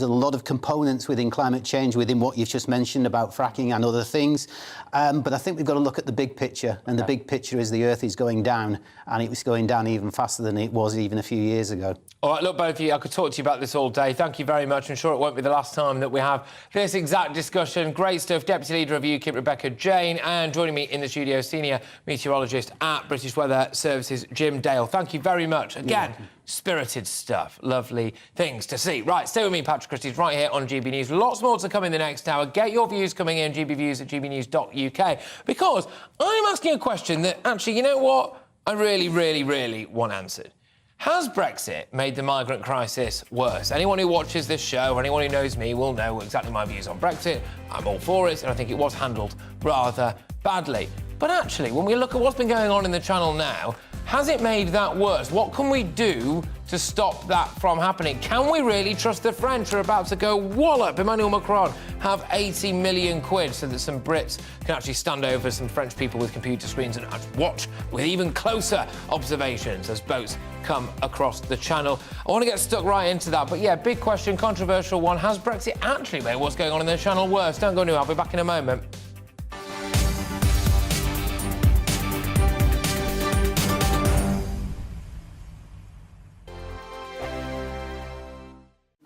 a lot of components within climate change, within what you've just mentioned about fracking and other things. But I think we've got to look at the big picture, and the big picture is the Earth is going down, and it was going down even faster than it was even a few years ago. All right, look, both of you, I could talk to you about this all day. Thank you very much. I'm sure it won't be the last time that we have this exact discussion. Great stuff. Deputy Leader of UKIP, Rebecca Jane, and joining me in the studio, Senior Meteorologist at British Weather Services, Jim Dale. Thank you very much. Again, spirited stuff. Lovely things to see. Right, stay with me, Patrick Christys, right here on GB News. Lots more to come in the next hour. Get your views coming in, gbviews@gbnews.uk, because I'm asking a question that actually, you know what, I really, really, really want answered. Has Brexit made the migrant crisis worse? Anyone who watches this show, or anyone who knows me, will know exactly my views on Brexit. I'm all for it, and I think it was handled rather badly. But actually, when we look at what's been going on in the Channel now, has it made that worse? What can we do to stop that from happening? Can we really trust the French? Are about to go wallop Emmanuel Macron, have 80 million quid so that some Brits can actually stand over some French people with computer screens and watch with even closer observations as boats come across the Channel. I want to get stuck right into that, but yeah, big question, controversial one. Has Brexit actually made what's going on in the Channel worse? Don't go anywhere, I'll be back in a moment.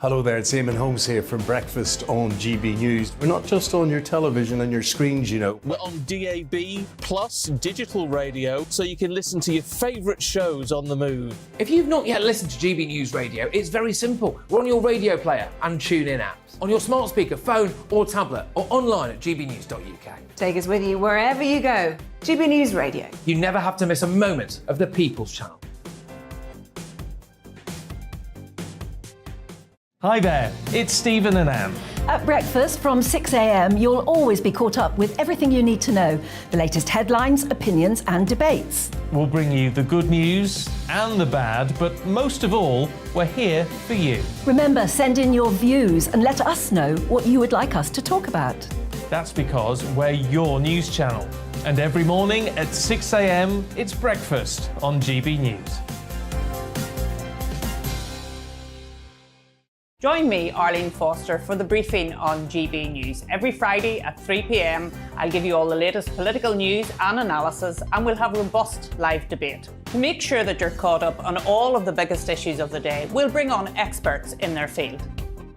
Hello there, it's Eamon Holmes here from Breakfast on GB News. We're not just on your television and your screens, you know. We're on DAB plus digital radio, so you can listen to your favourite shows on the move. If you've not yet listened to GB News Radio, it's very simple. We're on your radio player and tune-in apps, on your smart speaker, phone or tablet, or online at gbnews.uk. Take us with you wherever you go. GB News Radio. You never have to miss a moment of the People's Channel. Hi there, it's Stephen and Anne. At breakfast from 6 a.m, you'll always be caught up with everything you need to know, the latest headlines, opinions and debates. We'll bring you the good news and the bad, but most of all, we're here for you. Remember, send in your views and let us know what you would like us to talk about. That's because we're your news channel. And every morning at 6 a.m, it's breakfast on GB News. Join me, Arlene Foster, for the briefing on GB News. Every Friday at 3 p.m, I'll give you all the latest political news and analysis, and we'll have robust live debate. To make sure that you're caught up on all of the biggest issues of the day, we'll bring on experts in their field.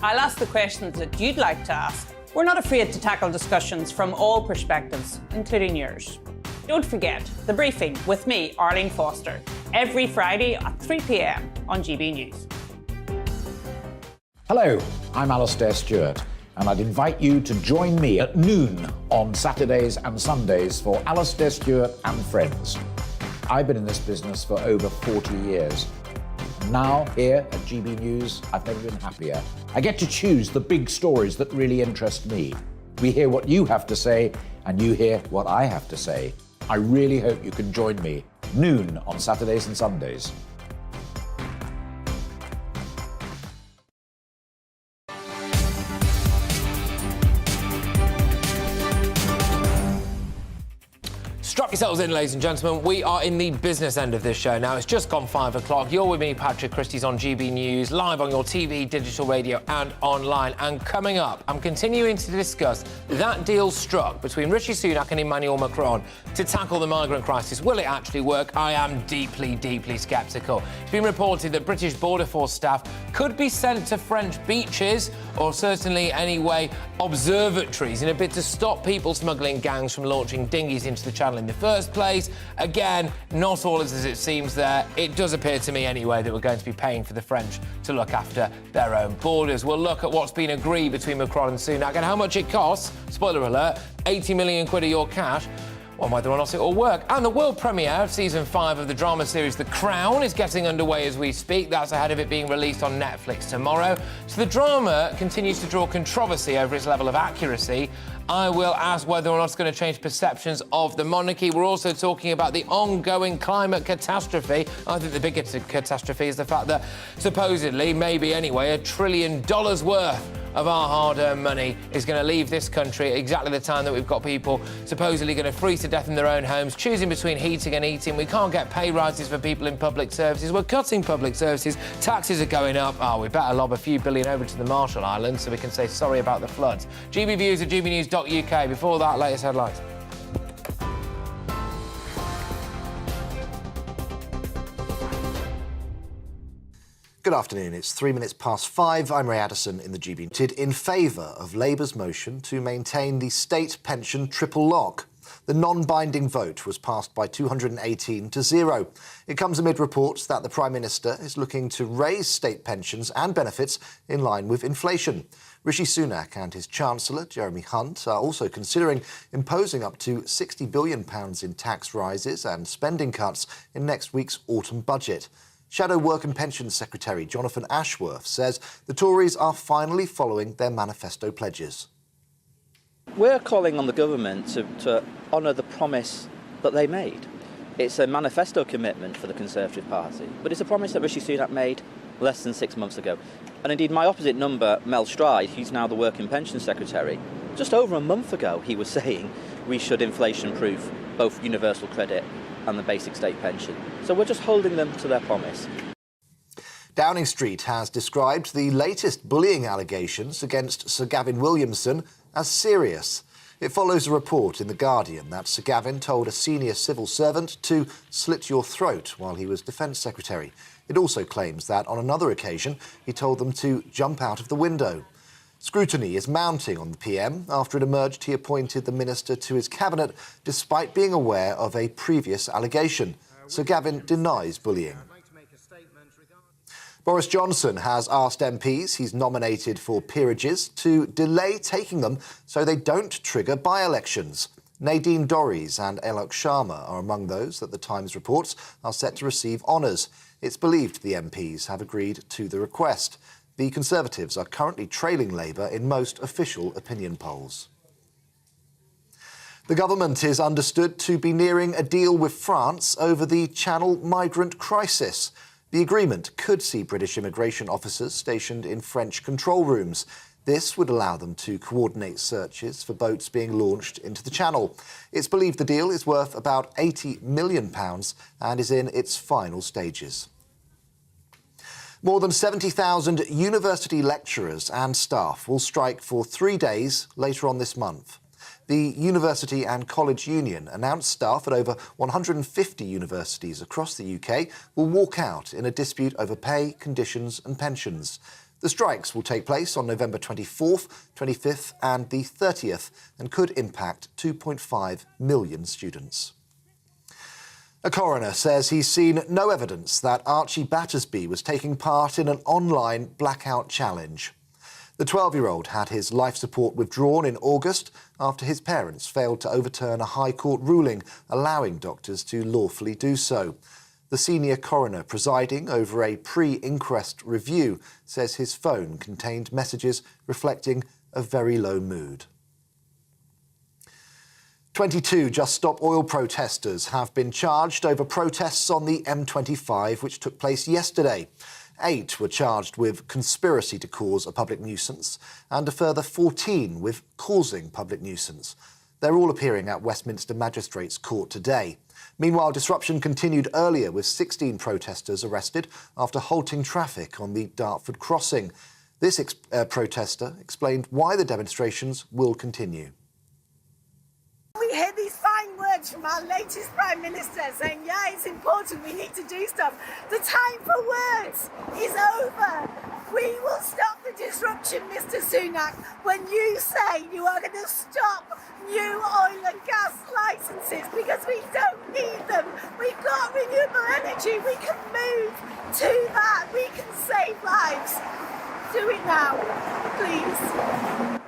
I'll ask the questions that you'd like to ask. We're not afraid to tackle discussions from all perspectives, including yours. Don't forget, the briefing with me, Arlene Foster, every Friday at 3 p.m. on GB News. Hello, I'm Alastair Stewart, and I'd invite you to join me at noon on Saturdays and Sundays for Alastair Stewart and Friends. I've been in this business for over 40 years. Now, here at GB News, I've never been happier. I get to choose the big stories that really interest me. We hear what you have to say, and you hear what I have to say. I really hope you can join me, noon on Saturdays and Sundays. Strap yourselves in, ladies and gentlemen. We are in the business end of this show now. It's just gone 5 o'clock. You're with me, Patrick Christys, on GB News, live on your TV, digital radio and online. And coming up, I'm continuing to discuss that deal struck between Rishi Sunak and Emmanuel Macron to tackle the migrant crisis. Will it actually work? I am deeply, deeply sceptical. It's been reported that British Border Force staff could be sent to French beaches, or certainly, anyway, observatories, in a bid to stop people smuggling gangs from launching dinghies into the Channel in the first place. Again, not all is as it seems there. It does appear to me, anyway, that we're going to be paying for the French to look after their own borders. We'll look at what's been agreed between Macron and Sunak and how much it costs. Spoiler alert, 80 million quid of your cash. On whether or not it will work. And the world premiere of season 5 of the drama series The Crown is getting underway as we speak. That's ahead of it being released on Netflix tomorrow. So the drama continues to draw controversy over its level of accuracy. I will ask whether or not it's going to change perceptions of the monarchy. We're also talking about the ongoing climate catastrophe. I think the biggest catastrophe is the fact that supposedly, maybe anyway, $1 trillion worth of our hard-earned money is going to leave this country at exactly the time that we've got people supposedly going to freeze to death in their own homes, choosing between heating and eating. We can't get pay rises for people in public services. We're cutting public services. Taxes are going up. Oh, we better lob a few billion over to the Marshall Islands so we can say sorry about the floods. GBviews at gbnews.uk. Before that, latest headlines. Good afternoon. It's 3 minutes past 5. I'm Ray Addison in the GB. In favour of Labour's motion to maintain the state pension triple lock. The non-binding vote was passed by 218 to 0. It comes amid reports that the Prime Minister is looking to raise state pensions and benefits in line with inflation. Rishi Sunak and his Chancellor, Jeremy Hunt, are also considering imposing up to £60 billion in tax rises and spending cuts in next week's autumn budget. Shadow Work and Pensions Secretary Jonathan Ashworth says the Tories are finally following their manifesto pledges. We're calling on the government to honour the promise that they made. It's a manifesto commitment for the Conservative Party, but it's a promise that Rishi Sunak made less than 6 months ago. And indeed, my opposite number, Mel Stride, who's now the Work and Pensions Secretary, just over a month ago he was saying we should inflation-proof both universal credit and the basic state pension. So we're just holding them to their promise. Downing Street has described the latest bullying allegations against Sir Gavin Williamson as serious. It follows a report in The Guardian that Sir Gavin told a senior civil servant to slit your throat while he was Defence Secretary. It also claims that on another occasion he told them to jump out of the window. Scrutiny is mounting on the PM after it emerged he appointed the minister to his cabinet despite being aware of a previous allegation. Sir Gavin denies bullying. Boris Johnson has asked MPs he's nominated for peerages to delay taking them so they don't trigger by-elections. Nadine Dorries and Alok Sharma are among those that the Times reports are set to receive honours. It's believed the MPs have agreed to the request. The Conservatives are currently trailing Labour in most official opinion polls. The government is understood to be nearing a deal with France over the Channel migrant crisis. The agreement could see British immigration officers stationed in French control rooms. This would allow them to coordinate searches for boats being launched into the Channel. It's believed the deal is worth about £80 million and is in its final stages. More than 70,000 university lecturers and staff will strike for 3 days later on this month. The University and College Union announced staff at over 150 universities across the UK will walk out in a dispute over pay, conditions and pensions. The strikes will take place on November 24th, 25th and the 30th and could impact 2.5 million students. A coroner says he's seen no evidence that Archie Battersby was taking part in an online blackout challenge. The 12-year-old had his life support withdrawn in August after his parents failed to overturn a High Court ruling allowing doctors to lawfully do so. The senior coroner presiding over a pre-inquest review says his phone contained messages reflecting a very low mood. 22 Just Stop Oil protesters have been charged over protests on the M25 which took place yesterday. 8 were charged with conspiracy to cause a public nuisance and a further 14 with causing public nuisance. They're all appearing at Westminster Magistrates' Court today. Meanwhile, disruption continued earlier with 16 protesters arrested after halting traffic on the Dartford crossing. This protester explained why the demonstrations will continue. We hear these fine words from our latest Prime Minister saying, yeah, it's important, we need to do stuff. The time for words is over. We will stop the disruption, Mr Sunak, when you say you are going to stop new oil and gas licences because we don't need them. We've got renewable energy, we can move to that, we can save lives. Do it now, please.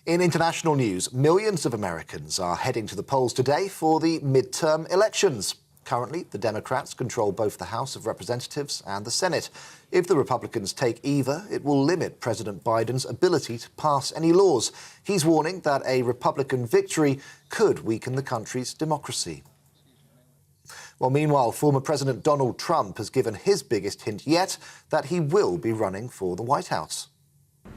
In international news, millions of Americans are heading to the polls today for the midterm elections. Currently, the Democrats control both the House of Representatives and the Senate. If the Republicans take either, it will limit President Biden's ability to pass any laws. He's warning that a Republican victory could weaken the country's democracy. Well, meanwhile, former President Donald Trump has given his biggest hint yet that he will be running for the White House.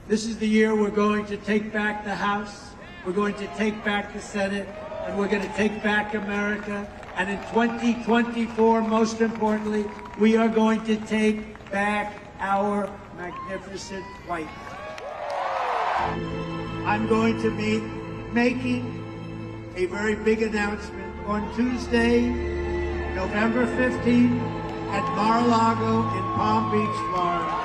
This is the year we're going to take back the House, we're going to take back the Senate, and we're going to take back America. And in 2024, most importantly, we are going to take back our magnificent White House. I'm going to be making a very big announcement on Tuesday, November 15th at Mar-a-Lago in Palm Beach, Florida.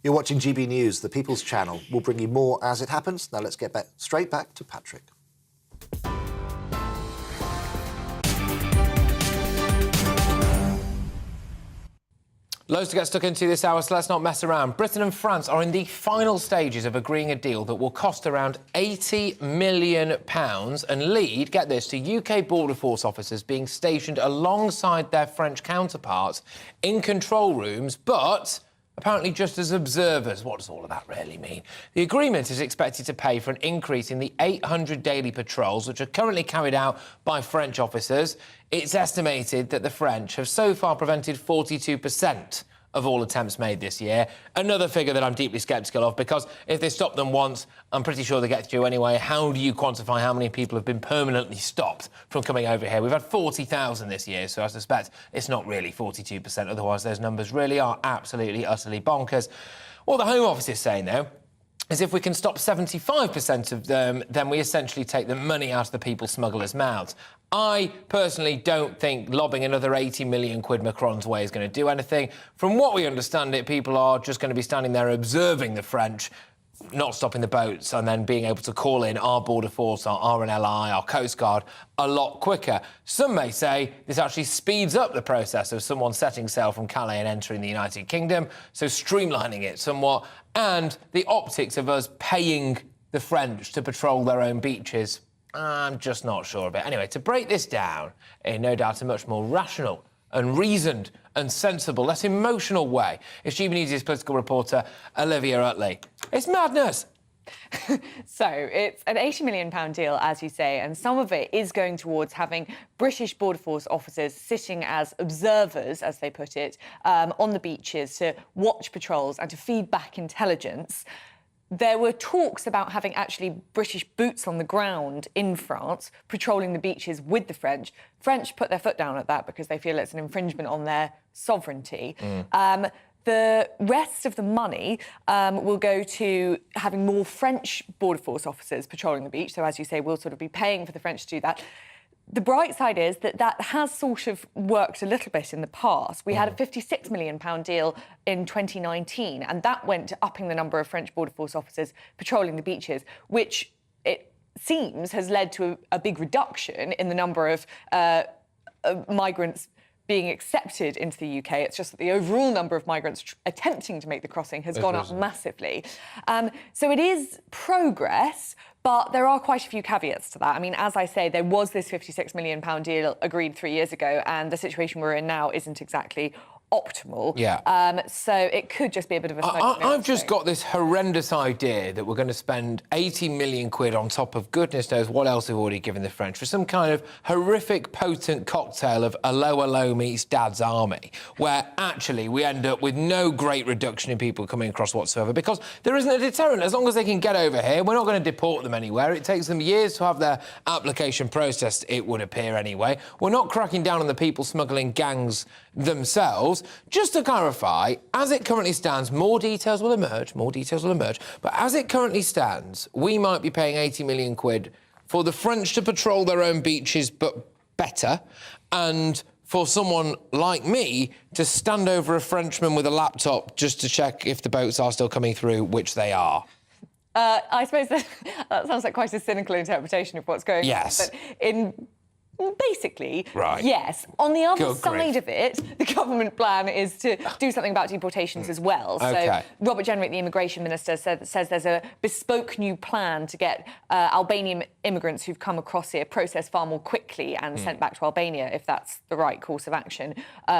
You're watching GB News, the People's Channel. We'll bring you more as it happens. Now let's get straight back to Patrick. Loads to get stuck into this hour, so let's not mess around. Britain and France are in the final stages of agreeing a deal that will cost around £80 million and lead, get this, to UK Border Force officers being stationed alongside their French counterparts in control rooms, but apparently just as observers. What does all of that really mean? The agreement is expected to pay for an increase in the 800 daily patrols, which are currently carried out by French officers. It's estimated that the French have so far prevented 42% of all attempts made this year. Another figure that I'm deeply sceptical of, because if they stop them once, I'm pretty sure they get through anyway. How do you quantify how many people have been permanently stopped from coming over here? We've had 40,000 this year, so I suspect it's not really 42%. Otherwise, those numbers really are absolutely, utterly bonkers. What the Home Office is saying, though, is if we can stop 75% of them, then we essentially take the money out of the people smugglers' mouths. I personally don't think lobbing another 80 million quid Macron's way is going to do anything. From what we understand it, people are just going to be standing there observing the French, not stopping the boats, and then being able to call in our Border Force, our RNLI, our Coast Guard a lot quicker. Some may say this actually speeds up the process of someone setting sail from Calais and entering the United Kingdom, so streamlining it somewhat, and the optics of us paying the French to patrol their own beaches. I'm just not sure of it. Anyway, to break this down in no doubt a much more rational and reasoned and sensible, less emotional way, is GBNews' political reporter Olivia Utley. It's madness! So it's an £80 million deal, as you say, and some of it is going towards having British Border Force officers sitting as observers, as they put it, on the beaches to watch patrols and to feed back intelligence. There were talks about having actually British boots on the ground in France, patrolling the beaches with the French. French put their foot down at that because they feel it's an infringement on their sovereignty. The rest of the money will go to having more French Border Force officers patrolling the beach. So, as you say, we'll sort of be paying for the French to do that. The bright side is that that has sort of worked a little bit in the past. We had a £56 million deal in 2019, and that went to upping the number of French Border Force officers patrolling the beaches, which it seems has led to a big reduction in the number of migrants being accepted into the UK. It's just that the overall number of migrants attempting to make the crossing has gone up massively. So it is progress, but there are quite a few caveats to that. I mean, as I say, there was this £56 million deal agreed 3 years ago, and the situation we're in now isn't exactly optimal. Yeah. So it could just be a bit of a I've just got this horrendous idea that we're going to spend 80 million quid on top of goodness knows what else we've already given the French for some kind of horrific, potent cocktail of allo meets Dad's Army, where actually we end up with no great reduction in people coming across whatsoever, because there isn't a deterrent. As long as they can get over here, we're not going to deport them anywhere. It takes them years to have their application processed, it would appear anyway. We're not cracking down on the people smuggling gangs themselves. Just to clarify, as it currently stands, more details will emerge, but as it currently stands, we might be paying 80 million quid for the French to patrol their own beaches, but better, and for someone like me to stand over a Frenchman with a laptop just to check if the boats are still coming through, which they are. I suppose that sounds like quite a cynical interpretation of what's going on. Yes. But basically, right. Yes. On the other Good side grief. of it, the government plan is to do something about deportations as well. Okay. So Robert Jenrick, the immigration minister, says there's a bespoke new plan to get Albanian immigrants who've come across here processed far more quickly and sent back to Albania, if that's the right course of action,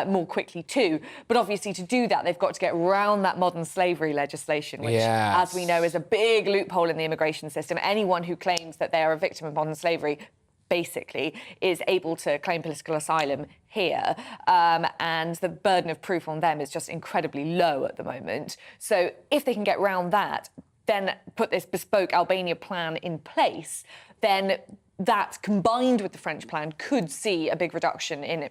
more quickly too. But obviously to do that, they've got to get around that modern slavery legislation, which, as we know, is a big loophole in the immigration system. Anyone who claims that they are a victim of modern slavery basically is able to claim political asylum here, and the burden of proof on them is just incredibly low at the moment. So if they can get round that, then put this bespoke Albania plan in place, then that, combined with the French plan, could see a big reduction in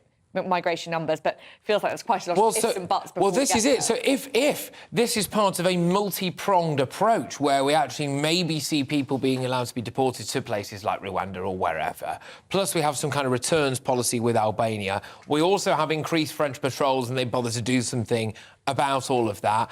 migration numbers, but feels like there's quite a lot of ifs and buts before we get there. So if this is part of a multi-pronged approach where we actually maybe see people being allowed to be deported to places like Rwanda or wherever, plus we have some kind of returns policy with Albania, we also have increased French patrols and they bother to do something about all of that,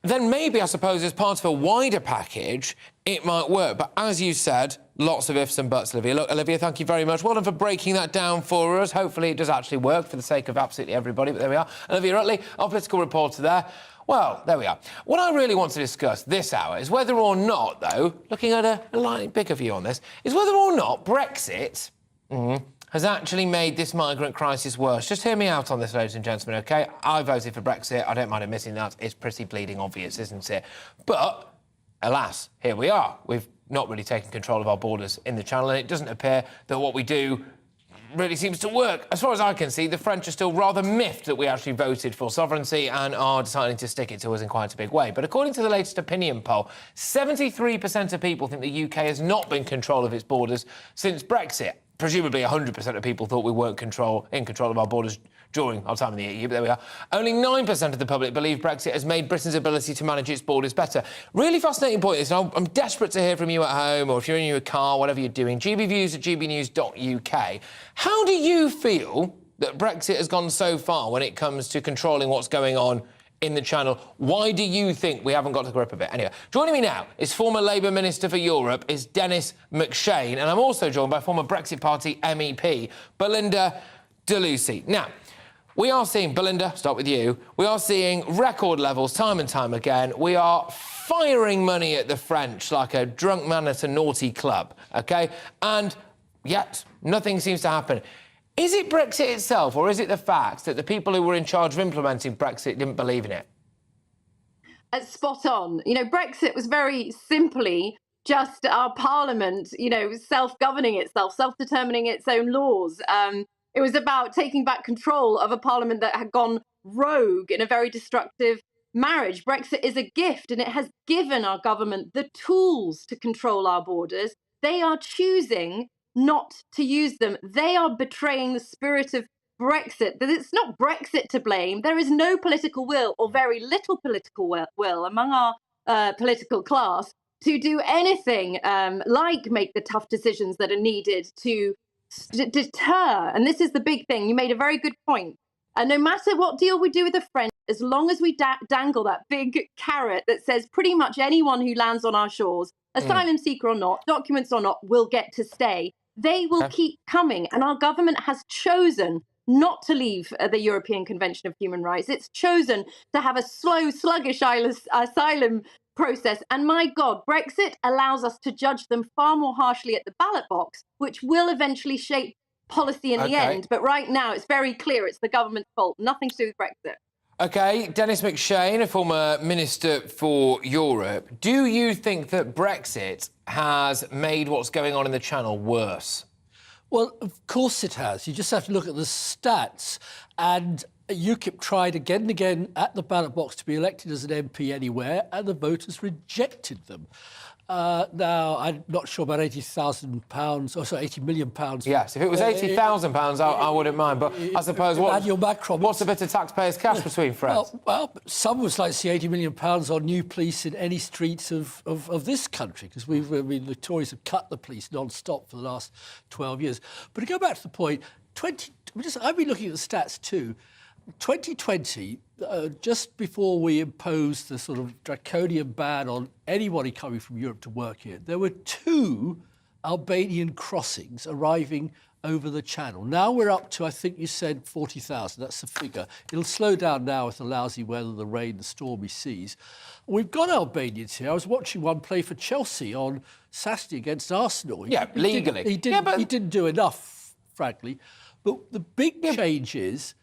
then maybe, I suppose, as part of a wider package, it might work. But as you said, lots of ifs and buts, Olivia. Look, Olivia, thank you very much. Well done for breaking that down for us. Hopefully it does actually work for the sake of absolutely everybody, but there we are. Olivia Rutley, our political reporter there. Well, there we are. What I really want to discuss this hour is whether or not, though, looking at a slightly bigger view on this, is whether or not Brexit has actually made this migrant crisis worse. Just hear me out on this, ladies and gentlemen, OK? I voted for Brexit. I don't mind admitting that. It's pretty bleeding obvious, isn't it? But, alas, here we are. We've not really taken control of our borders in the Channel, and it doesn't appear that what we do really seems to work. As far as I can see, the French are still rather miffed that we actually voted for sovereignty and are deciding to stick it to us in quite a big way. But according to the latest opinion poll, 73% of people think the UK has not been in control of its borders since Brexit. Presumably 100% of people thought we weren't in control of our borders during our time in the EU, but there we are. Only 9% of the public believe Brexit has made Britain's ability to manage its borders better. Really fascinating point this, and I'm desperate to hear from you at home, or if you're in your car, whatever you're doing. GBviews at gbnews.uk. How do you feel that Brexit has gone so far when it comes to controlling what's going on in the Channel? Why do you think we haven't got to the grip of it? Anyway, joining me now is former Labour Minister for Europe, is Dennis McShane, and I'm also joined by former Brexit Party MEP, Belinda Delucy. Now, we are seeing, Belinda, start with you, we are seeing record levels time and time again. We are firing money at the French like a drunk man at a naughty club, OK? And yet, nothing seems to happen. Is it Brexit itself, or is it the fact that the people who were in charge of implementing Brexit didn't believe in it? Spot on. You know, Brexit was very simply just our parliament, you know, self-governing itself, self-determining its own laws. It was about taking back control of a parliament that had gone rogue in a very destructive marriage. Brexit is a gift, and it has given our government the tools to control our borders. They are choosing not to use them. They are betraying the spirit of Brexit. It's not Brexit to blame. There is no political will, or very little political will among our political class to do anything like make the tough decisions that are needed to deter. And this is the big thing. You made a very good point. And no matter what deal we do with the French, as long as we dangle that big carrot that says pretty much anyone who lands on our shores, asylum seeker or not, documents or not, will get to stay. They will keep coming. And our government has chosen not to leave the European Convention of Human Rights. It's chosen to have a slow, sluggish asylum process. And my God, Brexit allows us to judge them far more harshly at the ballot box, which will eventually shape policy in the end. But right now, it's very clear it's the government's fault. Nothing to do with Brexit. OK, Dennis McShane, a former Minister for Europe. Do you think that Brexit has made what's going on in the Channel worse? Well, of course it has. You just have to look at the stats. And UKIP tried again and again at the ballot box to be elected as an MP anywhere, and the voters rejected them. Now, I'm not sure about £80,000, or sorry, £80 million. Yes, if it was £80,000, I wouldn't mind. But I suppose what's a bit of taxpayers' cash between friends? Well, some would like to see £80 million on new police in any streets of this country, because the Tories have cut the police non-stop for the last 12 years. But to go back to the point, I've been looking at the stats too. 2020, just before we imposed the sort of draconian ban on anybody coming from Europe to work here, there were 2 Albanian crossings arriving over the Channel. Now we're up to, I think you said 40,000, that's the figure. It'll slow down now with the lousy weather, the rain, the stormy seas. We've got Albanians here. I was watching one play for Chelsea on Saturday against Arsenal. Legally. He didn't do enough, frankly. But the big change is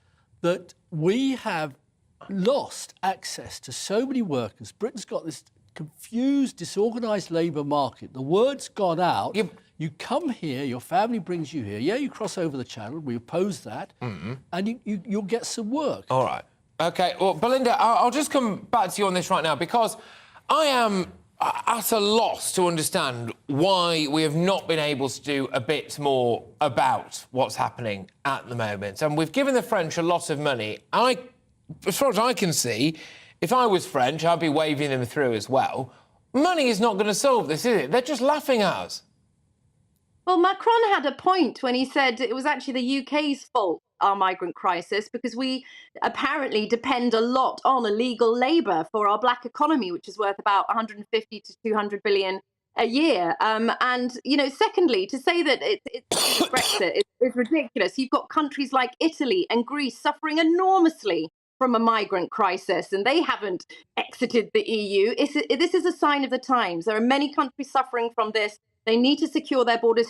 that we have lost access to so many workers. Britain's got this confused, disorganised labour market. The word's gone out. You come here, your family brings you here. Yeah, you cross over the Channel. We oppose that. And you'll get some work. All right. OK, well, Belinda, I'll just come back to you on this right now, because I am at a loss to understand why we have not been able to do a bit more about what's happening at the moment. And we've given the French a lot of money. As far as I can see, if I was French, I'd be waving them through as well. Money is not going to solve this, is it? They're just laughing at us. Well, Macron had a point when he said it was actually the UK's fault, our migrant crisis, because we apparently depend a lot on illegal labour for our black economy, which is worth about 150 to 200 billion a year. And, you know, secondly, to say that it's Brexit is ridiculous. You've got countries like Italy and Greece suffering enormously from a migrant crisis, and they haven't exited the EU. This is a sign of the times. There are many countries suffering from this. They need to secure their borders.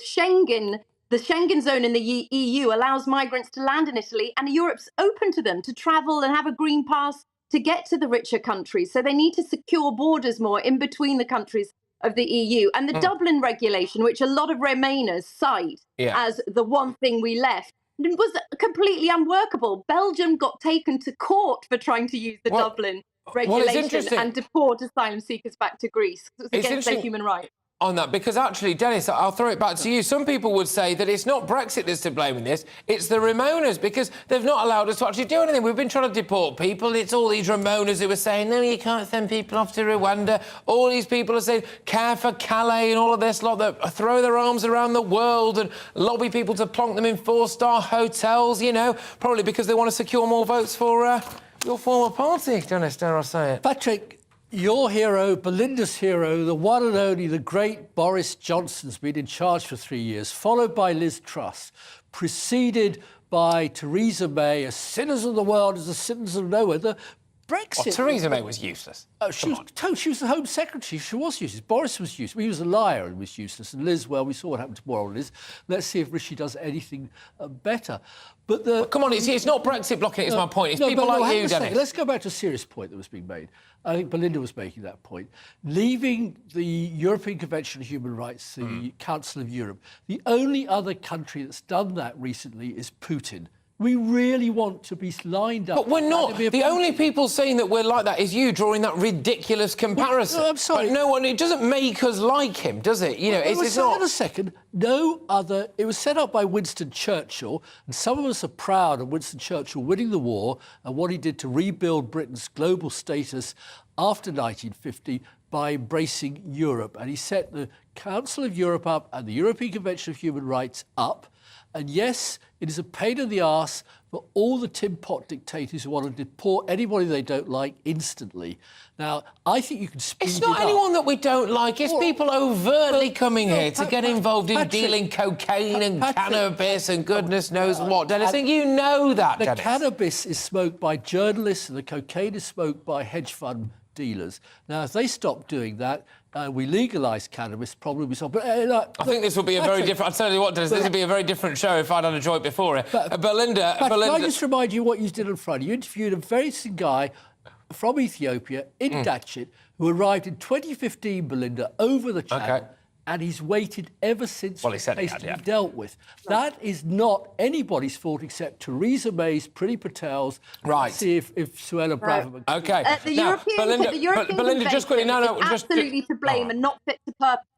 The Schengen zone in the EU allows migrants to land in Italy, and Europe's open to them to travel and have a green pass to get to the richer countries. So they need to secure borders more in between the countries of the EU. And the Dublin regulation, which a lot of Remainers cite as the one thing we left, was completely unworkable. Belgium got taken to court for trying to use the Dublin regulation and deport asylum seekers back to Greece. It was against their human rights. On that, because actually, Dennis, I'll throw it back to you. Some people would say that it's not Brexit that's to blame in this, it's the Remoaners, because they've not allowed us to actually do anything. We've been trying to deport people. It's all these Remoaners who were saying, no, you can't send people off to Rwanda. All these people are saying, care for Calais and all of this lot that throw their arms around the world and lobby people to plonk them in 4-star hotels, you know, probably because they want to secure more votes for your former party, Dennis, dare I say it. Patrick, your hero, Belinda's hero, the one and only, the great Boris Johnson's been in charge for 3 years, followed by Liz Truss, preceded by Theresa May, as sinners of the world as the sinners of nowhere. The Brexit... Theresa May was useless. She was the Home Secretary. She was useless. Boris was useless. He was a liar and was useless. And Liz, well, we saw what happened to moral Liz. Let's see if Rishi does anything better. But the... Come on, it's not Brexit blocking it, is my point. It's people like you, Dennis. Let's go back to a serious point that was being made. I think Belinda was making that point. Leaving the European Convention on Human Rights, the Council of Europe, the only other country that's done that recently is Putin. We really want to be lined up. But we're not. The only people saying that we're like that is you drawing that ridiculous comparison. Well, no, I'm sorry. But no one. It doesn't make us like him, does it? You know, it's not. Hold on a second. No other. It was set up by Winston Churchill, and some of us are proud of Winston Churchill winning the war and what he did to rebuild Britain's global status after 1950 by embracing Europe. And he set the Council of Europe up and the European Convention of Human Rights up. And yes, it is a pain in the arse for all the Tin Pot dictators who want to deport anybody they don't like instantly. Now, I think you can speed it up. It's not anyone that we don't like. It's people overtly coming here to get involved in dealing cocaine and cannabis and goodness knows what. Dennis, I think you know that, The Dennis. cannabis is smoked by journalists and the cocaine is smoked by hedge fund dealers. Now, if they stop doing that, we legalise cannabis, probably we stop. But I think this will be a very different. I'll tell you what, this would be a very different show if I'd had a joint before it. Belinda, can I just remind you what you did on Friday? You interviewed a very interesting guy from Ethiopia in Datchet who arrived in 2015, Belinda, over the channel. And he's waited ever since the case to be dealt with. That is not anybody's fault except Theresa May's, Priti Patel's. Right. See if Suella Braverman. Okay. The now, European Belinda, just quickly, is absolutely to blame and not fit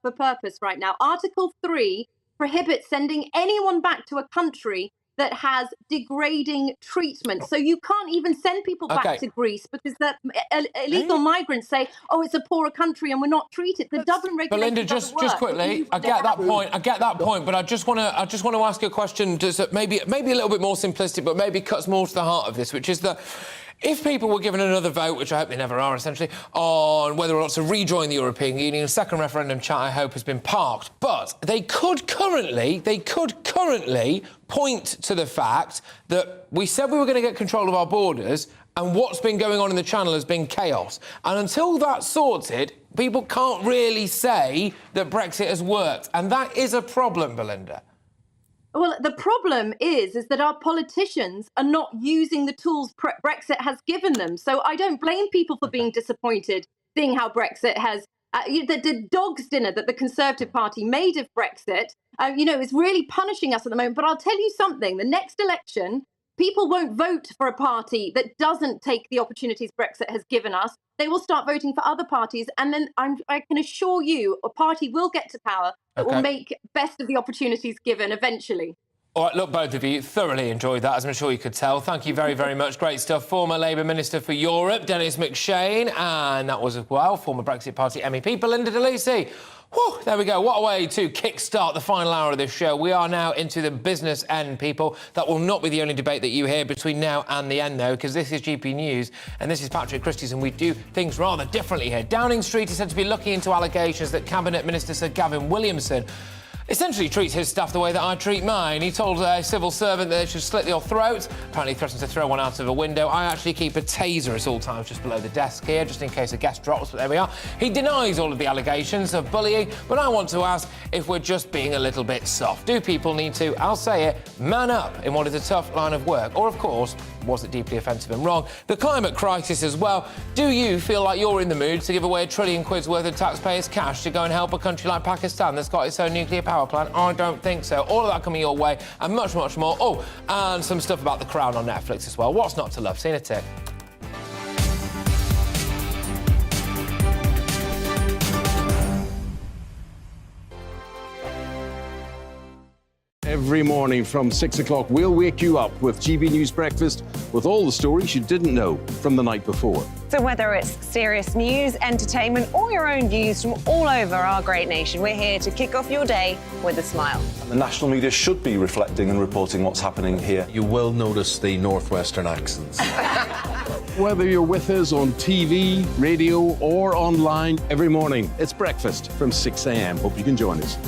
for purpose right now. Article 3 prohibits sending anyone back to a country that has degrading treatment. So you can't even send people back to Greece because the illegal migrants say, oh, it's a poorer country and we're not treated. The Dublin regulation Belinda, just quickly, I get that point, but I just want to ask you a question that maybe a little bit more simplistic, but maybe cuts more to the heart of this, which is that if people were given another vote, which I hope they never are, essentially, on whether or not to rejoin the European Union, a second referendum chat, I hope, has been parked. But they could currently point to the fact that we said we were going to get control of our borders, and what's been going on in the Channel has been chaos. And until that's sorted, people can't really say that Brexit has worked. And that is a problem, Belinda. Well, the problem is that our politicians are not using the tools Brexit has given them. So I don't blame people for being disappointed, seeing how Brexit has... the dog's dinner that the Conservative Party made of Brexit, is really punishing us at the moment. But I'll tell you something. The next election, people won't vote for a party that doesn't take the opportunities Brexit has given us. They will start voting for other parties. And then I can assure you a party will get to power that will make best of the opportunities given eventually. All right, look, both of you, thoroughly enjoyed that, as I'm sure you could tell. Thank you very, very much. Great stuff. Former Labour Minister for Europe, Dennis McShane, and that was, as well, former Brexit Party MEP, Belinda Delisi. Whew, there we go. What a way to kickstart the final hour of this show. We are now into the business end, people. That will not be the only debate that you hear between now and the end, though, because this is GP News and this is Patrick Christys, and we do things rather differently here. Downing Street is said to be looking into allegations that Cabinet Minister Sir Gavin Williamson essentially treats his staff the way that I treat mine. He told a civil servant that they should slit your throat, apparently threatened to throw one out of a window. I actually keep a taser at all times just below the desk here, just in case a guest drops, but there we are. He denies all of the allegations of bullying, but I want to ask if we're just being a little bit soft. Do people need to, I'll say it, man up in what is a tough line of work? Or, of course, was it deeply offensive and wrong? The climate crisis as well. Do you feel like you're in the mood to give away £1 trillion worth of taxpayers' cash to go and help a country like Pakistan that's got its own nuclear power plant? I don't think so. All of that coming your way and much, much more. Oh, and some stuff about The Crown on Netflix as well. What's not to love? See you in a tick. Every morning from 6 o'clock, we'll wake you up with GB News Breakfast with all the stories you didn't know from the night before. So whether it's serious news, entertainment, or your own views from all over our great nation, we're here to kick off your day with a smile. And the national media should be reflecting and reporting what's happening here. You will notice the northwestern accents. Whether you're with us on TV, radio, or online, every morning, it's breakfast from 6 a.m. Hope you can join us.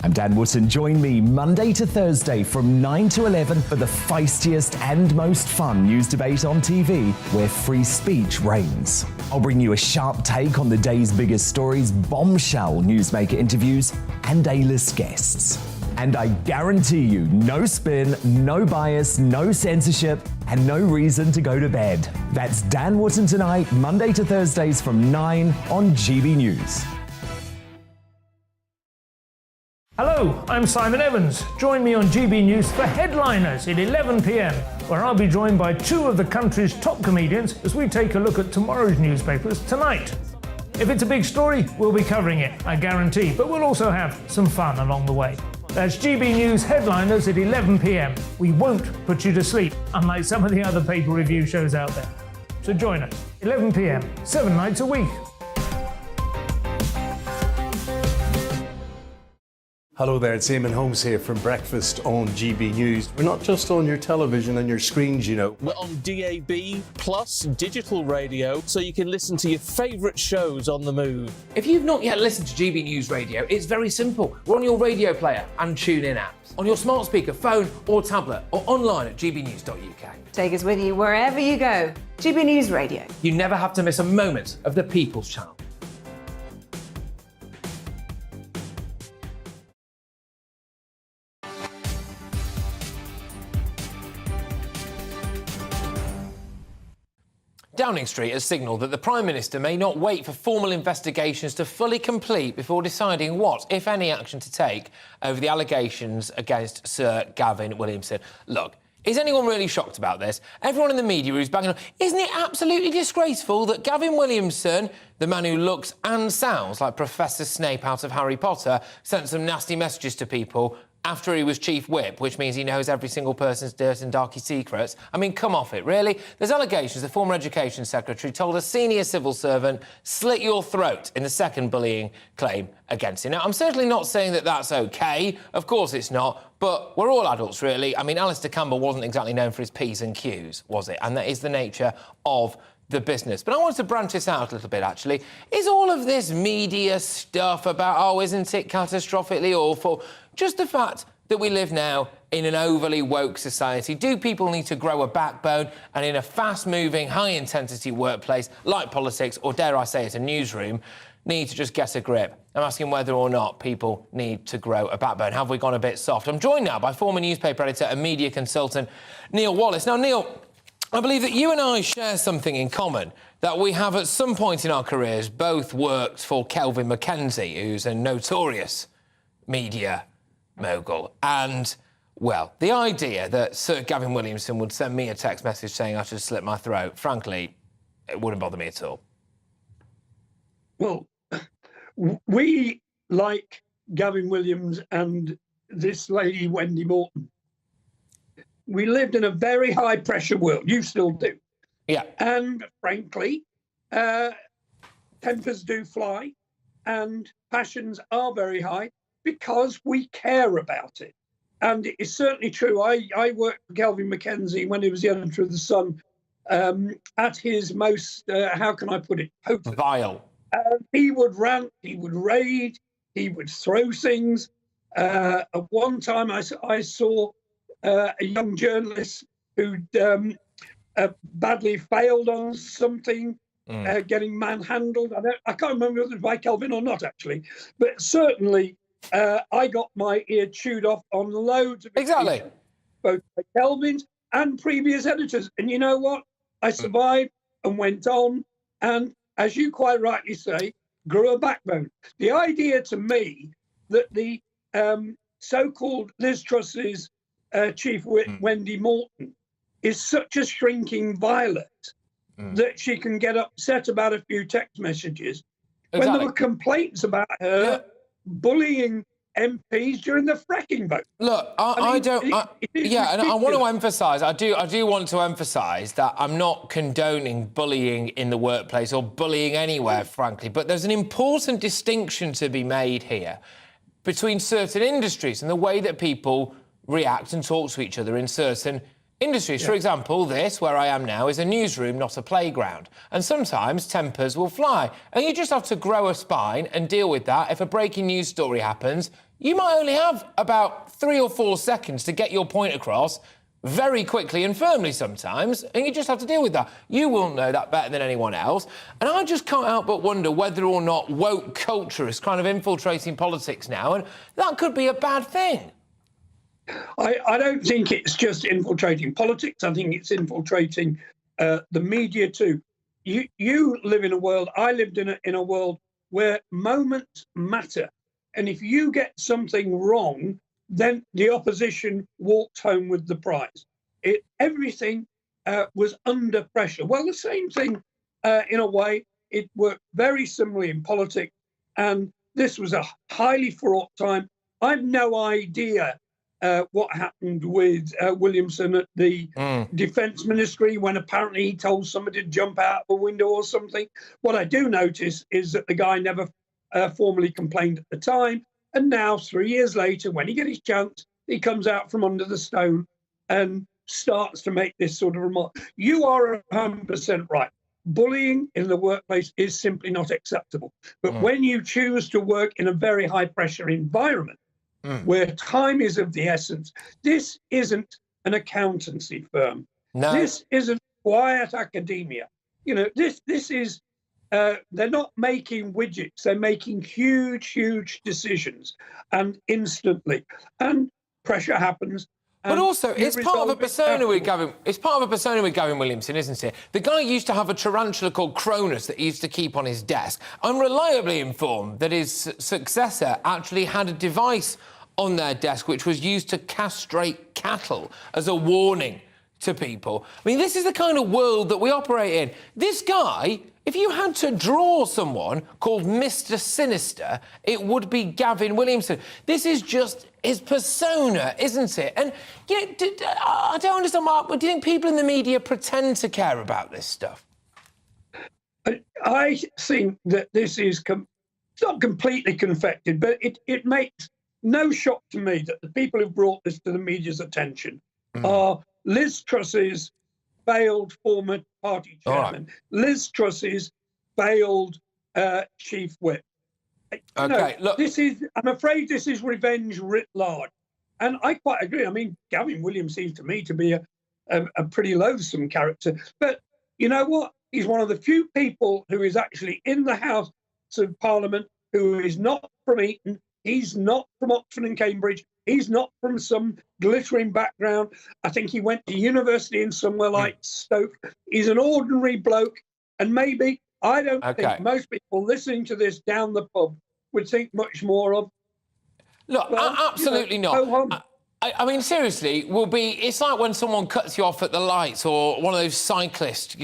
I'm Dan Wootton. Join me Monday to Thursday from 9 to 11 for the feistiest and most fun news debate on TV, where free speech reigns. I'll bring you a sharp take on the day's biggest stories, bombshell newsmaker interviews, and A-list guests. And I guarantee you, no spin, no bias, no censorship, and no reason to go to bed. That's Dan Wootton tonight, Monday to Thursdays from 9 on GB News. Hello, I'm Simon Evans. Join me on GB News for Headliners at 11 p.m, where I'll be joined by two of the country's top comedians as we take a look at tomorrow's newspapers tonight. If it's a big story, we'll be covering it, I guarantee, but we'll also have some fun along the way. That's GB News Headliners at 11 p.m. We won't put you to sleep, unlike some of the other paper review shows out there. So join us, 11 p.m, 7 nights a week. Hello there, it's Eamon Holmes here from Breakfast on GB News. We're not just on your television and your screens, you know. We're on DAB plus digital radio, so you can listen to your favourite shows on the move. If you've not yet listened to GB News Radio, it's very simple. We're on your radio player and TuneIn apps, on your smart speaker, phone or tablet, or online at gbnews.uk. Take us with you wherever you go. GB News Radio. You never have to miss a moment of the People's Channel. Downing Street has signalled that the Prime Minister may not wait for formal investigations to fully complete before deciding what, if any, action to take over the allegations against Sir Gavin Williamson. Look, is anyone really shocked about this? Everyone in the media is banging on. Isn't it absolutely disgraceful that Gavin Williamson, the man who looks and sounds like Professor Snape out of Harry Potter, sent some nasty messages to people after he was chief whip, which means he knows every single person's dirt and darky secrets? I mean, come off it, really? There's allegations the former education secretary told a senior civil servant, slit your throat, in the second bullying claim against him. Now, I'm certainly not saying that that's OK. Of course it's not. But we're all adults, really. I mean, Alistair Campbell wasn't exactly known for his P's and Q's, was it? And that is the nature of the business. But I wanted to branch this out a little bit, actually. Is all of this media stuff about, oh, isn't it catastrophically awful, just the fact that we live now in an overly woke society? Do people need to grow a backbone and in a fast-moving, high-intensity workplace like politics, or dare I say it, a newsroom, need to just get a grip? I'm asking whether or not people need to grow a backbone. Have we gone a bit soft? I'm joined now by former newspaper editor and media consultant Neil Wallace. Now, Neil, I believe that you and I share something in common, that we have at some point in our careers both worked for Kelvin Mackenzie, who's a notorious media mogul. And, well, the idea that Sir Gavin Williamson would send me a text message saying I should slit my throat, frankly, it wouldn't bother me at all. Well, we, like Gavin Williams and this lady, Wendy Morton, we lived in a very high-pressure world. You still do. Yeah. And, frankly, tempers do fly and passions are very high because we care about it. And it is certainly true. I worked for Kelvin Mackenzie when he was the editor of The Sun at his most, how can I put it, potent. Vile. He would rant, he would rage, he would throw things. At one time, I saw a young journalist who'd badly failed on something, getting manhandled. I can't remember if it was by Kelvin or not, actually. But certainly, I got my ear chewed off on loads of occasions, both by Kelvin's and previous editors. And you know what? I survived and went on and, as you quite rightly say, grew a backbone. The idea to me that the so-called Liz Truss's chief whip, Wendy Morton, is such a shrinking violet that she can get upset about a few text messages. When there were complaints about her bullying MPs during the fracking vote. Look, I want to emphasise, I do want to emphasise that I'm not condoning bullying in the workplace or bullying anywhere, frankly, but there's an important distinction to be made here between certain industries and the way that people react and talk to each other in certain industries. For example, this, where I am now, is a newsroom, not a playground. And sometimes tempers will fly. And you just have to grow a spine and deal with that. If a breaking news story happens, you might only have about 3 or 4 seconds to get your point across very quickly and firmly sometimes, and you just have to deal with that. You will know that better than anyone else. And I just can't help but wonder whether or not woke culture is kind of infiltrating politics now, and that could be a bad thing. I don't think it's just infiltrating politics. I think it's infiltrating the media too. You live in a world, I lived in a world where moments matter. And if you get something wrong, then the opposition walked home with the prize. Everything was under pressure. Well, the same thing, in a way, it worked very similarly in politics. And this was a highly fraught time. I've no idea what happened with Williamson at the Defence Ministry when apparently he told somebody to jump out a window or something. What I do notice is that the guy never formally complained at the time. And now, 3 years later, when he gets his chance, he comes out from under the stone and starts to make this sort of remark. You are 100% right. Bullying in the workplace is simply not acceptable. But when you choose to work in a very high pressure environment where time is of the essence, this isn't an accountancy firm. No. This isn't quiet academia. You know, this is, they're not making widgets, they're making huge decisions, and instantly. And pressure happens. But also, it's part of a persona with Gavin. It's part of a persona with Gavin Williamson, isn't it? The guy used to have a tarantula called Cronus that he used to keep on his desk. I'm reliably informed that his successor actually had a device on their desk which was used to castrate cattle as a warning to people. I mean, this is the kind of world that we operate in. This guy, if you had to draw someone called Mr. Sinister, it would be Gavin Williamson. This is just his persona, isn't it? And, you know, I don't understand, Mark, but do you think people in the media pretend to care about this stuff? I think that this is it's not completely confected, but it makes no shock to me that the people who've brought this to the media's attention are Liz Truss's failed former party chairman, Liz Truss's failed chief whip. Okay, look, I'm afraid this is revenge writ large. And I quite agree. I mean, Gavin Williams seems to me to be a pretty loathsome character. But you know what? He's one of the few people who is actually in the House of Parliament who is not from Eton. He's not from Oxford and Cambridge. He's not from some glittering background. I think he went to university in somewhere like Stoke. He's an ordinary bloke. And maybe, I don't think most people listening to this down the pub would think much more of. Look, absolutely not. I mean, seriously, it's like when someone cuts you off at the lights, or one of those cyclists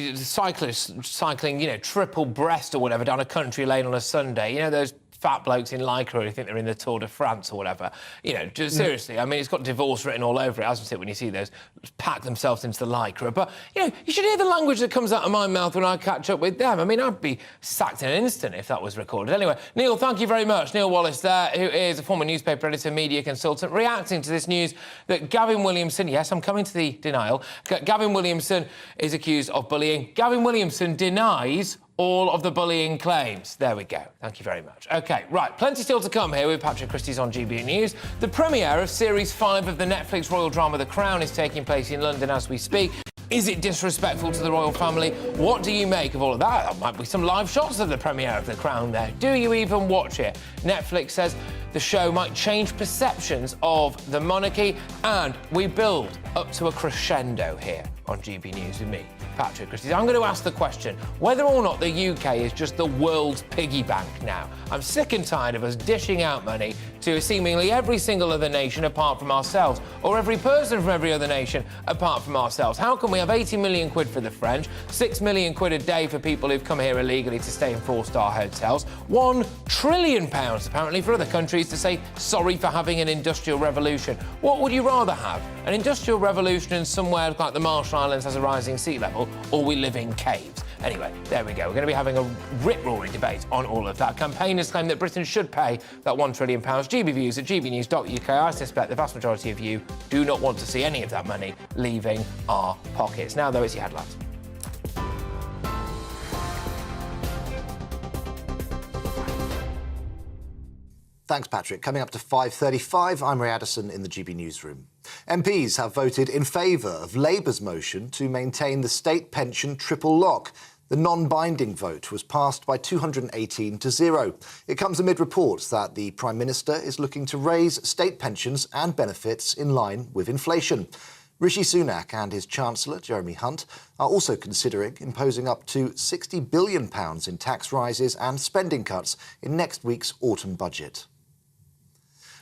cycling, you know, triple breast or whatever down a country lane on a Sunday. You know, those fat blokes in Lycra who think they're in the Tour de France or whatever. You know, just seriously, I mean, it's got divorce written all over it, hasn't it, when you see those pack themselves into the Lycra. But, you know, you should hear the language that comes out of my mouth when I catch up with them. I mean, I'd be sacked in an instant if that was recorded. Anyway, Neil, thank you very much. Neil Wallace there, who is a former newspaper editor, media consultant, reacting to this news that Gavin Williamson, yes, I'm coming to the denial, Gavin Williamson is accused of bullying. Gavin Williamson denies all of the bullying claims. There we go. Thank you very much. OK, right, plenty still to come here with Patrick Christys on GBNews. The premiere of Series 5 of the Netflix royal drama The Crown is taking place in London as we speak. Is it disrespectful to the royal family? What do you make of all of that? There might be some live shots of the premiere of The Crown there. Do you even watch it? Netflix says the show might change perceptions of the monarchy, and we build up to a crescendo here on GB News with me, Patrick Christys. I'm going to ask the question whether or not the UK is just the world's piggy bank now. I'm sick and tired of us dishing out money to seemingly every single other nation apart from ourselves, or every person from every other nation apart from ourselves. How can we have 80 million quid for the French, 6 million quid a day for people who've come here illegally to stay in 4-star hotels, £1 trillion apparently for other countries to say sorry for having an industrial revolution? What would you rather have? An industrial revolution in somewhere like the Marshall Islands has a rising sea level, or we live in caves? Anyway, there we go. We're going to be having a rip-roaring debate on all of that. Campaigners claim that Britain should pay that £1 trillion. GB views at gbnews.uk. I suspect the vast majority of you do not want to see any of that money leaving our pockets. Now, though, it's your headlines. Thanks, Patrick. Coming up to 5:35, I'm Ray Addison in the GB newsroom. MPs have voted in favour of Labour's motion to maintain the state pension triple lock. The non-binding vote was passed by 218 to 0. It comes amid reports that the Prime Minister is looking to raise state pensions and benefits in line with inflation. Rishi Sunak and his Chancellor, Jeremy Hunt, are also considering imposing up to £60 billion in tax rises and spending cuts in next week's autumn budget.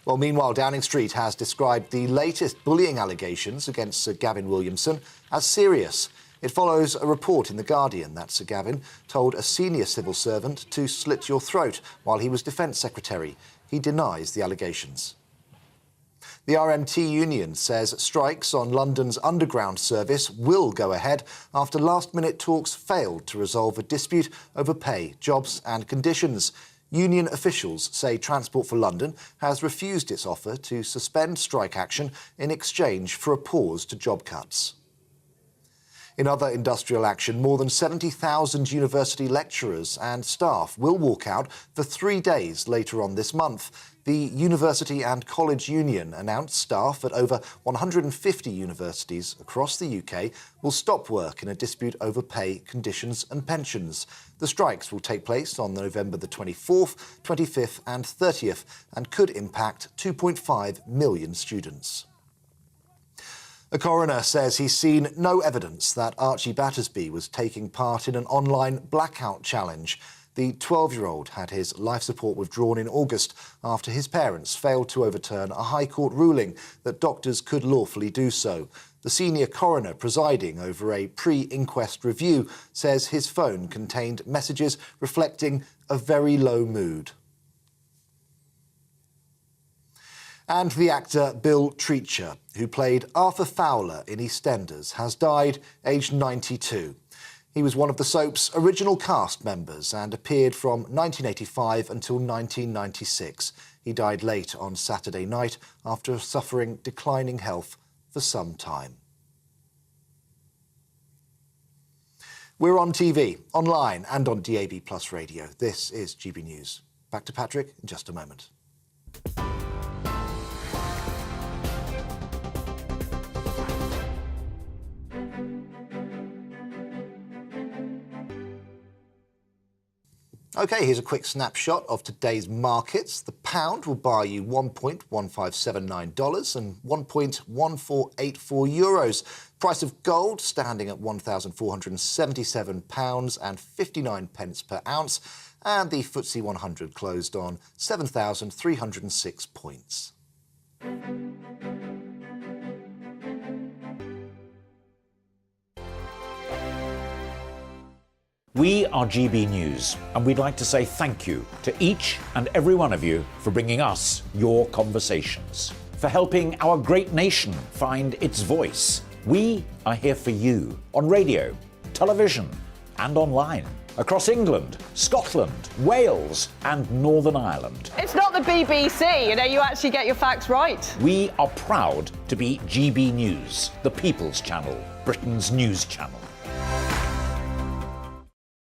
Well, meanwhile, Downing Street has described the latest bullying allegations against Sir Gavin Williamson as serious. It follows a report in The Guardian that Sir Gavin told a senior civil servant to slit your throat while he was Defence Secretary. He denies the allegations. The RMT union says strikes on London's underground service will go ahead after last-minute talks failed to resolve a dispute over pay, jobs and conditions. Union officials say Transport for London has refused its offer to suspend strike action in exchange for a pause to job cuts. In other industrial action, more than 70,000 university lecturers and staff will walk out for 3 days later on this month. The University and College Union announced staff at over 150 universities across the UK will stop work in a dispute over pay, conditions and pensions. The strikes will take place on November the 24th, 25th and 30th and could impact 2.5 million students. A coroner says he's seen no evidence that Archie Battersby was taking part in an online blackout challenge. The 12-year-old had his life support withdrawn in August after his parents failed to overturn a High Court ruling that doctors could lawfully do so. The senior coroner presiding over a pre-inquest review says his phone contained messages reflecting a very low mood. And the actor Bill Treacher, who played Arthur Fowler in EastEnders, has died aged 92. He was one of the soap's original cast members and appeared from 1985 until 1996. He died late on Saturday night after suffering declining health for some time. We're on TV, online and on DAB+ radio. This is GB News. Back to Patrick in just a moment. OK, here's a quick snapshot of today's markets. The pound will buy you $1.1579 and €1.1484 euros. Price of gold standing at £1,477 and 59 pence per ounce. And the FTSE 100 closed on 7,306 points. We are GB News, and we'd like to say thank you to each and every one of you for bringing us your conversations, for helping our great nation find its voice. We are here for you on radio, television, and online, across England, Scotland, Wales, and Northern Ireland. It's not the BBC, you actually get your facts right. We are proud to be GB News, the People's Channel, Britain's news channel.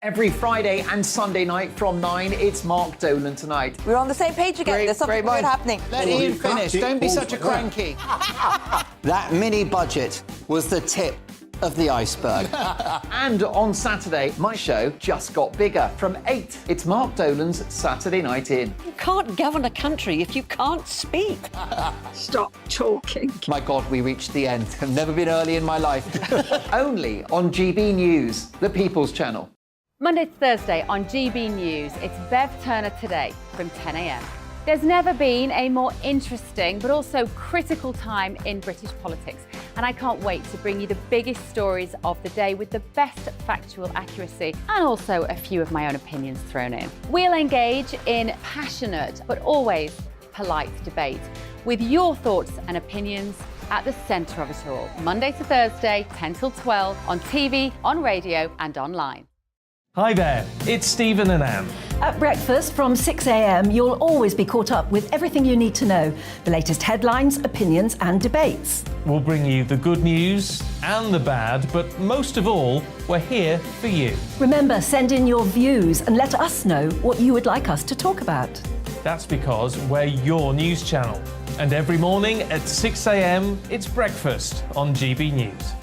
Every Friday and Sunday night from 9, it's Mark Dolan Tonight. We're on the same page again. There's something weird happening. Let Ian finish. Don't be such a cranky. That mini budget was the tip of the iceberg. And on Saturday, my show just got bigger. From 8, it's Mark Dolan's Saturday Night In. You can't govern a country if you can't speak. Stop talking. My God, we reached the end. I've never been early in my life. Only on GB News, the People's Channel. Monday to Thursday on GB News, it's Bev Turner Today from 10 a.m. There's never been a more interesting but also critical time in British politics, and I can't wait to bring you the biggest stories of the day with the best factual accuracy and also a few of my own opinions thrown in. We'll engage in passionate but always polite debate with your thoughts and opinions at the centre of it all. Monday to Thursday, 10 till 12 on TV, on radio and online. Hi there, it's Stephen and Anne. At breakfast from 6 a.m, you'll always be caught up with everything you need to know, the latest headlines, opinions and debates. We'll bring you the good news and the bad, but most of all, we're here for you. Remember, send in your views and let us know what you would like us to talk about. That's because we're your news channel. And every morning at 6 a.m, it's breakfast on GB News.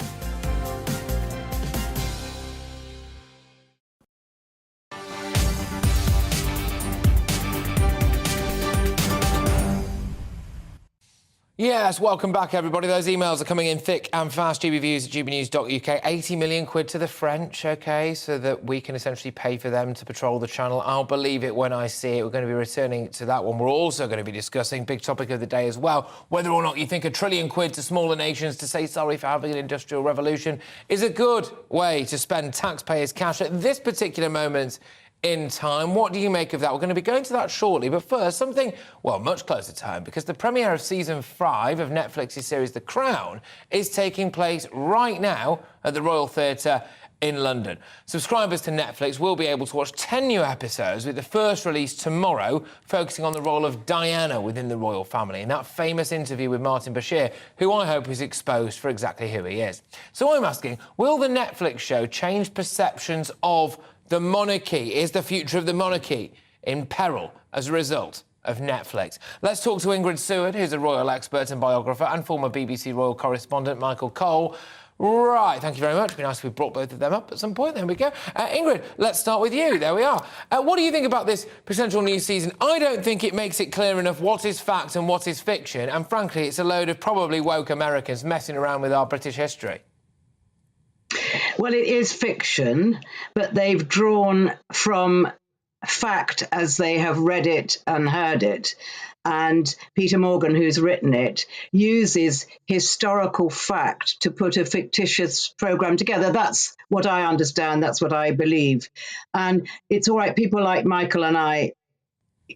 Yes, welcome back, everybody. Those emails are coming in thick and fast. gbviews@gbnews.uk. 80 million quid to the French, OK, so that we can essentially pay for them to patrol the channel. I'll believe it when I see it. We're going to be returning to that one. We're also going to be discussing, big topic of the day as well, whether or not you think £1 trillion to smaller nations to say sorry for having an industrial revolution is a good way to spend taxpayers' cash at this particular moment in time. What do you make of that? We're going to be going to that shortly, but first, something, well, much closer to home, because the premiere of season 5 of Netflix's series The Crown is taking place right now at the Royal Theatre in London. Subscribers to Netflix will be able to watch 10 new episodes, with the first release tomorrow, focusing on the role of Diana within the royal family in that famous interview with Martin Bashir, who I hope is exposed for exactly who he is. So I'm asking, will the Netflix show change perceptions of the monarchy? Is the future of the monarchy in peril as a result of Netflix? Let's talk to Ingrid Seward, who's a royal expert and biographer, and former BBC royal correspondent Michael Cole. Right, thank you very much. It'd be nice if we brought both of them up at some point. There we go. Ingrid, let's start with you. There we are. What do you think about this potential new season? I don't think it makes it clear enough what is fact and what is fiction, and frankly, it's a load of probably woke Americans messing around with our British history. Well, it is fiction, but they've drawn from fact as they have read it and heard it. And Peter Morgan, who's written it, uses historical fact to put a fictitious programme together. That's what I understand. That's what I believe. And it's all right. People like Michael and I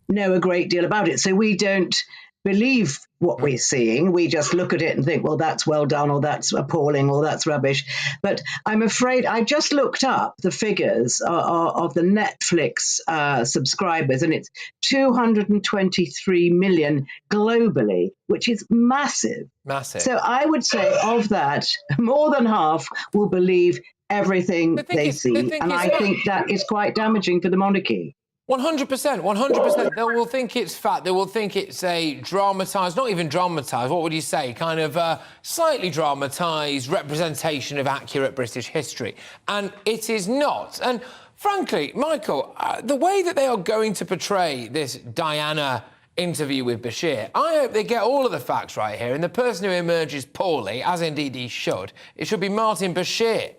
know a great deal about it. So we don't believe what we're seeing. We just look at it and think, well, that's well done, or that's appalling, or that's rubbish. But I'm afraid I just looked up the figures of the Netflix subscribers, and it's 223 million globally, which is massive. Massive. So I would say of that, more than half will believe everything they see. And I think that is quite damaging for the monarchy. 100%, 100%. They will think it's fact. They will think it's a dramatised, not even dramatised, what would you say, kind of slightly dramatised representation of accurate British history. And it is not. And frankly, Michael, the way that they are going to portray this Diana interview with Bashir, I hope they get all of the facts right here. And the person who emerges poorly, as indeed he should, it should be Martin Bashir.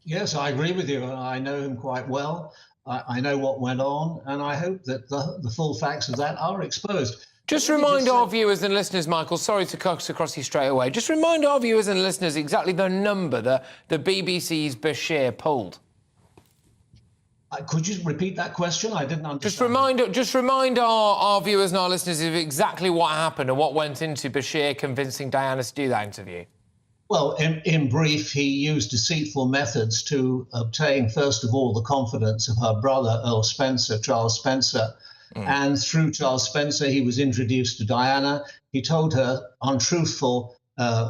Yes, I agree with you. I know him quite well. I know what went on, and I hope that the full facts of that are exposed. Just remind our viewers and listeners, Michael, sorry to cut across you straight away, just remind our viewers and listeners exactly the number that the BBC's Bashir pulled. Could you repeat that question? I didn't understand. Just remind our viewers and our listeners of exactly what happened and what went into Bashir convincing Diana to do that interview. Well, in brief, he used deceitful methods to obtain, first of all, the confidence of her brother, Earl Spencer, Charles Spencer. And through Charles Spencer, he was introduced to Diana. He told her untruthful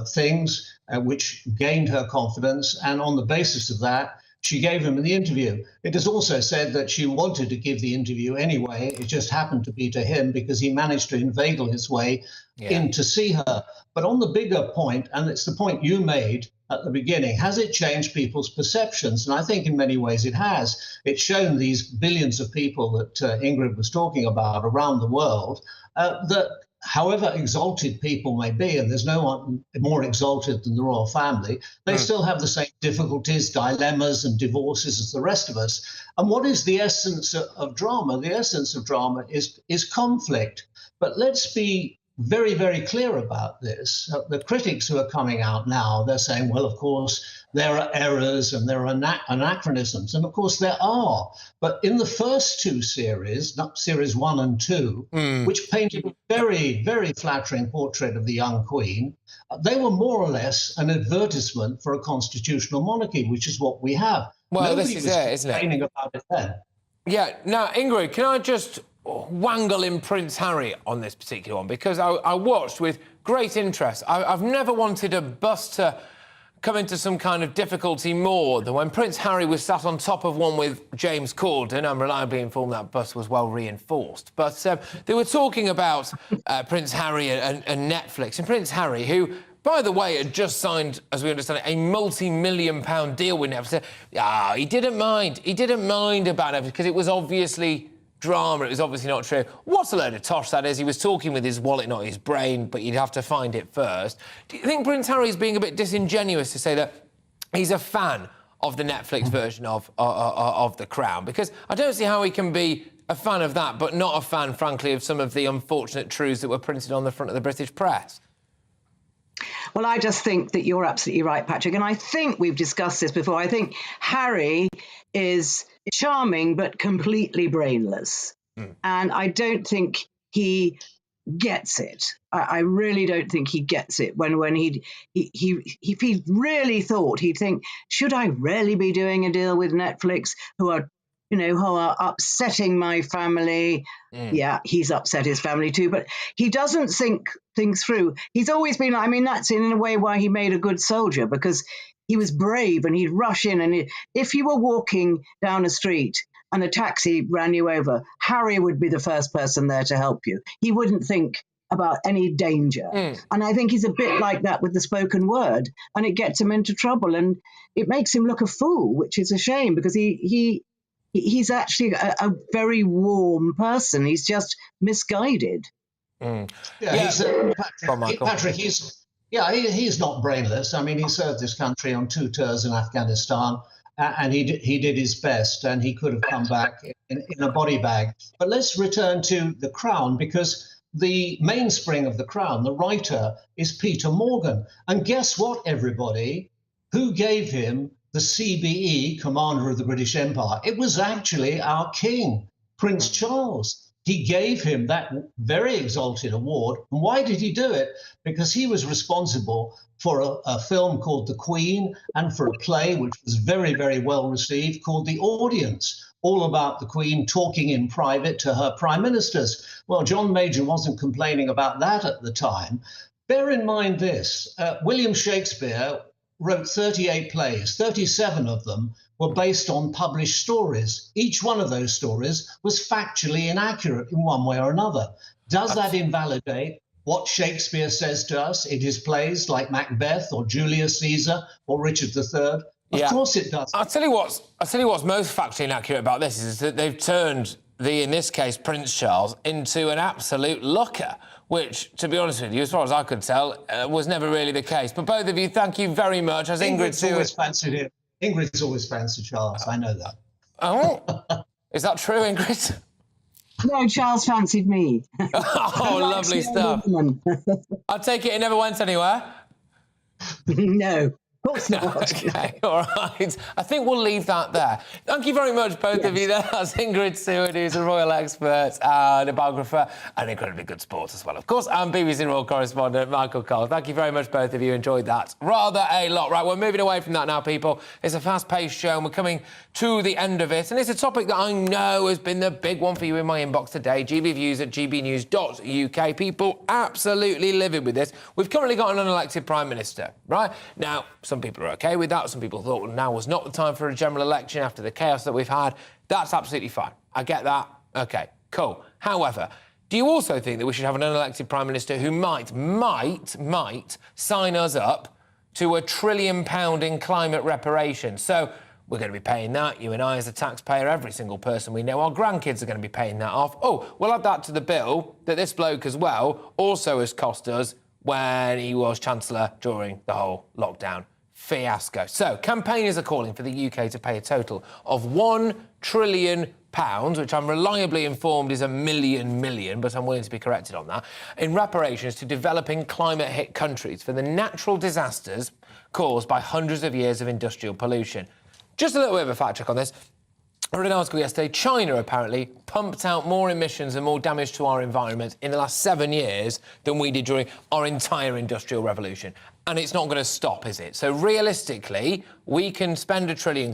things, which gained her confidence. And on the basis of that, she gave him the interview. It is also said that she wanted to give the interview anyway. It just happened to be to him because he managed to inveigle his way in to see her. But on the bigger point, and it's the point you made at the beginning, has it changed people's perceptions? And I think in many ways it has. It's shown these billions of people that Ingrid was talking about around the world that however exalted people may be, and there's no one more exalted than the royal family, they still have the same difficulties, dilemmas and divorces as the rest of us. And what is the essence of drama? The essence of drama is conflict. But let's be very, very clear about this. The critics who are coming out now, they're saying, well, of course, there are errors and there are anachronisms. And of course there are. But in the first two series, not series 1 and 2, which painted a very, very flattering portrait of the young queen, they were more or less an advertisement for a constitutional monarchy, which is what we have. Well, Nobody this is was it, isn't it? complaining about it then. Yeah. Now, Ingrid, can I just wangle in Prince Harry on this particular one? Because I watched with great interest. I've never wanted a bus to come into some kind of difficulty more than when Prince Harry was sat on top of one with James Corden. I'm reliably informed that bus was well reinforced. But they were talking about Prince Harry and Netflix. And Prince Harry, who, by the way, had just signed, as we understand it, a multi-million-pound deal with Netflix. He didn't mind. He didn't mind about it because it was obviously drama. It was obviously not true. What a load of tosh that is. He was talking with his wallet, not his brain, but you'd have to find it first. Do you think Prince Harry's being a bit disingenuous to say that he's a fan of the Netflix version of The Crown? Because I don't see how he can be a fan of that, but not a fan, frankly, of some of the unfortunate truths that were printed on the front of the British press. Well, I just think that you're absolutely right, Patrick. And I think we've discussed this before. I think Harry is charming but completely brainless. And I don't think he gets it. I really don't think he gets it. When he really thought, he'd think, should I really be doing a deal with Netflix, who are upsetting my family? Yeah, he's upset his family too, but he doesn't think things through. He's always been, I mean, that's in a way why he made a good soldier, because he was brave and he'd rush in. And if you were walking down a street and a taxi ran you over, Harry would be the first person there to help you. He wouldn't think about any danger. And I think he's a bit like that with the spoken word, and it gets him into trouble, and it makes him look a fool, which is a shame, because he's actually a very warm person. He's just misguided. Patrick, he's not brainless. I mean, he served this country on 2 tours in Afghanistan, and he did his best, and he could have come back in a body bag. But let's return to The Crown, because the mainspring of The Crown, the writer, is Peter Morgan. And guess what, everybody? Who gave him the CBE, Commander of the British Empire? It was actually our king, Prince Charles. He gave him that very exalted award. And why did he do it? Because he was responsible for a film called The Queen, and for a play which was very, very well received called The Audience, all about the Queen talking in private to her prime ministers. Well, John Major wasn't complaining about that at the time. Bear in mind this, William Shakespeare wrote 38 plays. 37 of them were based on published stories. Each one of those stories was factually inaccurate in one way or another. Does that invalidate what Shakespeare says to us in his plays like Macbeth or Julius Caesar or Richard III? Of course it does. I'll tell you what's most factually inaccurate about this is that they've turned in this case, Prince Charles, into an absolute looker, which, to be honest with you, as far as I could tell, was never really the case. But both of you, thank you very much. As Ingrid's always fancied him. Ingrid's always fancied Charles. I know that. Oh, is that true, Ingrid? No, Charles fancied me. Oh, lovely stuff. I take it never went anywhere? No. Of course not. Okay, all right. I think we'll leave that there. Thank you very much, both of you. That's Ingrid Seward, who's a royal expert and a biographer, and incredibly good sport as well, of course, and BBC royal correspondent Michael Cole. Thank you very much, both of you. Enjoyed that rather a lot. Right, we're moving away from that now, people. It's a fast-paced show, and we're coming to the end of it. And it's a topic that I know has been the big one for you in my inbox today. GBviews at gbnews.uk. People absolutely livid with this. We've currently got an unelected Prime Minister, right? Now, some people are OK with that. Some people thought now was not the time for a general election after the chaos that we've had. That's absolutely fine. I get that. OK, cool. However, do you also think that we should have an unelected Prime Minister who might sign us up to £1 trillion in climate reparations? So we're going to be paying that, you and I as a taxpayer, every single person we know. Our grandkids are going to be paying that off. Oh, we'll add that to the bill that this bloke as well also has cost us when he was Chancellor during the whole lockdown fiasco. So, campaigners are calling for the UK to pay a total of £1 trillion, which I'm reliably informed is a million, but I'm willing to be corrected on that, in reparations to developing climate-hit countries for the natural disasters caused by hundreds of years of industrial pollution. Just a little bit of a fact check on this. I read an article yesterday. China apparently pumped out more emissions and more damage to our environment in the last 7 years than we did during our entire industrial revolution. And it's not going to stop, is it? So realistically, we can spend £1 trillion,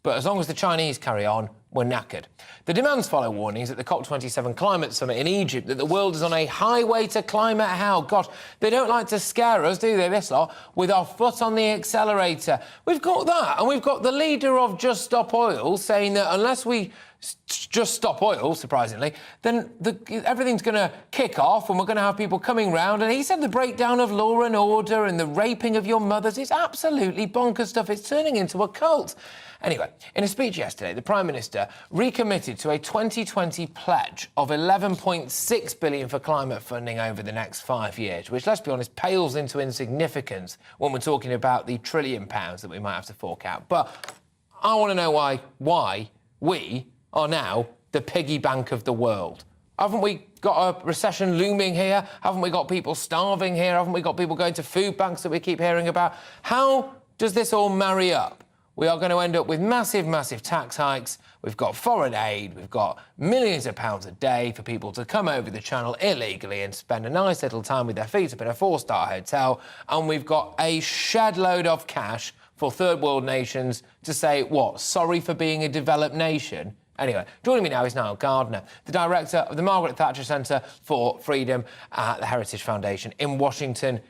but as long as the Chinese carry on, we're knackered. The demands follow warnings at the COP27 climate summit in Egypt that the world is on a highway to climate hell. Gosh, they don't like to scare us, do they, this lot, with our foot on the accelerator. We've got that, and we've got the leader of Just Stop Oil saying that unless we just stop oil, surprisingly, then everything's going to kick off and we're going to have people coming round. And he said the breakdown of law and order and the raping of your mothers is absolutely bonkers stuff. It's turning into a cult. Anyway, in a speech yesterday, the Prime Minister recommitted to a 2020 pledge of £11.6 billion for climate funding over the next 5 years, which, let's be honest, pales into insignificance when we're talking about the £1 trillion that we might have to fork out. But I want to know why we are now the piggy bank of the world. Haven't we got a recession looming here? Haven't we got people starving here? Haven't we got people going to food banks that we keep hearing about? How does this all marry up? we are going to end up with massive, massive tax hikes. We've got foreign aid. We've got millions of pounds a day for people to come over the channel illegally and spend a nice little time with their feet up in a 4-star hotel. And we've got a shed load of cash for third world nations to say, what, sorry for being a developed nation? Anyway, joining me now is Niall Gardner, the director of the Margaret Thatcher Centre for Freedom at the Heritage Foundation in Washington,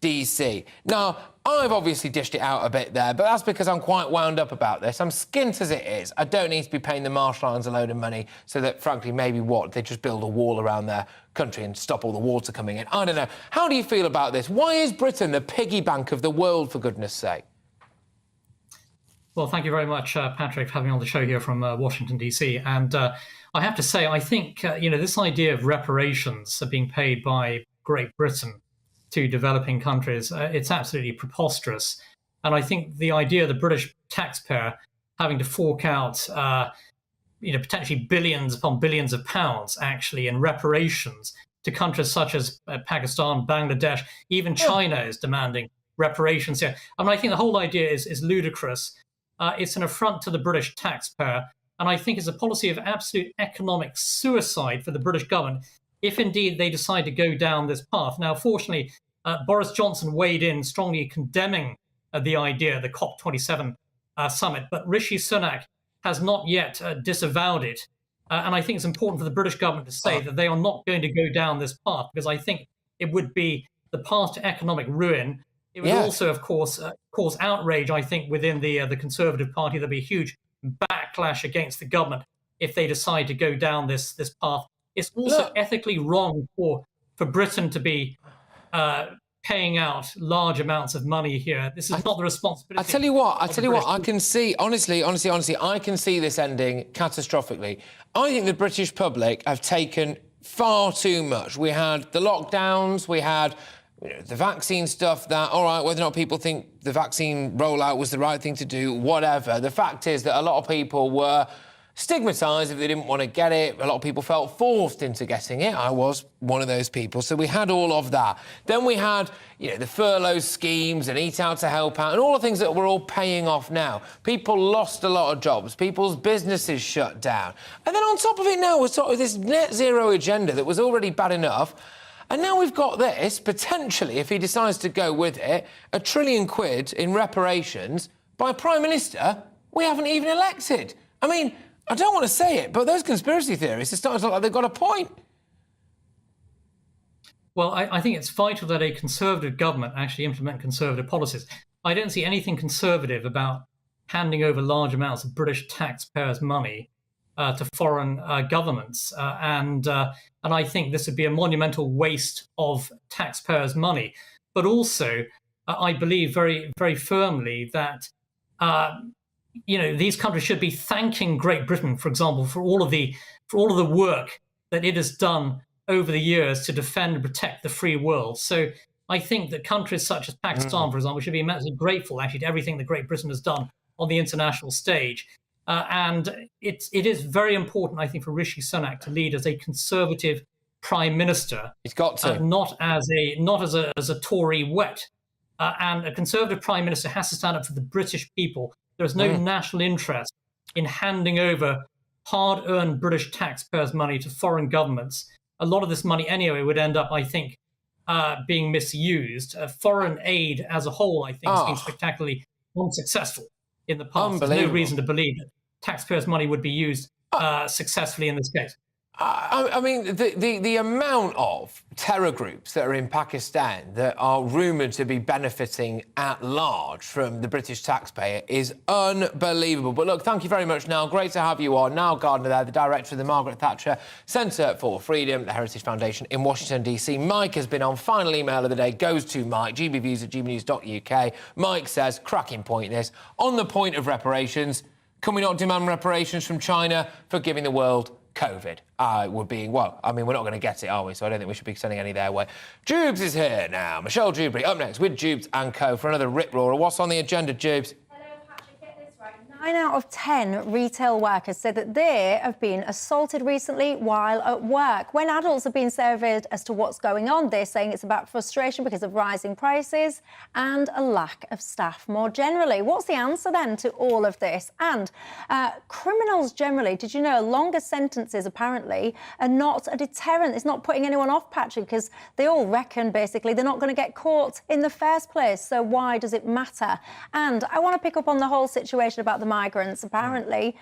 DC. Now, I've obviously dished it out a bit there, but that's because I'm quite wound up about this. I'm skint as it is. I don't need to be paying the Marshall Islands a load of money so that, frankly, maybe they just build a wall around their country and stop all the water coming in. I don't know. How do you feel about this? Why is Britain the piggy bank of the world, for goodness sake? Well, thank you very much, Patrick, for having me on the show here from Washington, DC. And I have to say, I think, this idea of reparations being paid by Great Britain to developing countries, it's absolutely preposterous. And I think the idea of the British taxpayer having to fork out, potentially billions upon billions of pounds, actually, in reparations to countries such as Pakistan, Bangladesh, even China is demanding reparations here. I mean, I think the whole idea is ludicrous. It's an affront to the British taxpayer. And I think it's a policy of absolute economic suicide for the British government, if indeed they decide to go down this path. Now, fortunately, Boris Johnson weighed in strongly condemning the idea, the COP27 summit, but Rishi Sunak has not yet disavowed it. And I think it's important for the British government to say that they are not going to go down this path, because I think it would be the path to economic ruin. It would also, of course, cause outrage, I think, within the Conservative Party. There'll be a huge backlash against the government if they decide to go down this path. It's also ethically wrong for Britain to be paying out large amounts of money here. This is not the responsibility. I tell you what, I can see, honestly, I can see this ending catastrophically. I think the British public have taken far too much. We had the lockdowns, we had the vaccine stuff, that, all right, whether or not people think the vaccine rollout was the right thing to do, whatever. The fact is that a lot of people were stigmatised if they didn't want to get it. A lot of people felt forced into getting it. I was one of those people. So we had all of that. Then we had, the furlough schemes and Eat Out to Help Out and all the things that we're all paying off now. People lost a lot of jobs. People's businesses shut down. And then on top of it now, we're sort of this net zero agenda that was already bad enough. And now we've got this, potentially, if he decides to go with it, £1 trillion in reparations by a Prime Minister we haven't even elected. I mean, I don't want to say it, but those conspiracy theorists are starting to look like they've got a point. Well, I think it's vital that a Conservative government actually implement Conservative policies. I don't see anything conservative about handing over large amounts of British taxpayers' money to foreign governments. And I think this would be a monumental waste of taxpayers' money. But also, I believe very, very firmly that these countries should be thanking Great Britain, for example, for all of the work that it has done over the years to defend and protect the free world. So I think that countries such as Pakistan, for example, should be immensely grateful actually to everything that Great Britain has done on the international stage. And it is very important, I think, for Rishi Sunak to lead as a Conservative Prime Minister. He's got to. Not as a Tory wet. And a Conservative Prime Minister has to stand up for the British people. There is no national interest in handing over hard-earned British taxpayers' money to foreign governments. A lot of this money anyway would end up, I think, being misused. Foreign aid as a whole, I think, has been spectacularly unsuccessful in the past. There's no reason to believe that taxpayers' money would be used successfully in this case. I mean, the amount of terror groups that are in Pakistan that are rumoured to be benefiting at large from the British taxpayer is unbelievable. But look, thank you very much, Niall. Great to have you on. Niall Gardner there, the director of the Margaret Thatcher Centre for Freedom, the Heritage Foundation in Washington, D.C. Mike has been on. Final email of the day goes to Mike, gbviews@gbnews.uk. Mike says, cracking point this. On the point of reparations, can we not demand reparations from China for giving the world COVID? We're not going to get it, are we? So I don't think we should be sending any their way. Jubes is here now. Michelle Dewberry up next with Jubes and Co. for another rip roarer. What's on the agenda, Jubes? Hello, Patrick. Get this right. 9 out of 10 retail workers said that they have been assaulted recently while at work. When adults have been surveyed as to what's going on, they're saying it's about frustration because of rising prices and a lack of staff more generally. What's the answer then to all of this? And criminals generally, did you know longer sentences apparently are not a deterrent? It's not putting anyone off, Patrick, because they all reckon basically they're not going to get caught in the first place. So why does it matter? And I want to pick up on the whole situation about the migrants. Apparently,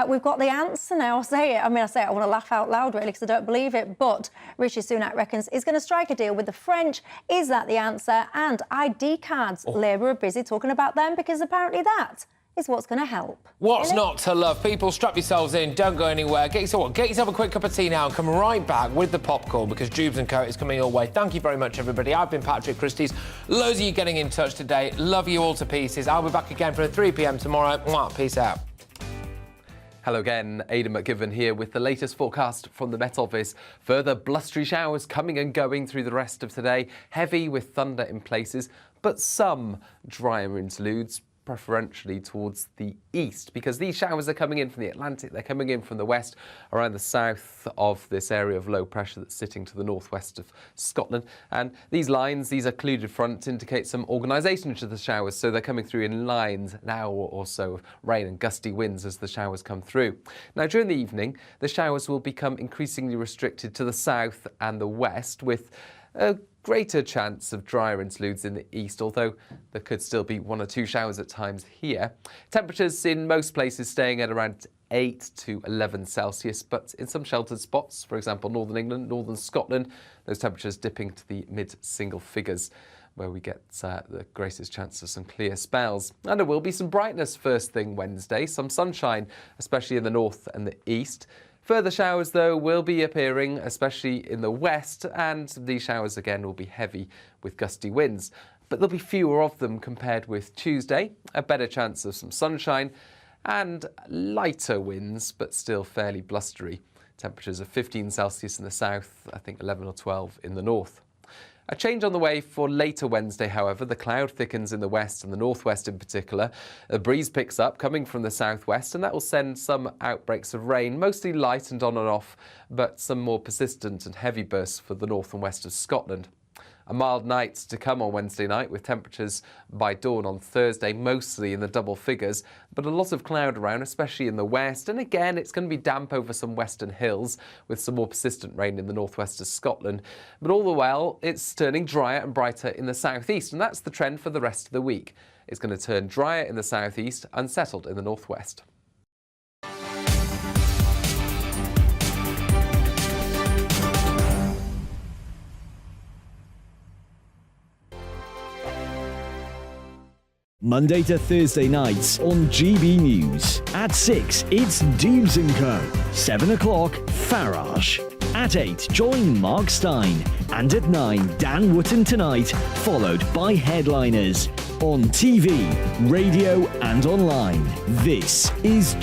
we've got the answer now. I say it, I want to laugh out loud, really, because I don't believe it. But Rishi Sunak reckons he's going to strike a deal with the French. Is that the answer? And ID cards. Labour are busy talking about them because apparently that is what's going to help. What's not to love? People, strap yourselves in, don't go anywhere. Get yourself a quick cup of tea now and come right back with the popcorn because Jubes & Co is coming your way. Thank you very much, everybody. I've been Patrick Christys. Loads of you getting in touch today. Love you all to pieces. I'll be back again for 3 p.m. tomorrow. Mwah, peace out. Hello again, Aidan McGivern here with the latest forecast from the Met Office. Further blustery showers coming and going through the rest of today. Heavy with thunder in places, but some drier interludes, preferentially towards the east, because these showers are coming in from the Atlantic, they're coming in from the west, around the south of this area of low pressure that's sitting to the northwest of Scotland. And these lines, these occluded fronts, indicate some organisation to the showers, so they're coming through in lines, an hour or so of rain and gusty winds as the showers come through. Now, during the evening, the showers will become increasingly restricted to the south and the west, with a greater chance of drier interludes in the east, although there could still be 1 or 2 showers at times here. Temperatures in most places staying at around 8 to 11 Celsius, but in some sheltered spots, for example, northern England, northern Scotland, those temperatures dipping to the mid-single figures, where we get the greatest chance of some clear spells. And there will be some brightness first thing Wednesday, some sunshine, especially in the north and the east. Further showers, though, will be appearing, especially in the west, and these showers again will be heavy with gusty winds. But there'll be fewer of them compared with Tuesday, a better chance of some sunshine, and lighter winds, but still fairly blustery. Temperatures of 15 Celsius in the south, I think 11 or 12 in the north. A change on the way for later Wednesday, however. The cloud thickens in the west and the northwest in particular. A breeze picks up coming from the southwest, and that will send some outbreaks of rain, mostly light and on and off, but some more persistent and heavy bursts for the north and west of Scotland. A mild night to come on Wednesday night, with temperatures by dawn on Thursday mostly in the double figures, but a lot of cloud around, especially in the west. And again, it's going to be damp over some western hills with some more persistent rain in the northwest of Scotland. But all the while, it's turning drier and brighter in the southeast, and that's the trend for the rest of the week. It's going to turn drier in the southeast, unsettled in the northwest. Monday to Thursday nights on GB News. At 6, it's Dubes & Co. 7 o'clock, Farage. At 8, join Mark Stein. And at 9, Dan Wootton Tonight, followed by Headliners. On TV, radio and online. This is